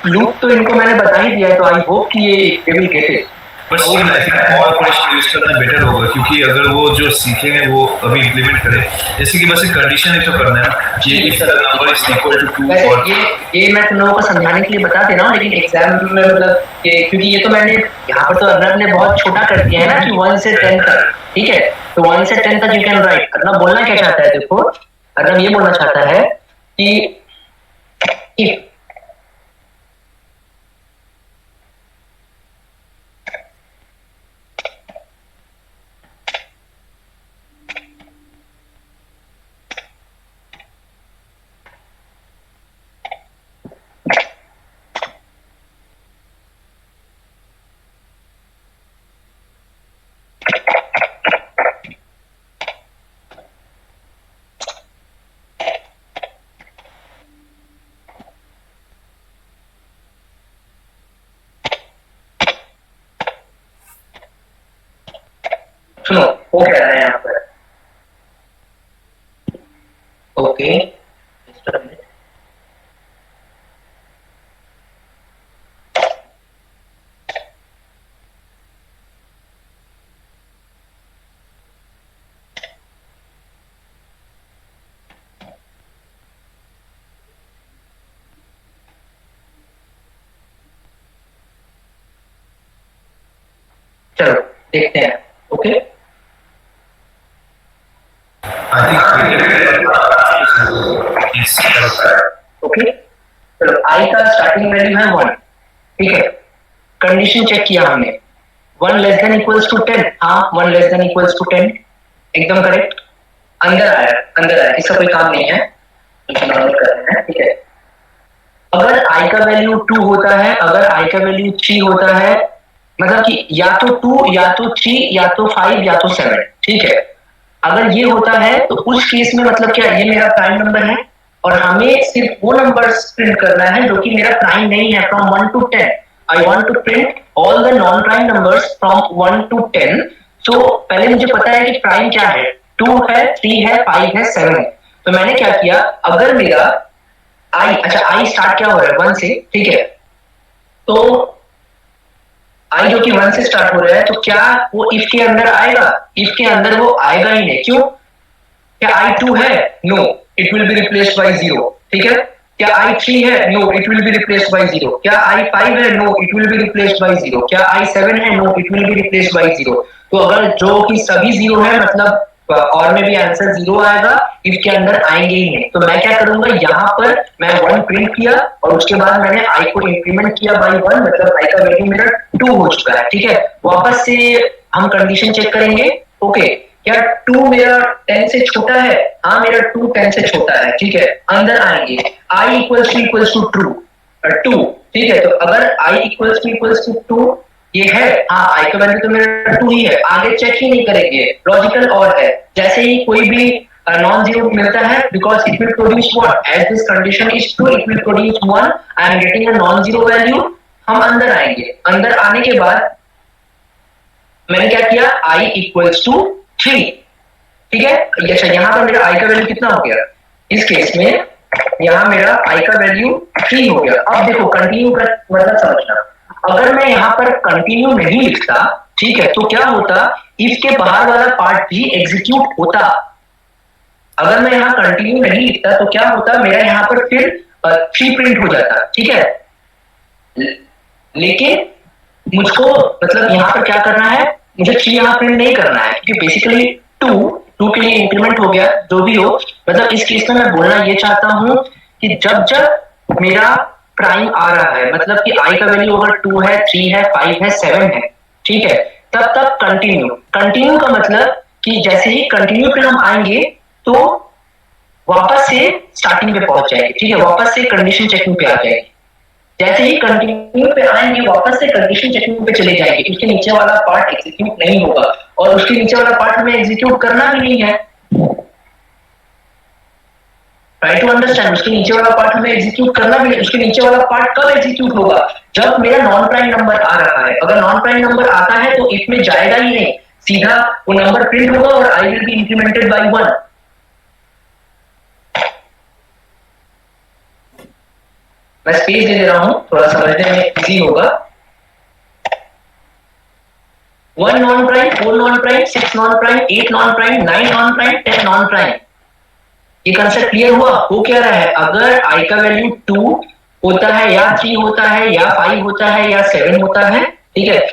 लूप तो इनको मैंने बता ही दिया है, तो आई होप कि ये will get it, but still I think और ऑपरेशन यूज करना बेटर होगा, क्योंकि अगर वो जो सीखेंगे वो अभी इम्प्लीमेंट करें, जैसे कि बस एक कंडीशन ही तो करना है कि if the number is equal to 2 और ये मैं तुम लोगों को समझाने के लिए बता दे रहा हूँ, लेकिन एग्जाम में मतलब क्योंकि ये तो मैंने यहाँ पर तो अर्नब ने बहुत छोटा कर दिया है ना कि 1 से 10 तक, ठीक है, तो 1 से 10 तक यू कैन राइट। अर्नब बोलना क्या चाहता है, देखो अर्नब ये बोलना चाहता है कि इफ सुनो वो कह रहा है यहाँ पर, ओके चलो देखते हैं, ओके ओके चलो आई का स्टार्टिंग वैल्यू है 1, ठीक है, कंडीशन चेक किया हमने 1 लेस देन इक्वल्स टू 10, हाँ 1 लेस देन इक्वल्स टू 10 एकदम करेक्ट, अंदर आया, इसका कोई काम नहीं है, नॉर्मल कर रहे हैं, ठीक है। अगर आई का वैल्यू 2 होता है, अगर आई का वैल्यू 3 होता है, मतलब कि या तो 2 या तो 3 या तो 5 या तो 7, ठीक है, अगर ये होता है तो उस केस में मतलब क्या, ये मेरा प्राइम नंबर है और हमें सिर्फ वो नंबर प्रिंट करना है जो कि मेरा प्राइम नहीं है, from 1 to 10 I want to print all the non prime numbers from 1 to 10। तो पहले मुझे पता है कि प्राइम क्या है, 2 है, 3 है, 5 है, 7 है, तो मैंने क्या किया, अगर मेरा आई, अच्छा आई स्टार्ट क्या हो रहा है 1 से, ठीक है, तो आई जो कि 1 से स्टार्ट हो रहा है, तो क्या वो इफ के अंदर आएगा, इफ के अंदर वो आएगा ही नहीं, क्यों, क्या आई 2 है, no it will be replaced by 0, ठीक है, क्या आई 3 है, no it will be replaced by 0, क्या आई 5 है, no it will be replaced by 0, क्या आई 7 है, no it will be replaced by 0। तो अगर जो कि सभी 0 है मतलब और में भी आंसर 0 आएगा, इफ के अंदर आएंगे ही नहीं, तो मैं क्या करूंगा, यहाँ पर मैं 1 प्रिंट किया और उसके बाद मैंने आई को इंक्रीमेंट किया बाय 1, मतलब आई का वैल्यू मेरा 2 हो चुका है, ठीक है। वापस से हम कंडीशन चेक करेंगे, ओके, क्या 2 मेरा 10 से छोटा है, हाँ मेरा 2 10 से छोटा है, ठीक है, अंदर आएंगे, आई इक्वल्स टू ट्रू 2, ठीक है, तो अगर आई इक्वल्स टू 2 ये है, हाँ आई का वैल्यू तो मेरा 2 ही है, आगे चेक ही नहीं करेंगे, लॉजिकल और है, जैसे ही कोई भी नॉन जीरो मिलता है, because it will produce what, as this condition is true it will produce 1, I am getting a non zero value, हम अंदर आएंगे, अंदर आने के बाद मैंने क्या किया, आई इक्वल्स टू 3, ठीक है, अच्छा यहाँ पर मेरा आई का वैल्यू कितना हो गया, इस केस में यहाँ मेरा आई का वैल्यू 3 हो गया। अब देखो कंटिन्यू कर मतलब समझना, अगर मैं यहाँ पर कंटिन्यू नहीं लिखता, ठीक है, तो क्या होता, इफ के बाहर वाला पार्ट भी एग्जीक्यूट होता, अगर मैं यहाँ कंटिन्यू नहीं लिखता तो क्या होता, मेरा यहाँ पर फिर 3 प्रिंट हो जाता, ठीक है, लेकिन मुझको मतलब यहाँ पर क्या करना है, मुझे 3 यहाँ प्रिंट नहीं करना है क्योंकि बेसिकली 2 के लिए इंक्रीमेंट हो गया जो भी हो। मतलब इस केस में मैं बोलना ये चाहता हूँ कि जब जब मेरा प्राइम आ रहा है, मतलब कि आई का वैल्यू अगर 2 है, 3 है, 5 है, 7 है, ठीक है, तब तक कंटिन्यू का मतलब कि जैसे ही कंटिन्यू पे हम आएंगे तो वापस से स्टार्टिंग पे पहुंच जाएंगे, ठीक है, वापस से कंडीशन चेकिंग पे आ जाएंगे। जैसे ही कंटिन्यू पे आएंगे वापस से कंडीशन चेकिंग पे चले जाएंगे, उसके नीचे वाला पार्ट एग्जीक्यूट नहीं होगा और उसके नीचे वाला पार्ट हमें एग्जीक्यूट करना भी नहीं है। ट्राई टू अंडरस्टैंड, उसके नीचे वाला पार्ट हमें एग्जीक्यूट करना भी नहीं। उसके नीचे वाला पार्ट कब एग्जीक्यूट होगा, जब मेरा नॉन प्राइम नंबर आ रहा है। अगर नॉन प्राइम नंबर आता है तो इफ में जाएगा ही नहीं, सीधा वो नंबर प्रिंट होगा और i will be incremented by 1। मैं स्पेस दे रहा हूं, थोड़ा समझने में इजी होगा। 1 non prime, 4 non prime, 6 non prime, 8 non prime, 9 non prime, 10 non prime. ये कंसेप्ट क्लियर हुआ? वो कह रहा है अगर आई का वैल्यू 2 होता है या 3 होता है या 5 होता है या 7 होता है, ठीक है,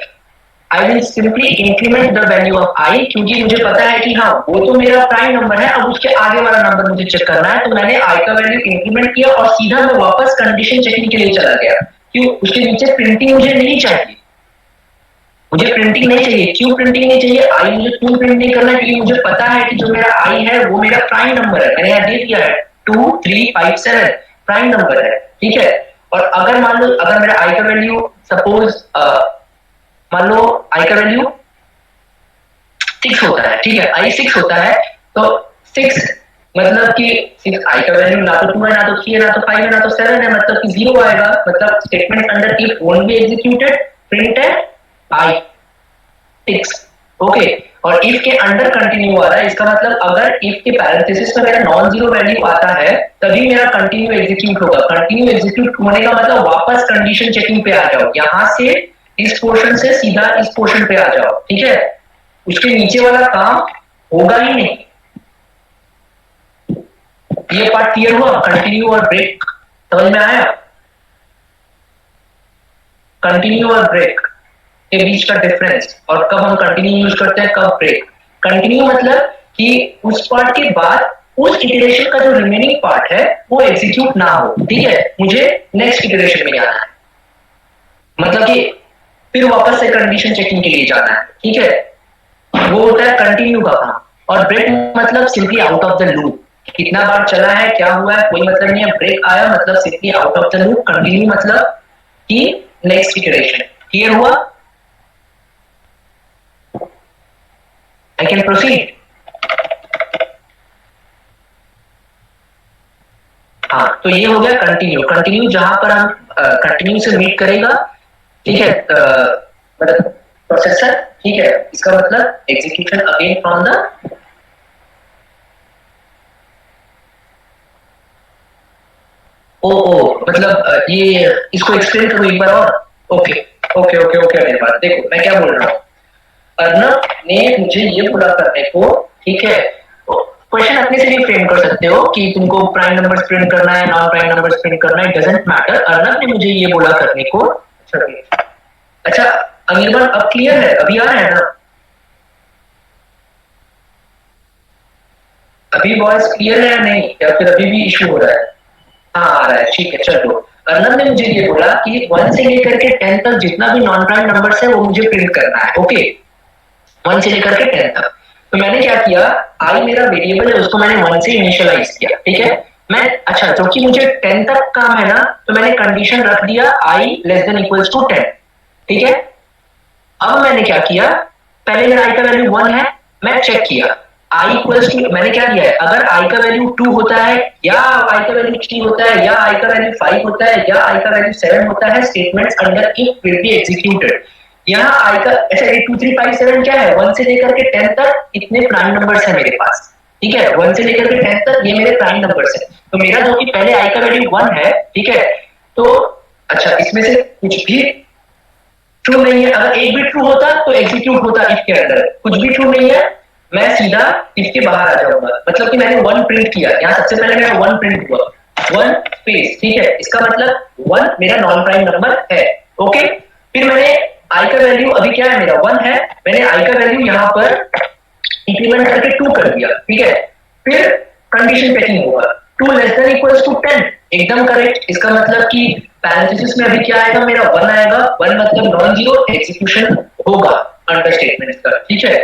I will simply increment the value of I, क्योंकि मुझे पता है कि हाँ वो तो मेरा प्राइम नंबर है, अब उसके आगे वाला नंबर मुझे चेक करना है। तो मैंने आई का वैल्यू इंक्रीमेंट किया और सीधा मैं वापस कंडीशन चेकिंग के लिए चला गया। क्यों? उसके नीचे प्रिंटिंग मुझे नहीं चाहिए, मुझे प्रिंटिंग नहीं चाहिए। क्यों प्रिंटिंग नहीं चाहिए? आई मुझे क्यों प्रिंट नहीं करना, क्योंकि मुझे पता है कि जो मेरा आई है वो मेरा प्राइम नंबर है। मैंने यहाँ दे दिया है 2, 3, 5, 7 प्राइम नंबर है, ठीक है। और अगर मान लो अगर मेरा आई का वैल्यू सपोज मान लो आई का वैल्यू 6 होता है, ठीक है, आई 6 होता है, तो 6 मतलब कि 6 आई का वैल्यू ना तो 2 है, ना तो 3 है, ना तो 5 है, ना तो 7 है, मतलब कि 0 आएगा। मतलब statement under if won't be executed, print है आई 6, ओके। और इफ के अंडर कंटिन्यू आ रहा है, इसका मतलब अगर इफ के पैरेंथेसिस में मेरा नॉन जीरो वैल्यू आता है तभी मेरा कंटिन्यू एग्जीक्यूट होगा। कंटिन्यू एग्जीक्यूट होने का मतलब वापस कंडीशन चेकिंग पे आ जाओ, यहां से इस पोर्शन से सीधा इस पोर्शन पे आ जाओ, ठीक है। उसके नीचे वाला काम होगा ही नहीं। ये पार्ट क्लियर हुआ? कंटिन्यू और ब्रेक समझ में आया? कंटिन्यू और ब्रेक के बीच का डिफरेंस, और कब हम कंटिन्यू यूज करते हैं, कब ब्रेक। कंटिन्यू मतलब कि उस पार्ट के बाद उस इटरेशन का जो रिमेनिंग पार्ट है वो एग्जीक्यूट ना हो, ठीक है, मुझे नेक्स्ट इटरेशन में जाना है, मतलब कि फिर वापस से कंडीशन चेकिंग के लिए जाना है, ठीक है। वो होता है कंटिन्यू का काम। और ब्रेक मतलब simply out of the loop, कितना बार चला है, क्या हुआ है, कोई मतलब नहीं है। ब्रेक आया मतलब simply out of the loop. Continue मतलब कि नेक्स्ट इटरेशन। क्लियर हुआ? I can proceed? हाँ, तो ये हो गया कंटिन्यू। कंटिन्यू जहां पर हम कंटिन्यू से मीट करेगा, ठीक है, मतलब प्रोसेसर, ठीक है, इसका मतलब एग्जीक्यूशन अगेन फ्रॉम द मतलब ये इसको एक्सप्लेन करूं एक बार और। ओके ओके ओके ओके मेरे बात देखो मैं क्या बोल रहा हूँ। अर्नब ने मुझे ये बोला करने को, ठीक है, क्वेश्चन अपने से भी फ्रेम कर सकते हो कि तुमको प्राइम नंबर्स प्रिंट करना है, नॉन प्राइम नंबर्स प्रिंट करना है, डजंट मैटर। अर्नब ने मुझे ये बोला करने को। अच्छा अनिर्बाण अब क्लियर है? अभी आ रहा है ना? अभी वॉइस क्लियर है या नहीं, या फिर अभी भी इशू हो रहा है? हाँ आ रहा है, ठीक है चलो। अर्नब ने मुझे ये बोला कि 1 से लेकर के 10 तक जितना भी नॉन प्राइम नंबर्स है वो मुझे प्रिंट करना है, ओके, 1 से लेकर के 10 तक। तो मैंने क्या किया, आई मेरा वेरिएबल है, उसको मैंने 1 से इनिशियलाइज किया, ठीक है। मैं अच्छा क्योंकि मुझे 10 तक काम है ना, तो मैंने कंडीशन रख दिया आई लेस देन इक्वल्स टू 10, ठीक है। अब मैंने क्या किया, पहले मेरा आई का वैल्यू 1 है, मैं चेक किया आई इक्वल्स टू, मैंने क्या किया है, अगर आई का वैल्यू 2 होता है या आई का वैल्यू 3 होता है या आई का वैल्यू 5 होता है या आई का वैल्यू 7 होता है, statements under if will be executed. यहाँ आई का अच्छा 8 2 3 5 7 क्या है, 1 से लेकर के 10 तक इतने प्राइम नंबर्स है मेरे पास, ठीक है, 1 से लेकर के 10 तक ये मेरे प्राइम नंबर्स है। तो मेरा जो कि पहले आई का वैल्यू 1 है, ठीक है, तो अच्छा इसमें से कुछ भी ट्रू नहीं है। अगर एक भी ट्रू होता तो एग्जीक्यूट होता इफ के अंदर, कुछ भी ट्रू नहीं है, मैं सीधा इफ के बाहर आ जाऊंगा। मतलब कि मैंने 1 प्रिंट किया, यहाँ सबसे पहले मेरा 1 प्रिंट हुआ, वन स्पेस, ठीक है, इसका मतलब वन मेरा नॉन प्राइम नंबर है। ओके, फिर मैंने आई का वैल्यू अभी क्या है मेरा 1 है, मैंने आई का वैल्यू यहाँ पर इंक्रीमेंट करके 2 कर दिया, ठीक है। फिर कंडीशन चेकिंग होगा 2 लेस देन इक्वल्स टू 10, एकदम करेक्ट। इसका मतलब कि पैरेंथेसिस में अभी क्या आएगा मेरा 1 आएगा, 1 मतलब नॉन जीरो, एग्जीक्यूशन होगा अंडरस्टेटमेंट का, ठीक है।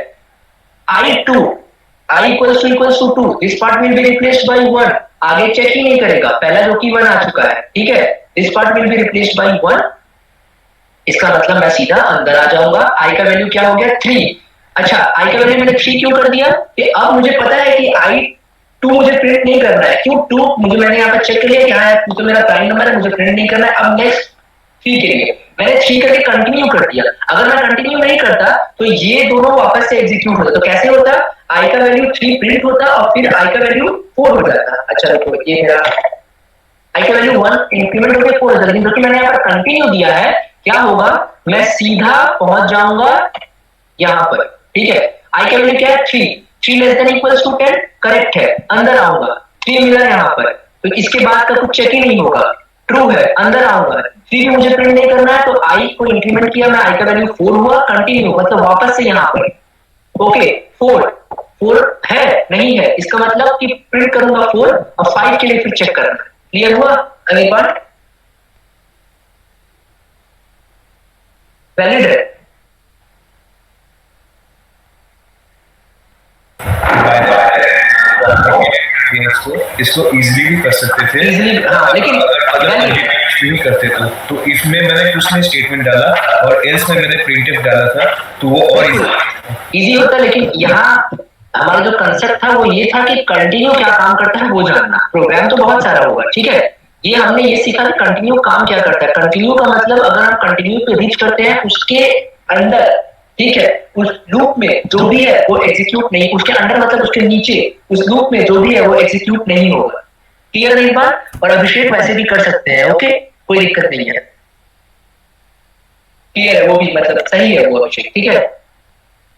I2 I equals to 2, this part will be replaced by 1, आगे चेक ही नहीं करेगा, पहला जो कि 1 आ चुका है, ठीक है। this part will be replaced by 1, इसका मतलब मैं सीधा अंदर आ जाऊंगा। I का वैल्यू क्या हो गया 3। अच्छा, I का वैल्यू मैंने 3 क्यों कर दिया कि अब मुझे पता है कि I2 मुझे प्रिंट नहीं करना है, क्यों 2 मुझे मैंने यहाँ पर चेक कर लिया कि हाँ तो मेरा प्राइम नंबर है, मुझे प्रिंट नहीं करना है। अब नेक्स्ट 3 के लिए मैंने 3 करके कंटिन्यू कर दिया, अगर मैं कंटिन्यू नहीं करता तो ये दोनों वापस से एग्जीक्यूट होता, तो कैसे होता, I का वैल्यू 3 प्रिंट होता और फिर I का वैल्यू 4 हो जाता। अच्छा देखो ये मेरा I का वैल्यू 1 इंक्रीमेंट होकर 4 हो जाता, लेकिन क्योंकि मैंने यहाँ पर कंटिन्यू दिया है, क्या होगा, मैं सीधा पहुंच जाऊंगा यहाँ पर, ठीक है। I का वैल्यू क्या है 3 less than equals to 10, correct है, अंदर आऊंगा, 3 मिला यहाँ पर, तो इसके बाद का कुछ चेक ही नहीं होगा, ट्रू है, अंदर आऊंगा। 3 मुझे प्रिंट नहीं करना है, तो I को इंक्रीमेंट किया मैं, I का वैल्यू 4 हुआ, कंटिन्यू मतलब वापस से यहाँ पर। ओके, 4 है नहीं है, इसका मतलब कि प्रिंट करूंगा 4 और 5 के लिए फिर चेक करना। क्लियर हुआ? अगली बार वैलिड है। इसको इजीली भी कर सकते थे, हाँ, लेकिन नहीं करते तो इसमें मैंने कुछ नहीं स्टेटमेंट डाला और एल्स में मैंने प्रिंटफ डाला था, तो वो और इजी होता, लेकिन यहाँ हमारा जो कंसेप्ट था वो ये था कि कंटिन्यू क्या काम करता है वो जानना। प्रोग्राम तो बहुत सारा होगा, ठीक है, ये हमने ये सीखा कि कंटिन्यू काम क्या करता है। कंटिन्यू का मतलब अगर हम कंटिन्यू पे रीच करते हैं उसके अंदर, ठीक है, उस लूप में जो भी है वो एग्जीक्यूट नहीं, उसके अंदर मतलब उसके नीचे उस लूप में जो भी है वो एग्जीक्यूट नहीं होगा। क्लियर है एक बात? और अभिषेक वैसे भी कर सकते हैं, ओके, कोई दिक्कत नहीं है। क्लियर है? वो भी मतलब सही है वो अभिषेक, ठीक है,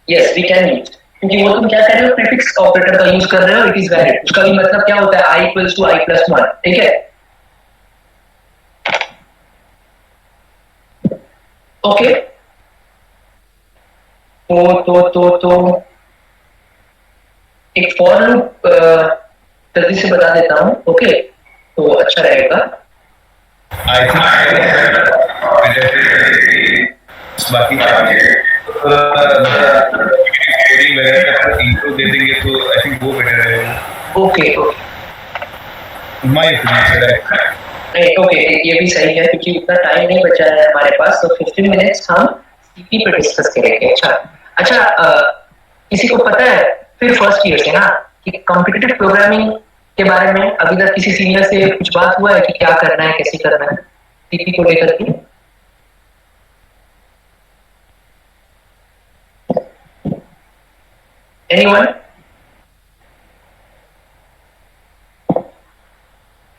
यस वी कैन यूज, क्योंकि वो तुम क्या कर रहे हो, प्रीफिक्स ऑपरेटर का यूज कर रहे हो, इट इज वैलिड। उसका भी मतलब क्या होता है, I इक्वल्स टू I+1, ठीक है। ओके, तो एक फॉर लूप जल्दी से बता देता हूं, ओके, तो अच्छा रहेगा। बाकी इंट्रो दे देंगे तो आई थिंक वो बेटर रहेगा। ओके माय ओपिनियन नहीं, ओके, ये भी सही है क्योंकि उतना टाइम नहीं बचा है हमारे पास, तो 15 मिनट्स हम सीपी पे डिस्कस करेंगे। अच्छा, किसी को पता है फिर फर्स्ट ईयर से ना कि कॉम्पिटिटिव प्रोग्रामिंग के बारे में अभी तक किसी सीनियर से कुछ बात हुआ है कि क्या करना है, कैसे करना है सीपी को लेकर के? एनीवन?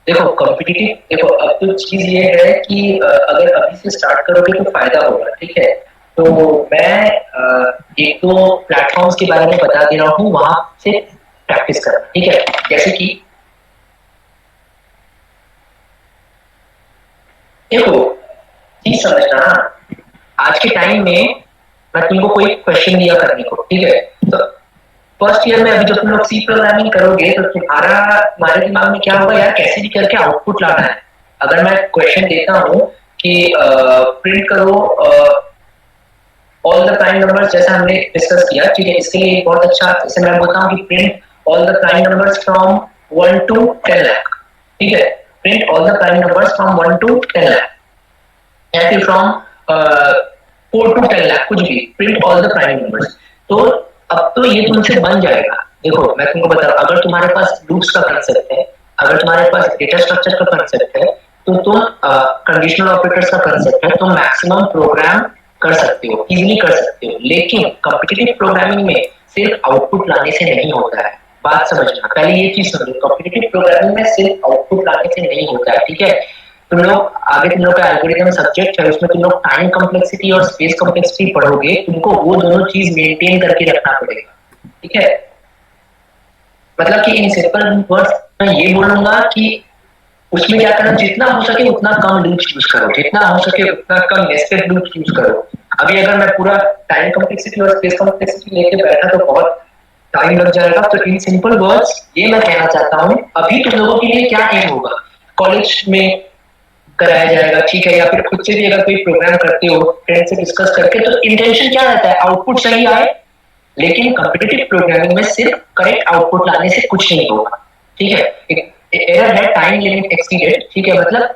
देखो कॉम्पिटिटिव, देखो अब तो चीज ये है कि अगर अभी से स्टार्ट करोगे तो फायदा होगा, ठीक है। तो मैं एक दो प्लेटफॉर्म्स के बारे में बता दे रहा हूँ, वहां से प्रैक्टिस करना, ठीक है। जैसे कि देखो चीज समझना, आज के टाइम में मैं तुमको कोई क्वेश्चन दिया करने को, ठीक है, तो फर्स्ट ईयर में अभी जब तुम लोग सी प्रोग्रामिंग करोगे तो तुम्हारे दिमाग में क्या होगा, यार कैसे भी करके आउटपुट लाना है। अगर मैं क्वेश्चन देता हूँ कि प्रिंट करो ऑल द प्राइम नंबर्स, जैसा हमने डिस्कस किया, ठीक है, इसके लिए बहुत अच्छा, जैसे मैं बोलता हूँ कि print all the prime numbers from 1 to 10 lakh, ठीक है, print all the prime numbers from 1 to 10 lakh, या फिर फ्रॉम 4 to 10 लाख, कुछ भी, print all the prime numbers. तो अब तो ये तुमसे बन जाएगा। देखो मैं तुमको बता रहा हूँ, अगर तुम्हारे पास लूप्स का कंसेप्ट है, अगर तुम्हारे पास डेटा स्ट्रक्चर का कंसेप्ट है, तो तुम कंडीशनल ऑपरेटर्स का कंसेप्ट है, तुम मैक्सिमम प्रोग्राम कर सकते हो, इजीली कर सकते हो। लेकिन कॉम्पिटिटिव प्रोग्रामिंग में सिर्फ आउटपुट लाने से नहीं होता है, बात समझना, पहले ये चीज समझो, कॉम्पिटिटिव प्रोग्रामिंग में सिर्फ आउटपुट लाने से नहीं होता है, ठीक है। तुम लोग आगे, तुम लोग का एल्गोरिथम सब्जेक्ट है, उसमें तुम लोग टाइम कॉम्प्लेक्सिटी और स्पेस कॉम्प्लेक्सिटी पढ़ोगे, तुमको वो दोनों चीज मेंटेन करके रखना पड़ेगा, ठीक है। मतलब कि इन सिंपल वर्ड्स मैं ये बोलूंगा कि उसमें क्या करना, जितना हो सके उतना कम लूप्स यूज करो, जितना हो सके उतना कम नेस्टेड लूप्स यूज करो। अभी अगर मैं पूरा टाइम कॉम्प्लेक्सिटी और स्पेस कॉम्प्लेक्सिटी लेके बैठा तो बहुत टाइम लग जाएगा। तो इन सिंपल वर्ड्स ये मैं कहना चाहता हूँ, अभी तुम लोगों के लिए क्या एम होगा, कॉलेज में कराया जाएगा, ठीक है, या फिर खुद से भी अगर कोई प्रोग्राम करते हो फ्रेंड से डिस्कस करके, तो इंटेंशन क्या रहता है, आउटपुट सही आए। लेकिन कॉम्पिटिटिव प्रोग्रामिंग में सिर्फ करेक्ट आउटपुट लाने से कुछ नहीं होगा, ठीक है। एरर है टाइम लिमिट एक्सीडेड, ठीक है, मतलब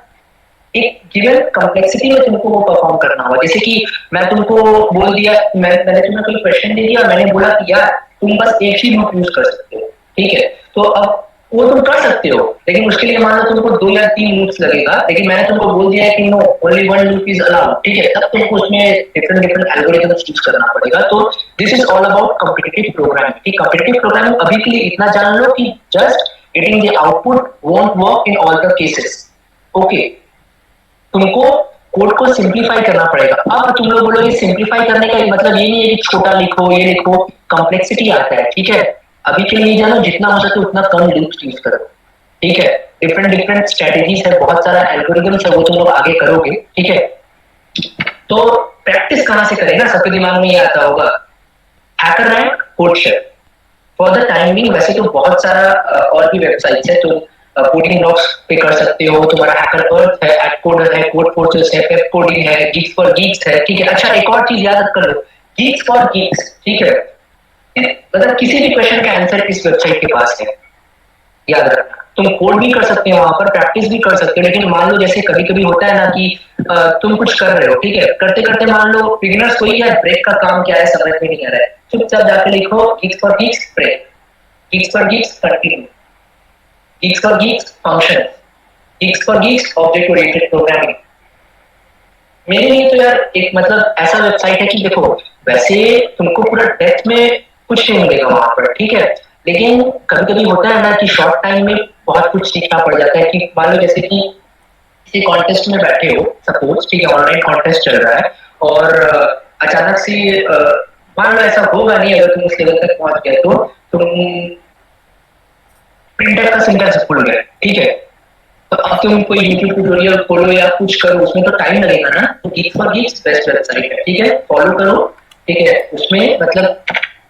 एक गिवन कॉम्प्लेक्सिटी में तुमको वो परफॉर्म करना होगा। जैसे कि मैं तुमको बोल दिया, मैंने तुम्हें कोई क्वेश्चन दे दिया, मैंने बोला कि यार तुम बस एक ही लूप यूज कर सकते हो, ठीक है, तो अब वो तुम कर सकते हो, लेकिन उसके लिए मान लो तुमको 2 या 3 लूप्स लगेगा, लेकिन मैंने तुमको बोल दिया है कि no only 1 loop is allowed, ठीक है, तब तुमको उसमें डिफरेंट एल्गोरिथम्स यूज करना पड़ेगा। तो this is all about competitive programming. ठीक, कॉम्पिटिटिव प्रोग्रामिंग अभी के लिए इतना जान लो कि just getting the output won't work in all the cases. Okay, तुमको कोड को सिंप्लीफाई करना पड़ेगा। अब तुम लोग बोलोगे सिंप्लीफाई करने का मतलब ये नहीं है कि छोटा लिखो, ये लिखो, कॉम्प्लेक्सिटी आता है, ठीक है। अभी के लिए जानो जितना हो सके उतना कम लूप्स यूज करो, ठीक है। डिफरेंट स्ट्रेटेजीज है, बहुत सारा एल्गोरिथम्स है, वो तुम लोग आगे करोगे, ठीक है। तो प्रैक्टिस कहां से करें ना, सबके दिमाग में ये आता होगा HackerRank, CodeChef. For the time being वैसे तो बहुत सारा और भी वेबसाइट्स है, तो कोडिंग ब्लॉग्स पे कर सकते हो, तुम्हारा हैकर अर्थ है, एडकोडर है, कोड फोर्सेस है, पेप कोडिंग है, गीक्स फॉर गीक्स है, ठीक है। अच्छा, एक और चीज याद कर लो, गीक्स फॉर गीक्स, ठीक है, मतलब किसी भी क्वेश्चन का आंसर इस वेबसाइट के पास है, याद रखना। तुम कोड भी कर सकते हो वहां पर, प्रैक्टिस भी कर सकते हो, लेकिन मान लो जैसे कभी कभी होता है ना कि तुम कुछ कर रहे हो, ठीक है, करते करते मान लो बिगिनर्स को ही यार ब्रेक का काम क्या है समझ में नहीं आ रहा है, चुपचाप जाके लिखो Geeks for Geeks break, Geeks for Geeks continue, Geeks for Geeks function, Geeks for Geeks object oriented programming. मेरे लिए तो यार एक मतलब ऐसा वेबसाइट है कि देखो वैसे तुमको पूरा डेप्थ में कुछ नहीं मिलेगा वहां पर, ठीक है, लेकिन कभी कभी होता है ना कि शॉर्ट टाइम में बहुत कुछ सीखना पड़ जाता है। कि मान लो जैसे कि किसी कॉन्टेस्ट में बैठे हो सपोज, ठीक है, ऑनलाइन कॉन्टेस्ट चल रहा है और अचानक से मान लो ऐसा होगा नहीं, अगर तुम उस लेवल तक पहुंच गए तो तुम प्रिंटर का सिंटेक्स भूल गए, ठीक है, तो अब तुम कोई यूट्यूब ट्यूटोरियल खोलो या कुछ करो, उसमें तो टाइम लगेगा ना। तो Geeks for Geeks best website है, ठीक है, फॉलो करो, ठीक है, उसमें मतलब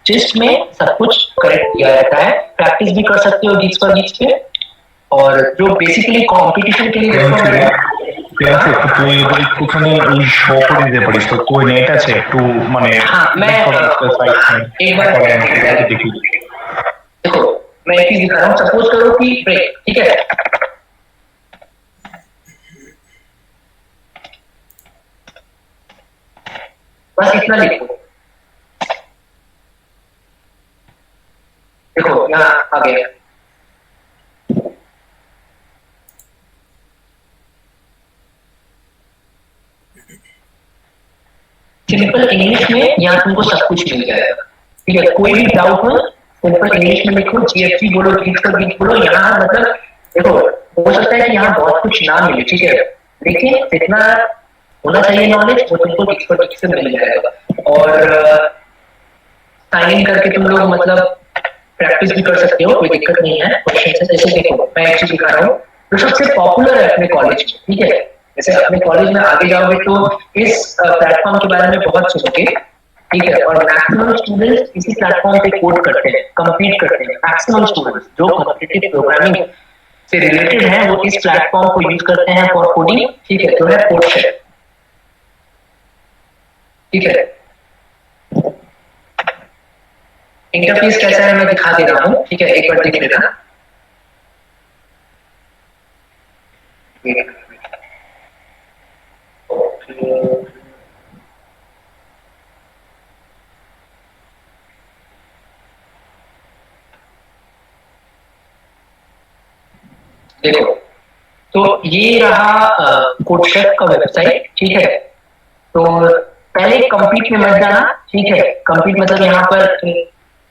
जिस्ट में सब कुछ करेक्ट किया रहता है, प्रैक्टिस भी कर सकते हो गीक्स फॉर गीक्स पे। और जो बेसिकली कॉम्पिटिशन के लिए कोई नेट আছে একটু মানে एक बार देखो मैं एक चीज दिखा रहा हूँ, सपोज करो कि ब्रेक, ठीक है, बस इतना लिखो, देखो यहाँ आ गया, सिंपल इंग्लिश में यहाँ तुमको सब कुछ मिल जाएगा, ठीक है। कोई भी डाउट हो सिंपल इंग्लिश में लिखो, जीएफसी बोलो, गीक्स फॉर गीक्स बोलो। यहाँ मतलब देखो हो सकता है कि यहाँ बहुत कुछ ना मिले, ठीक है, लेकिन जितना होना चाहिए नॉलेज वो तुमको गीक्स फॉर गीक्स से मिल जाएगा। और साइन इन करके तुम लोग मतलब प्रैक्टिस भी कर सकते हो, कोई दिक्कत नहीं है क्वेश्चन से। जैसे देखो मैं एक चीज दिखा रहा हूँ जो सबसे पॉपुलर है अपने कॉलेज में, ठीक है, जैसे अपने कॉलेज में आगे जाओगे तो इस प्लेटफॉर्म के बारे में बहुत सुनोगे, ठीक है, और मैक्सिमम स्टूडेंट्स इसी प्लेटफॉर्म पे कोड करते हैं, कंप्लीट करते हैं। मैक्सिमम स्टूडेंट्स जो कॉम्पिटिटिव प्रोग्रामिंग से रिलेटेड हैं वो इस प्लेटफॉर्म को यूज करते हैं फॉर कोडिंग, ठीक है, जो है कोडशेफ, ठीक है। इंटरफेस कैसा है मैं दिखा दे रहा हूँ, ठीक है, एक बार देख लेना। देखो तो ये रहा कोडशेफ का वेबसाइट, ठीक है। तो पहले कंप्लीट में मत जाना, ठीक है, कंप्लीट मतलब यहाँ पर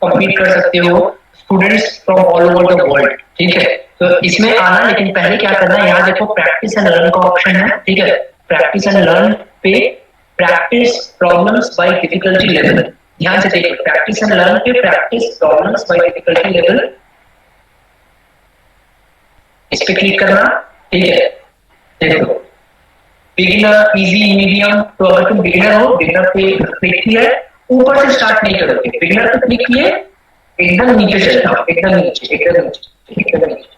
कंप्लीट कर सकते हो students from all over the world, ठीक है। तो इसमें आना, लेकिन पहले क्या करना है, यहाँ देखो प्रैक्टिस एंड लर्न का ऑप्शन है, ठीक है। प्रैक्टिस एंड लर्न पे practice problems bye difficulty level, ध्यान से देखो, प्रैक्टिस एंड लर्न पे practice problems bye difficulty level, इस पे क्लिक करना, ठीक है, देखो बिगिनर, इजी, मीडियम। तो अगर तुम बिगिनर हो, बिगिनर पे क्लिक किया है, ऊपर से स्टार्ट नहीं करोगे, बिगिनर पे क्लिक किए एकदम नीचे चले जाओ, एकदम नीचे, एकदम नीचे, एकदम नीचे,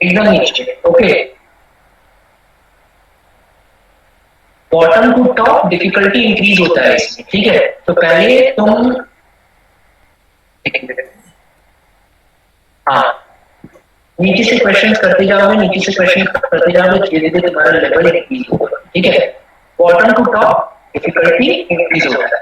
एकदम नीचे। Okay, bottom to top difficulty increase होता है इसमें, ठीक है। तो पहले तुम हाँ नीचे से क्वेश्चन करते जाओगे, नीचे से क्वेश्चन करते जाओगे, धीरे धीरे तुम्हारा लेवल इंक्रीज होगा, ठीक है। Bottom to top difficulty increase होता है।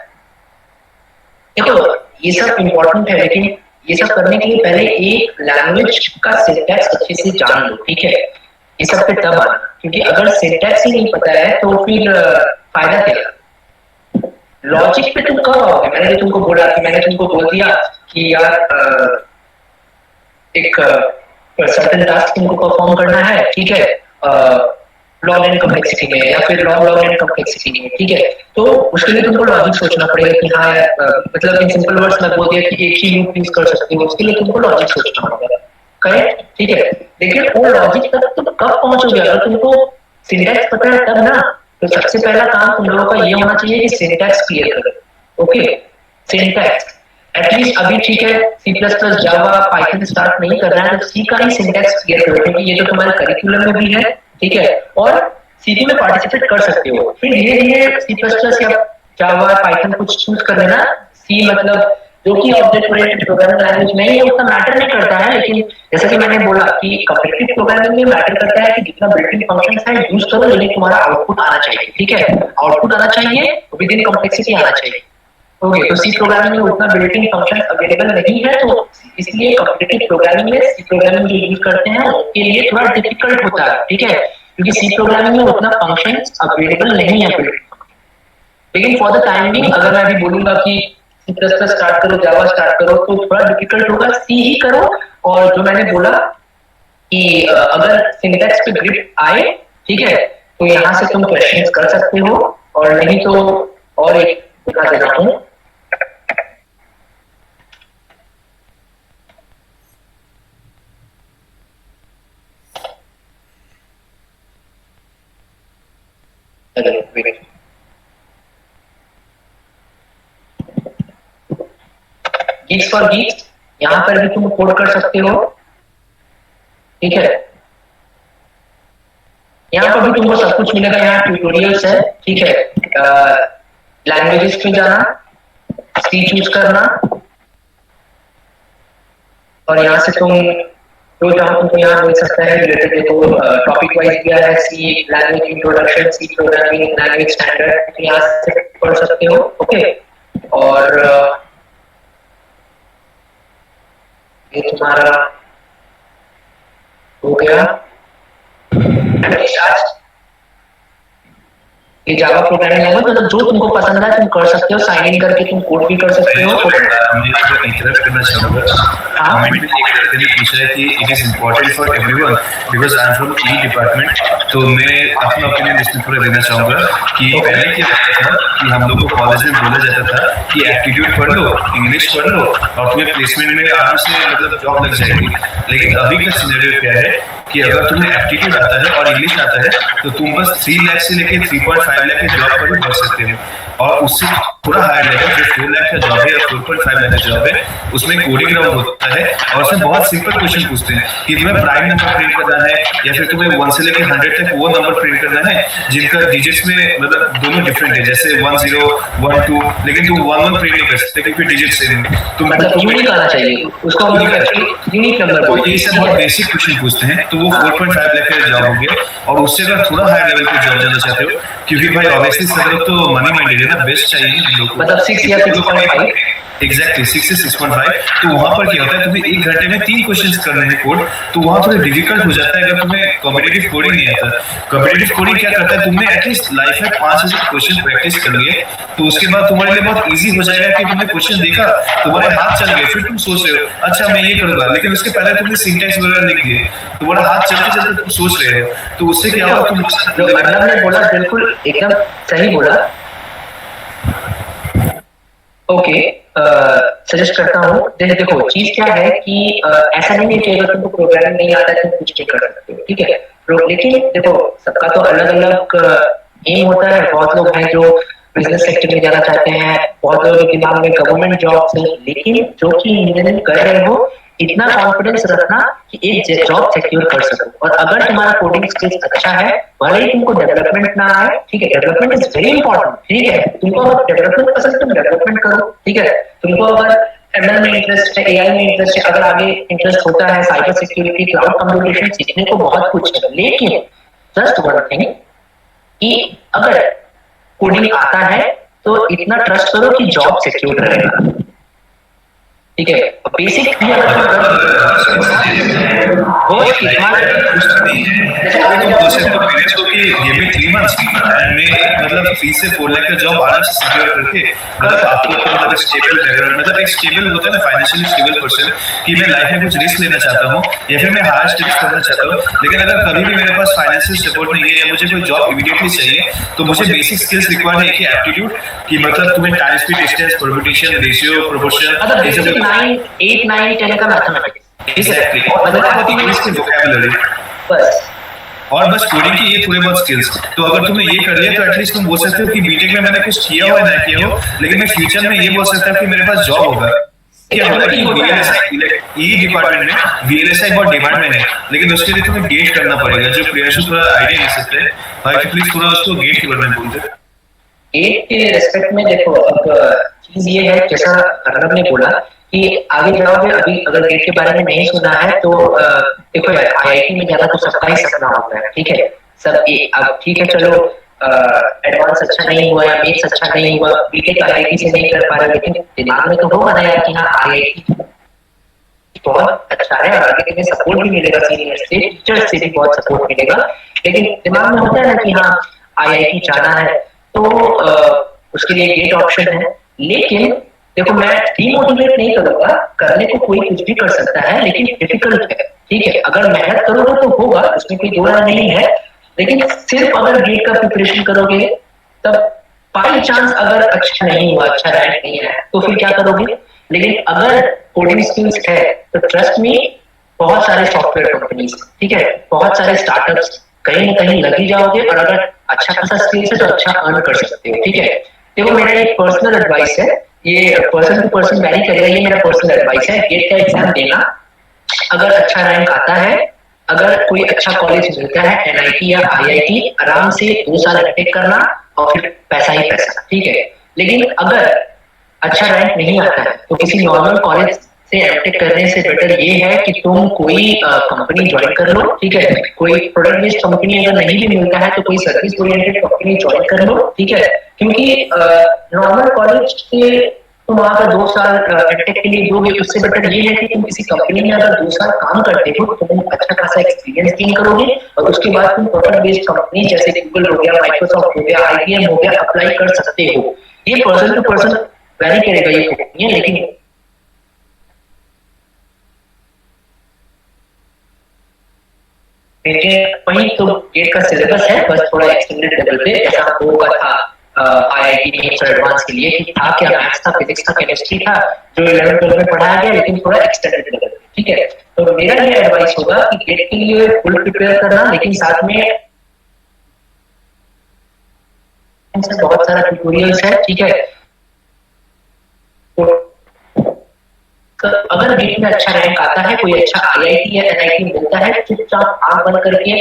देखो ये सब इंपॉर्टेंट है, लेकिन ये सब करने के लिए पहले एक लैंग्वेज का सिंटैक्स अच्छे से जान लो, ठीक है। ये सब पे तब आना, क्योंकि अगर सिंटैक्स ही नहीं पता है तो फिर फायदा क्या। लॉजिक पे तुम कब आओगे? मैंने जो तुमको बोला कि मैंने तुमको बोल दिया कि यार एक सर्टेन टास्क तुमको परफॉर्म करना है, ठीक है, लॉग एंड कॉम्प्लेक्सिटी में या फिर लॉग एंड कॉम्प्लेक्सिटी में, ठीक है। तो उसके लिए तुमको लॉजिक सोचना पड़ेगा कि हाँ मतलब इन सिंपल वर्ड्स में बोल दिया कि एक ही लूप यूज कर सकते हो, उसके लिए तुमको लॉजिक सोचना पड़ेगा, करेक्ट, ठीक है। लेकिन वो लॉजिक तक तुम कब पहुंचोगे? अगर तुमको सिंटैक्स पता है तब ना। तो सबसे पहला काम तुम लोगों का ये होना चाहिए कि सिंटैक्स क्लियर करो। ओके, सिंटैक्स एटलीस्ट अभी ठीक है, C++, जावा, पाइथन स्टार्ट नहीं कर रहा है तो सी का ही सिंटैक्स क्लियर करो, क्योंकि ये तो तुम्हारे करिकुलम में भी है, ठीक है। और सीपी में पार्टिसिपेट कर सकते हो। फिर धीरे धीरे C++ या जावा, पाइथन कुछ चूज कर लेना। सी मतलब जो कि ऑब्जेक्ट ओरिएंटेड प्रोग्रामिंग लैंग्वेज नहीं है, उतना मैटर नहीं करता है, लेकिन जैसा कि मैंने बोला कि कॉम्पिटिटिव प्रोग्रामिंग में मैटर करता है कि जितना बिल्ट इन फंक्शंस है यूज करो, लेकिन तुम्हारा आउटपुट आना चाहिए, ठीक है। आउटपुट आना चाहिए, विद इन कॉम्प्लेक्सिटी आना चाहिए। ओके, तो सी प्रोग्रामिंग में उतना बिल्ट इन फंक्शन अवेलेबल नहीं है, तो इसलिए कॉम्पिटिटिव प्रोग्रामिंग में सी प्रोग्रामिंग जो यूज करते हैं उसके लिए थोड़ा डिफिकल्ट होता है, ठीक है, क्योंकि सी प्रोग्रामिंग में उतना फंक्शन अवेलेबल नहीं है बिल्ट। लेकिन फॉर द टाइम बिंग अगर मैं अभी बोलूंगा कि C++ स्टार्ट करो, जावा स्टार्ट करो, तो थोड़ा डिफिकल्ट होगा, सी ही करो। और जो मैंने बोला कि अगर सिंटैक्स पे ग्रिप आए, ठीक है, तो यहाँ से तुम क्वेश्चंस कर सकते हो, और नहीं तो और एक दिखा देता हूँ। Geeks for Geeks, यहाँ पर भी तुम कोड कर सकते हो, ठीक है। यहाँ पर भी तुमको सब कुछ मिलेगा, यहाँ ट्यूटोरियल्स है, ठीक है। लैंग्वेजेस पे जाना, सी चूज करना, और यहाँ से तुम जो चाहो तुमको यहाँ मिल सकता है रिलेटेड। देखो टॉपिक वाइज दिया है, C language introduction, C programming language standard, यहाँ से पढ़ सकते हो, ओके। और ये तुम्हारा हो गया। ये जावा प्रोग्रामिंग लैंग्वेज, मतलब जो तुमको पसंद है तुम कर सकते हो, साइन इन करके तुम कोड भी कर सकते हो। इंटरप्ट करना चाहूंगा। कमेंट में एक लड़के ने पूछा है कि it is important for everyone because I am from E department. तो मैं अपना ओपिनियन इसमें पूरा देना चाहूंगा कि पहले क्या होता था कि हम लोग को कॉलेज में बोला जाता था कि एप्टीट्यूड पढ़ लो, इंग्लिश पढ़ लो और तुम्हें प्लेसमेंट में आराम से मतलब जॉब लग जाएगी। लेकिन अभी का सिनेरियो क्या है कि अगर तुम्हें एप्टीट्यूड आता है और इंग्लिश आता है तो तुम बस 3 लाख से लेके 3.5 लाख के जॉब पर भी पढ़ सकते हो, और उससे थोड़ा हायर लेवल जो 4 लाख का जॉब है या 4.5 लाख का जॉब है उसमें कोडिंग राउंड होता है, और उसमें बहुत सिंपल क्वेश्चन पूछते हैं कि तुम्हें प्राइम नंबर प्रिंट करना है या फिर तुम्हें 1 से लेकर 100 तक वो नंबर प्रिंट करना है जिनका डिजिट्स में मतलब दोनों डिफरेंट है, जैसे 10 1 2, लेकिन तुम 1 1 प्रिंट नहीं कर सकते क्योंकि डिजिट सेम है। तो मतलब यूनिक आना चाहिए उसको, हम यूनिक नंबर। तो ये सब बहुत बेसिक क्वेश्चन पूछते हैं, तो वो 4.5 लाख का जॉब हो गया। और उससे अगर थोड़ा हायर लेवल पे जॉब जाना चाहते हो, क्योंकि भाई ऑब्वियसली सब लोग तो मनी माइंडेड है ना, बेस्ट चाहिए लोग, मतलब 6 या 6.5, एग्जैक्टली 6 से 6.5। तो वहां पर क्या होता है, तुम्हें 1 घंटे में 3 क्वेश्चंस करने हैं कोड, तो वहां थोड़ा डिफिकल्ट हो जाता है अगर तुम्हें कॉम्पिटिटिव कोडिंग नहीं आता। कॉम्पिटिटिव कोडिंग क्या करता है, तुमने एटलीस्ट लाइफ में 5 से 6 क्वेश्चन प्रैक्टिस कर लिए, तो उसके बाद तुम्हारे लिए बहुत इजी हो जाएगा कि तुमने क्वेश्चन देखा, तुम्हारे हाथ चल गए, फिर तुम सोच रहे हो अच्छा मैं ये करूंगा, लेकिन उसके पहले तुमने सिंटैक्स वगैरह लिख दिए, तुम्हारा हाथ चलते चलते तुम सोच रहे हो, तो उससे क्या होगा, तुम जो अर्नब ने बोला बिल्कुल एकदम सही बोला। ओके, सजेस्ट करता हूँ। देखो चीज क्या है कि ऐसा नहीं है कि अगर तुमको प्रोग्रामिंग नहीं आता है तुम कुछ नहीं कर सकते हो, ठीक है। लेकिन देखो सबका तो अलग अलग एम होता है। बहुत लोग हैं जो बिजनेस सेक्टर में जाना चाहते हैं, बहुत लोगों के दिमाग में गवर्नमेंट जॉब है, लेकिन जो कि इंजीनियरिंग कर रहे हो इतना कॉन्फिडेंस रखना कि एक जॉब सिक्योर कर सको। और अगर तुम्हारा कोडिंग स्किल्स अच्छा है, भले ही तुमको डेवलपमेंट ना आए, ठीक है, डेवलपमेंट इज वेरी इंपॉर्टेंट, ठीक है। तुमको अगर डेवलपमेंट पसंद तुम डेवलपमेंट करो, ठीक है। तुमको अगर एमएल में इंटरेस्ट है, एआई में इंटरेस्ट है, अगर आगे इंटरेस्ट होता है साइबर सिक्योरिटी, क्लाउड कंप्यूटेशन, सीखने को बहुत कुछ है। लेकिन जस्ट वन थिंग कि अगर कोडिंग आता है तो इतना ट्रस्ट करो कि जॉब सिक्योर रहेगा, ठीक है। बेसिक भी अगर ये भी 3 months मतलब 3 से 4 लाख का जॉब आराम से सिक्योर करके मतलब आपको मतलब स्टेबल बैकग्राउंड, मतलब एक स्टेबल होता है ना फाइनेंशियली स्टेबल पर्सन कि मैं लाइफ में कुछ रिस्क लेना चाहता हूँ या फिर मैं हायर स्टडीज करना चाहता हूँ, लेकिन अगर कभी भी मेरे पास फाइनेंशियल सपोर्ट नहीं है या मुझे कोई जॉब इमीडिएटली चाहिए तो मुझे बेसिक स्किल्स रिक्वायर्ड है कि एप्टीट्यूड कि मतलब तुम्हें time speed distance permutation ratio proportion 8 9 10 का मैथमेटिक्स, एग्जैक्टली, मतलब इंग्लिश की वोकैबुलरी बस, और बस कोडिंग की ये थोड़े बहुत स्किल्स। तो अगर तुमने ये कर लिया तो एटलीस्ट तुम बोल सकते हो कि बीटेक में मैंने कुछ किया हो या ना किया हो, लेकिन मैं फ्यूचर में ये बोल सकता हूँ कि मेरे पास जॉब होगा। क्या होगा कि ई डिपार्टमेंट में वीएलएसआई बहुत डिमांड में है, लेकिन उसके लिए तुम्हें गेट करना पड़ेगा। जो प्रियांशु थोड़ा आइडिया ले सकते हैं भाई, प्लीज थोड़ा उसको गेट के बारे में बोलते। गेट के रेस्पेक्ट में देखो, अब चीज ये है जैसा अर्नब ने बोला कि आगे जाओगे, अभी अगर गेट के बारे में नहीं सुना है तो देखो यार आईआईटी में जाना तो सबका ही सपना होता है, ठीक है। सब अब ठीक है चलो एडवांस अच्छा नहीं हुआ या मेथ्स अच्छा नहीं हुआ, बीटेक आईआईटी से नहीं कर पा रहे, लेकिन दिमाग में तो होगा ना यार कि हाँ आईआईटी बहुत अच्छा है, आगे में सपोर्ट भी मिलेगा सीनियर से, टीचर से भी बहुत सपोर्ट मिलेगा। लेकिन दिमाग में होता है ना कि हाँ आईआईटी जाना है तो उसके लिए गेट ऑप्शन है। लेकिन देखो मैं डीमोटिवेट नहीं करूंगा, करने को कोई कुछ भी कर सकता है, लेकिन डिफिकल्ट है, ठीक है। अगर मेहनत करोगे तो होगा, उसमें कोई दो राय नहीं है। लेकिन सिर्फ अगर गेट का प्रिपरेशन करोगे तब बाई चांस अगर अच्छा नहीं हुआ, अच्छा रैंक नहीं है तो फिर क्या करोगे। लेकिन अगर कोडिंग स्किल्स है तो ट्रस्ट में बहुत सारे सॉफ्टवेयर कंपनीज, ठीक है, बहुत सारे स्टार्टअप्स कहीं ना कहीं लग ही जाओगे, और अगर अच्छा खासा स्किल्स है तो अच्छा अर्न कर सकते हो, ठीक है। देखो मेरा एक पर्सनल एडवाइस है, ये पर्सन टू पर्सन वैरी करेगा, ये मेरा पर्सनल एडवाइस है। गेट का एग्जाम देना, अगर अच्छा रैंक आता है, अगर कोई अच्छा कॉलेज मिलता है एनआईटी या आईआईटी, आराम से 2 साल एमटेक करना और फिर पैसा ही पैसा, ठीक है। लेकिन अगर अच्छा रैंक नहीं आता है तो किसी नॉर्मल कॉलेज से एमटेक करने से बेटर ये है कि तुम कोई कंपनी ज्वाइन कर लो, ठीक है। कोई प्रोडक्ट बेस्ड कंपनी अगर नहीं भी मिलता है तो कोई सर्विस ओरिएंटेड कंपनी ज्वाइन कर लो, ठीक है। क्योंकि नॉर्मल कॉलेज से तुम वहां पर 2 साल एमटेक के लिए दोगे, उससे बेटर ये है कि तुम किसी कंपनी में अगर 2 साल काम करते हो तो तुम अच्छा खासा एक्सपीरियंस गेन करोगे, और उसके बाद तुम प्रोडक्ट बेस्ड कंपनी जैसे गूगल हो गया, माइक्रोसॉफ्ट हो गया, आईबीएम हो गया अप्लाई कर सकते हो। ये पर्सन टू पर्सन वैरी करेगा ये कंपनी, लेकिन वही तो गेट का सिलेबस है, बस थोड़ा एक्सटेंडेड लेवल पे, जैसा हम लोगों का था आईआईटी मेंस और एडवांस के लिए कि था क्या, मैथ्स था, फिजिक्स था, केमिस्ट्री था, जो 11th 12th में पढ़ाया गया, लेकिन थोड़ा एक्सटेंडेड लेवल पे, ठीक है। तो मेरा ये एडवाइस होगा कि गेट के लिए फुल प्रिपेयर करना, लेकिन साथ में बहुत सारा ट्यूटोरियल्स है, ठीक है। तो अगर गेट में अच्छा रैंक आता है, कोई अच्छा आईआईटी या एनआईटी मिलता है, चुपचाप आंख बंद करके,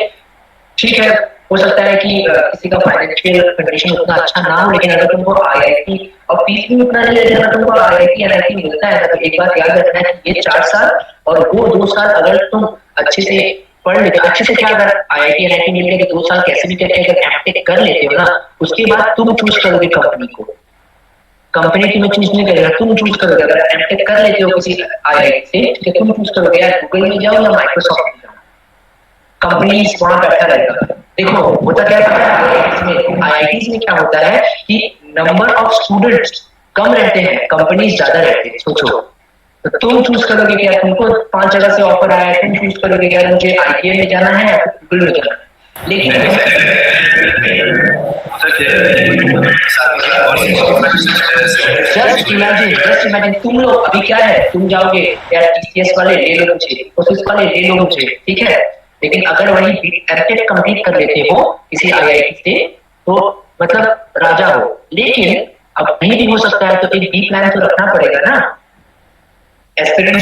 ठीक है, हो सकता है कि किसी का फाइनेंशियल कंडीशन उतना अच्छा ना हो, लेकिन अगर तुमको आईआईटी और फीस भी उतना नहीं लगेगा, तुमको आईआईटी एनआईटी मिलता है तो एक बात याद रखना है कि ये 4 साल और वो 2 साल अगर तुम अच्छे से पढ़ लेते, अच्छे से क्या, अगर आईआईटी एनआईटी मिल गया तो 2 साल कैसे भी करके अगर एमटेक कर लेते हो ना, उसके बाद तुम चूज करोगे कंपनी को, कंपनी तुम्हें चूज नहीं करेगा, तुम चूज करोगे। अगर एमटेक कर लेते हो किसी आईआईटी से, ठीक है, तुम चूज करोगे यार गूगल में जाओ या माइक्रोसॉफ्ट में जाओ, कंपनी वहां बैठा रहेगा। देखो होता क्या है आईआईटी में क्या होता है कि नंबर ऑफ स्टूडेंट्स कम रहते हैं, कंपनीज ज्यादा रहते हैं। सोचो, तो तुम चूज करोगे क्या, तुमको 5 जगह से ऑफर आया है, तुम चूज करोगे क्या मुझे आईटीआई में जाना है या गूगल में जाना है। लेकिन जस्ट इमेजिन तुम लोग अभी क्या है, तुम जाओगे यार टीसीएस वाले ले लो मुझे, प्रोसेस वाले ले लो मुझे, ठीक है, लेकिन अगर वही एमटेक कंप्लीट कर लेते हो किसी आईआईटी से तो मतलब राजा हो। लेकिन अब नहीं भी हो सकता है तो एक बी प्लान तो रखना पड़ेगा ना। एस्पिरेंट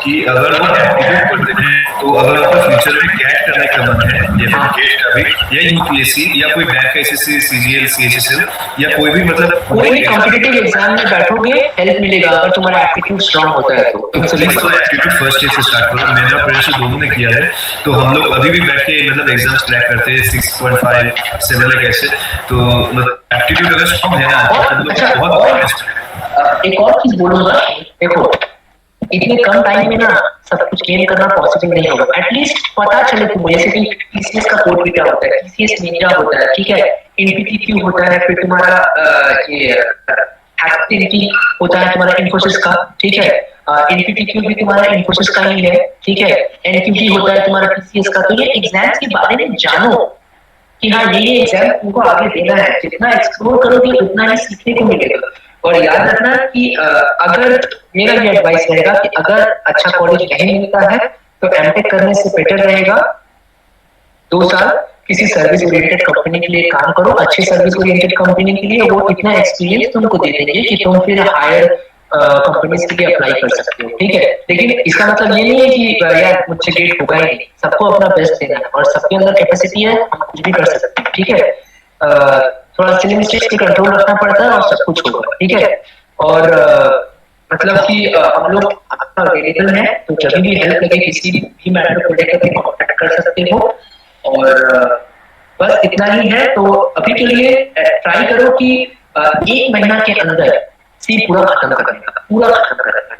कि अगर वो एप्टीट्यूड करते हैं तो अगर आपको फ्यूचर में कैट करने का मन है या गेट अभी या यूपीएससी या कोई बैंक एसएससी सीजीएल सीएचएसएल या कोई भी मतलब कोई भी कॉम्पिटिटिव एग्जाम में बैठोगे हेल्प मिलेगा अगर तुम्हारा एप्टीट्यूड स्ट्रांग होता है तो एप्टीट्यूड फर्स्ट ईयर से स्टार्ट करो। मैंने और प्रिंस दोनों ने किया है तो हम लोग अभी भी बैठ के मतलब एग्जाम्स क्रैक करते हैं 6.5 7 लाख ऐसे, तो मतलब एप्टीट्यूड अगर स्ट्रांग है ना तो हम लोग बहुत एक और चीज बोलूंगा, देखो इतने कम टाइम में ना सब कुछ गेन करना पॉसिबल नहीं होगा। एटलीस्ट पता चले तुमको, जैसे कि टीसीएस का कोड भी क्या होता है, टीसीएस निंजा होता है, ठीक है, एनपीटीक्यू होता है, फिर तुम्हारा ये एक्टिविटी होता है तुम्हारा इन्फोसिस का, ठीक है, एनपीटीक्यू भी तुम्हारा इन्फोसिस का ही है, ठीक है, एनक्यूटी होता है तुम्हारा टीसीएस का। तो ये एग्जाम्स के बारे में जानो कि हाँ ये एग्जाम तुमको आगे देना है, जितना एक्सप्लोर करोगे उतना ही सीखने को मिलेगा। और याद रखना कि अगर मेरा ये एडवाइस रहेगा कि अगर अच्छा कॉलेज नहीं मिलता है तो एमटेक करने से बेटर रहेगा 2 साल किसी सर्विस ओरिएंटेड कंपनी के लिए काम करो। अच्छी सर्विस ओरिएंटेड कंपनी के लिए वो इतना एक्सपीरियंस तुमको दे देंगे कि तुम फिर हायर कंपनीज के लिए अप्लाई कर सकते हो, ठीक है। लेकिन इसका मतलब ये नहीं है कि यार मुझसे गेट होगा ही नहीं, सबको अपना बेस्ट देना है और सबके अंदर कैपेसिटी है, हम कुछ भी कर सकते हैं, ठीक है। थोड़ा सिली मिस्टेक्स पे कंट्रोल रखना पड़ता है और सब कुछ होगा, ठीक है। और मतलब कि हम लोग आपका अवेलेबल है तो जब भी हेल्प लगे किसी भी मैटर को लेकर कॉन्टेक्ट कर सकते हो। और बस इतना ही है, तो अभी के लिए ट्राई करो कि 1 महीना के अंदर सी पूरा खत्म करना,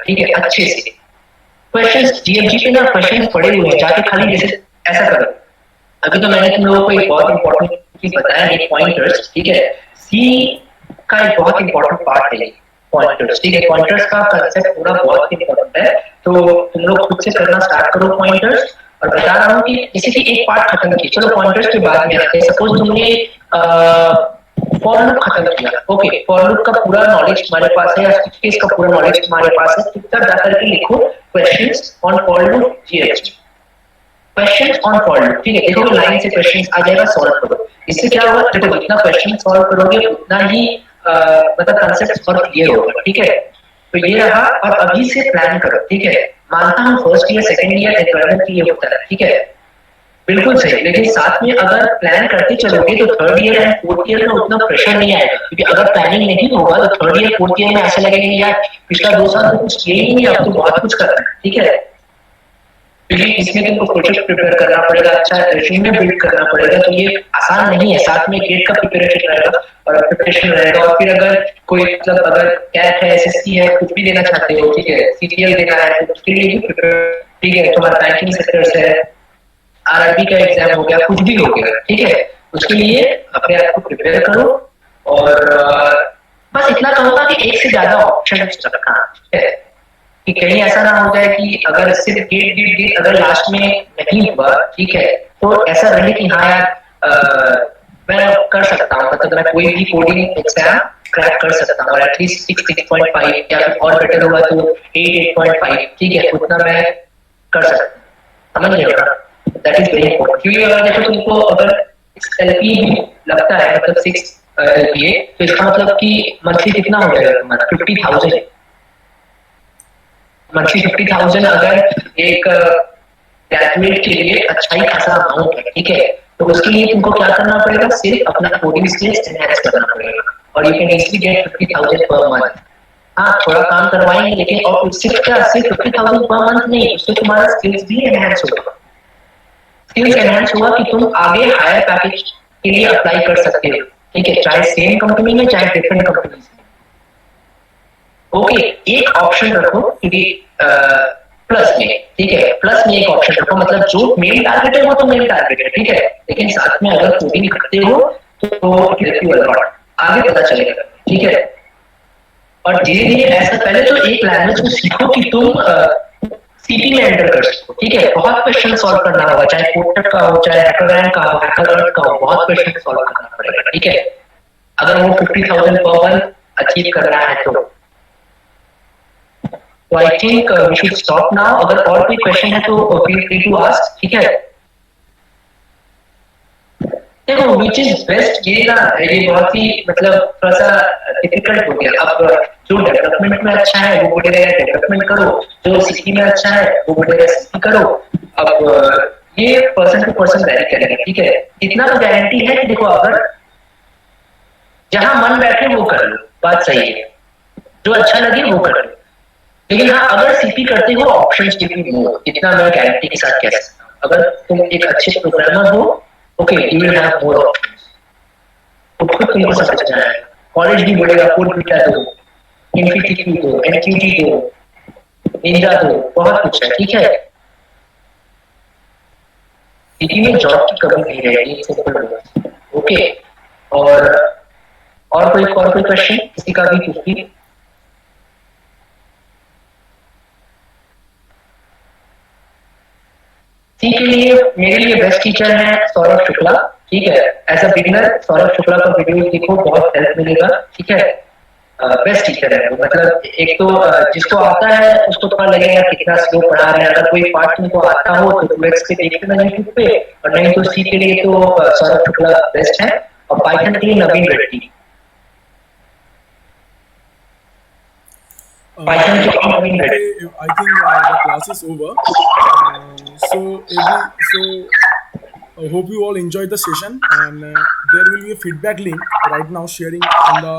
ठीक है, अच्छे से। क्वेश्चंस जीएमजी पे ना क्वेश्चंस पड़े हुए हैं, जाके खाली जैसे ऐसा करो। अभी तो मैंने तुम लोगों को एक बहुत इंपॉर्टेंट चीज बताया है, पॉइंटर्स, ठीक है। सी का एक बहुत इंपॉर्टेंट पार्ट है पॉइंटर्स, ठीक है। पॉइंटर्स का कंसेप्ट पूरा बहुत इंपॉर्टेंट है, तो तुम लोग खुद से करना स्टार्ट करो पॉइंटर्स। और बता रहा हूँ कि जैसे कि एक पार्ट खत्म किया, चलो पॉइंटर्स के बाद में आते हैं। सपोज तुमने फॉर लूप खत्म किया, ओके, फॉर लूप का पूरा नॉलेज तुम्हारे पास है या स्विच केस का पूरा नॉलेज तुम्हारे पास है, तो तब जाकर के लिखो क्वेश्चंस ऑन फॉर लूप जीएचटी, क्वेश्चंस ऑन फॉर लूप, ठीक है। देखो लाइन से क्वेश्चंस आ जाएगा, सॉल्व करो। इससे क्या होगा, देखो जितना क्वेश्चन सॉल्व करोगे उतना ही मतलब कंसेप्ट और क्लियर होगा, ठीक है। तो ये रहा, और अभी से प्लान करो, ठीक है। मानता हूँ first year second year environment के लिए होता है, ठीक है, बिल्कुल सही, लेकिन साथ में अगर प्लान करते चलोगे तो third year and fourth year में उतना प्रेशर नहीं आएगा। क्योंकि अगर प्लानिंग नहीं होगा तो थर्ड ईयर फोर्थ ईयर में ऐसा लगेगा कि यार पिछला 2 साल तो कुछ किया ही नहीं, अब तो बहुत कुछ करना है, ठीक है। इसमें तुमको प्रोजेक्ट प्रिपेयर करना पड़ेगा, अच्छा रेज्यूमे बिल्ड करना पड़ेगा, तो ये आसान नहीं है। साथ में गेट का प्रिपरेशन रहेगा और प्रिपरेशन रहेगा, और फिर अगर कोई मतलब अगर कैट है, एसएससी है, कुछ भी देना चाहते हो, ठीक है, सीटीएल देना है तो उसके लिए भी प्रिपेयर, ठीक है। तुम्हारा बैंकिंग सेक्टर से है, आरआरबी का एग्जाम हो गया, कुछ भी हो गया, ठीक है, उसके लिए अपने आप को प्रिपेयर करो। और बस इतना कहूंगा कि एक से ज्यादा ऑप्शन रखना, ठीक है, कि कहीं ऐसा ना हो जाए कि अगर सिर्फ गेट अगर लास्ट में नहीं हुआ, ठीक है, तो ऐसा रहे कि हाँ यार मैं कर सकता हूँ, मतलब मैं कोई भी कोडिंग एग्जाम क्रैक कर सकता हूँ, और एटलीस्ट 6.5 या फिर और बेटर होगा तो 8.5, ठीक है, उतना मैं कर सकता हूँ, समझ रहे हो। दैट इज वेरी इंपॉर्टेंट, क्योंकि अगर देखो तुमको अगर एलपी भी लगता है, मतलब 6 एलपीए, तो इसका मतलब कि मंथली कितना हो जाएगा तुम्हारा 50,000 मंथली 50,000 अगर एक ग्रेजुएट के लिए अच्छा ही खासा अमाउंट है, ठीक है। तो उसके लिए तुमको क्या करना पड़ेगा, सिर्फ अपना कोडिंग स्किल्स एनहांस करना पड़ेगा, और you can easily get 50,000 per month. हाँ, थोड़ा काम करवाएंगे, लेकिन और सिर्फ 50,000 पर मंथ नहीं, उससे तुम्हारा स्किल्स भी एनहांस होगा। स्किल्स एनहांस हुआ कि तुम आगे हायर पैकेज के लिए अप्लाई कर सकते हो, ठीक है, चाहे सेम कंपनी में चाहे डिफरेंट कंपनी में। ओके, एक ऑप्शन रखो, क्योंकि प्लस में, ठीक है, प्लस में एक ऑप्शन रखो, मतलब जो मेन टारगेट है वो तो मेन टारगेट है, ठीक है, लेकिन साथ में अगर कोडिंग करते हो तो आगे पता चलेगा, ठीक है। और धीरे धीरे ऐसा, पहले तो एक लैंग्वेज को सीखो कि तुम सीपी में एंटर कर सकते हो, ठीक है। बहुत क्वेश्चन सॉल्व करना होगा, चाहे कोटक का हो, चाहे हैकररैंक का हो, हैकरअर्थ का हो, बहुत क्वेश्चन सॉल्व करना पड़ेगा, ठीक है, अगर वो 50,000 पर मंथ अचीव करना है तो। I think we should stop now. अगर और कोई क्वेश्चन है तो फील फ्री टू आस्क, ठीक है। देखो विच इज बेस्ट, ये ना ये बहुत ही मतलब थोड़ा सा डिफिकल्ट हो गया। अब जो डेवलपमेंट में अच्छा है वो बोलेगा डेवलपमेंट करो, जो सीपी में अच्छा है वो बोलेगा सीपी करो। अब ये पर्सन टू पर्सन वेरी करेगा, ठीक है। इतना तो गारंटी है कि देखो अगर जहां मन बैठे वो कर लो, बात सही है, जो अच्छा लगे वो कर लो। लेकिन हाँ अगर सीपी करते हो ऑप्शंस गिव यू मोर, इतना मैं गारंटी के साथ कह सकता हूँ। अगर तुम एक अच्छे प्रोग्रामर हो, okay you will have more options, तो खुद तुमको समझ जाएगा। कॉलेज भी बोलेगा कोड बीटा दो, इनफिनिटी दो, एनक्यूटी दो, निंजा दो, बहुत कुछ है, ठीक है। सीपी में जॉब की कमी नहीं रहेगी, सिंपल, ओके। और कोई क्वेश्चन किसी का भी पूछिए। सी के लिए मेरे लिए बेस्ट टीचर है सौरभ शुक्ला, ठीक है। As a beginner Saurabh Shukla का वीडियो देखो, बहुत हेल्प मिलेगा, ठीक है। बेस्ट टीचर है, मतलब एक तो जिसको आता है उसको थोड़ा लगेगा कितना स्लो पढ़ा रहे हैं। अगर कोई पार्ट तुमको आता हो तो तुम से देख लेना यूट्यूब पे, और नहीं तो सी के लिए तो सौरभ शुक्ला बेस्ट है, और पाइथन के लिए नवीन रेड्डी। Python के लिए नवीन Reddy. I think the class is over. I hope you all enjoyed the session, and there will be a feedback link right now sharing in the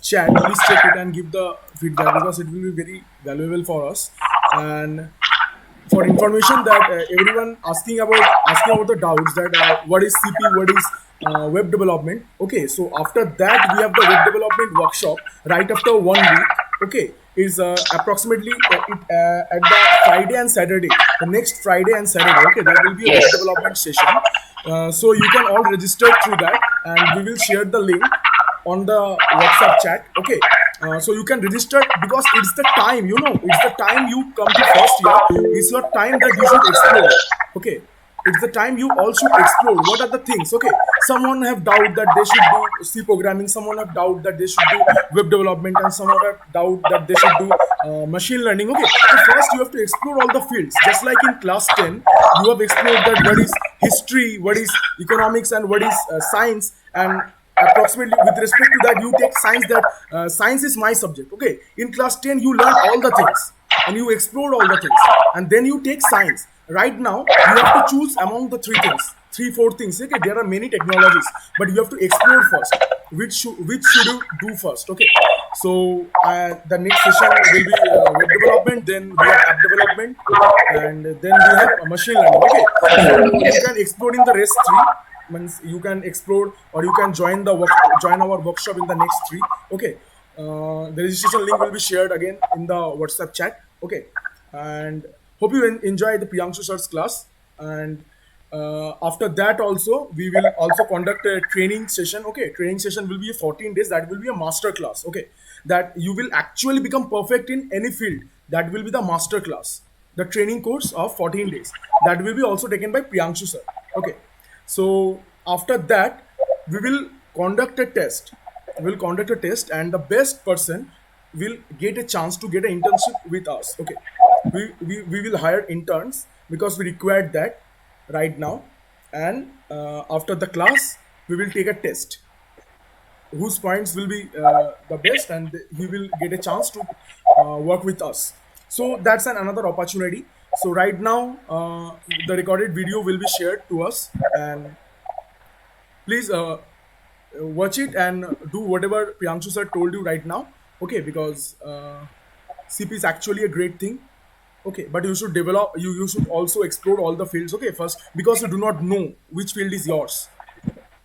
chat. Please check it and give the feedback because it will be very valuable for us. And for information that everyone asking about the doubts that what is CP, what is web development. Okay, so after that we have the web development workshop right after 1 week. Okay, is approximately at the Friday and Saturday, the next Friday and Saturday. Okay, there will be a web development session, so you can all register through that, and we will share the link on the WhatsApp chat. Okay, so you can register because it's the time, it's the time you come to first year. It's your time that you should explore. Okay, it's the time you all should explore what are the things. Okay, someone have doubt that they should do C programming, someone have doubt that they should do web development, and someone have doubt that they should do machine learning. Okay, so first you have to explore all the fields. Just like in class 10 you have explored that what is history, what is economics, and what is science, and approximately with respect to that you take science, that science is my subject. Okay, in class 10 you learn all the things and you explore all the things, and then you take science. Right now you have to choose among the three, four things. Okay, there are many technologies, but you have to explore first which should you do first. Okay, so the next session will be web development, then we have app development, and then we have machine learning. Okay, so you can explore in the rest three. Means you can explore, or you can join our workshop in the next three. Okay, the registration link will be shared again in the WhatsApp chat. Okay, and hope you enjoy the Priyanshu sir's class. And after that also we will also conduct a training session. Okay, training session will be 14 days. That will be a master class. Okay, that you will actually become perfect in any field. That will be the master class, the training course of 14 days. That will be also taken by Priyanshu sir. Okay, so after that we will conduct a test. And the best person will get a chance to get an internship with us. Okay, we will hire interns because we require that right now. And after the class we will take a test whose points will be the best, and he will get a chance to work with us. So that's another opportunity. So right now the recorded video will be shared to us, and please watch it and do whatever Priyanshu sir told you right now. Okay, because CP is actually a great thing. Okay, but you should develop, you should also explore all the fields. Okay, first, because you do not know which field is yours,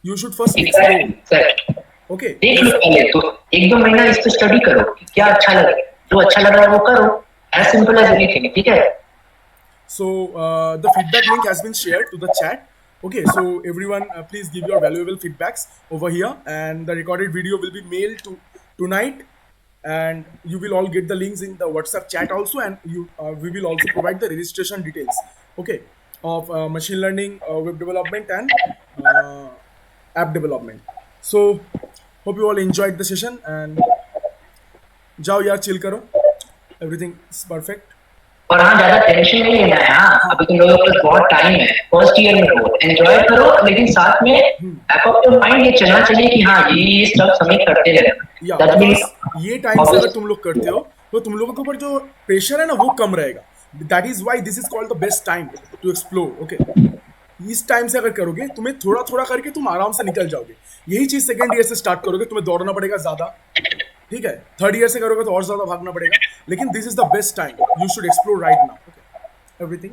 you should first explore. Okay, देख लो पहले तो 1-2 महीना इस पे study करो कि क्या अच्छा लगे, जो अच्छा लग रहा है वो करो, as simple as anything. ठीक है? So the feedback link has been shared to the chat. Okay, so everyone please give your valuable feedbacks over here, and the recorded video will be mailed to tonight and you will all get the links in the WhatsApp chat also, and we will also provide the registration details, okay, of machine learning, web development, and app development. So hope you all enjoyed the session, and जाओ यार chill करो, everything is perfect. और हाँ, ज्यादा tension नहीं लेना है। हाँ, अभी तुम लोगों के पास बहुत टाइम है, फर्स्ट ईयर में हो, एंजॉय करो, लेकिन साथ में बैक ऑफ योर माइंड ये चलना चाहिए कि हाँ ये सब सबमिट करते रहना। That means ये टाइम से अगर तुम लोग करते हो तो तुम लोगों के ऊपर जो प्रेशर है ना वो कम रहेगा। That is why this is called the best time to explore, okay. इस टाइम से अगर करोगे तुम्हें थोड़ा थोड़ा करके तुम आराम से निकल जाओगे। यही चीज सेकंड ईयर से स्टार्ट करोगे, तुम्हें दौड़ना पड़ेगा ज्यादा, ठीक है। थर्ड ईयर से करोगे तो और ज्यादा भागना पड़ेगा, लेकिन this is the best time, you should explore right now, okay, everything.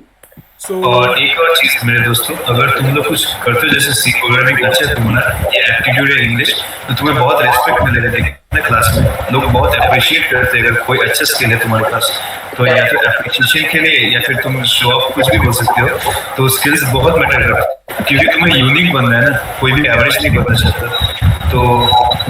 So और एक और चीज मेरे दोस्तों, अगर तुम लोग कुछ करते हो जैसे सी प्रोग्रामिंग अच्छा है तुम्हारा या एप्टीट्यूड है इंग्लिश, तो तुम्हें बहुत रेस्पेक्ट मिलेगा देखिए क्लास में। लोग बहुत अप्रिशिएट करते हैं अगर कोई अच्छा स्किल है तुम्हारे पास, तो या फिर एप्रिशिएशन के लिए या फिर तुम शो ऑफ कुछ भी बोल सकते हो, तो स्किल्स बहुत मैटर करता है, क्योंकि तुम्हें यूनिक बनना है ना, कोई भी एवरेज नहीं बनना चाहता। तो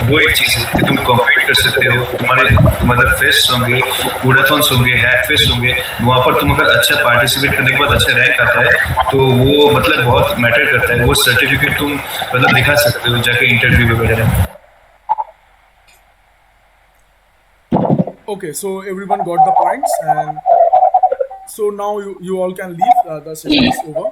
वो एक चीज है कि तुम कॉम्पीट कर सकते हो। तुम्हारे मतलब फेस्ट होंगे, कूड़ाथॉन्स होंगे, हैक फेस्ट होंगे, वहाँ पर तुम अगर अच्छा पार्टिसिपेट करने के बाद अच्छा रैंक आता है तो वो मतलब बहुत मैटर करता है। वो सर्टिफिकेट तुम मतलब दिखा सकते हो जाके इंटरव्यू वगैरह। okay, so everyone got the points, and so now you all can leave, the session is over.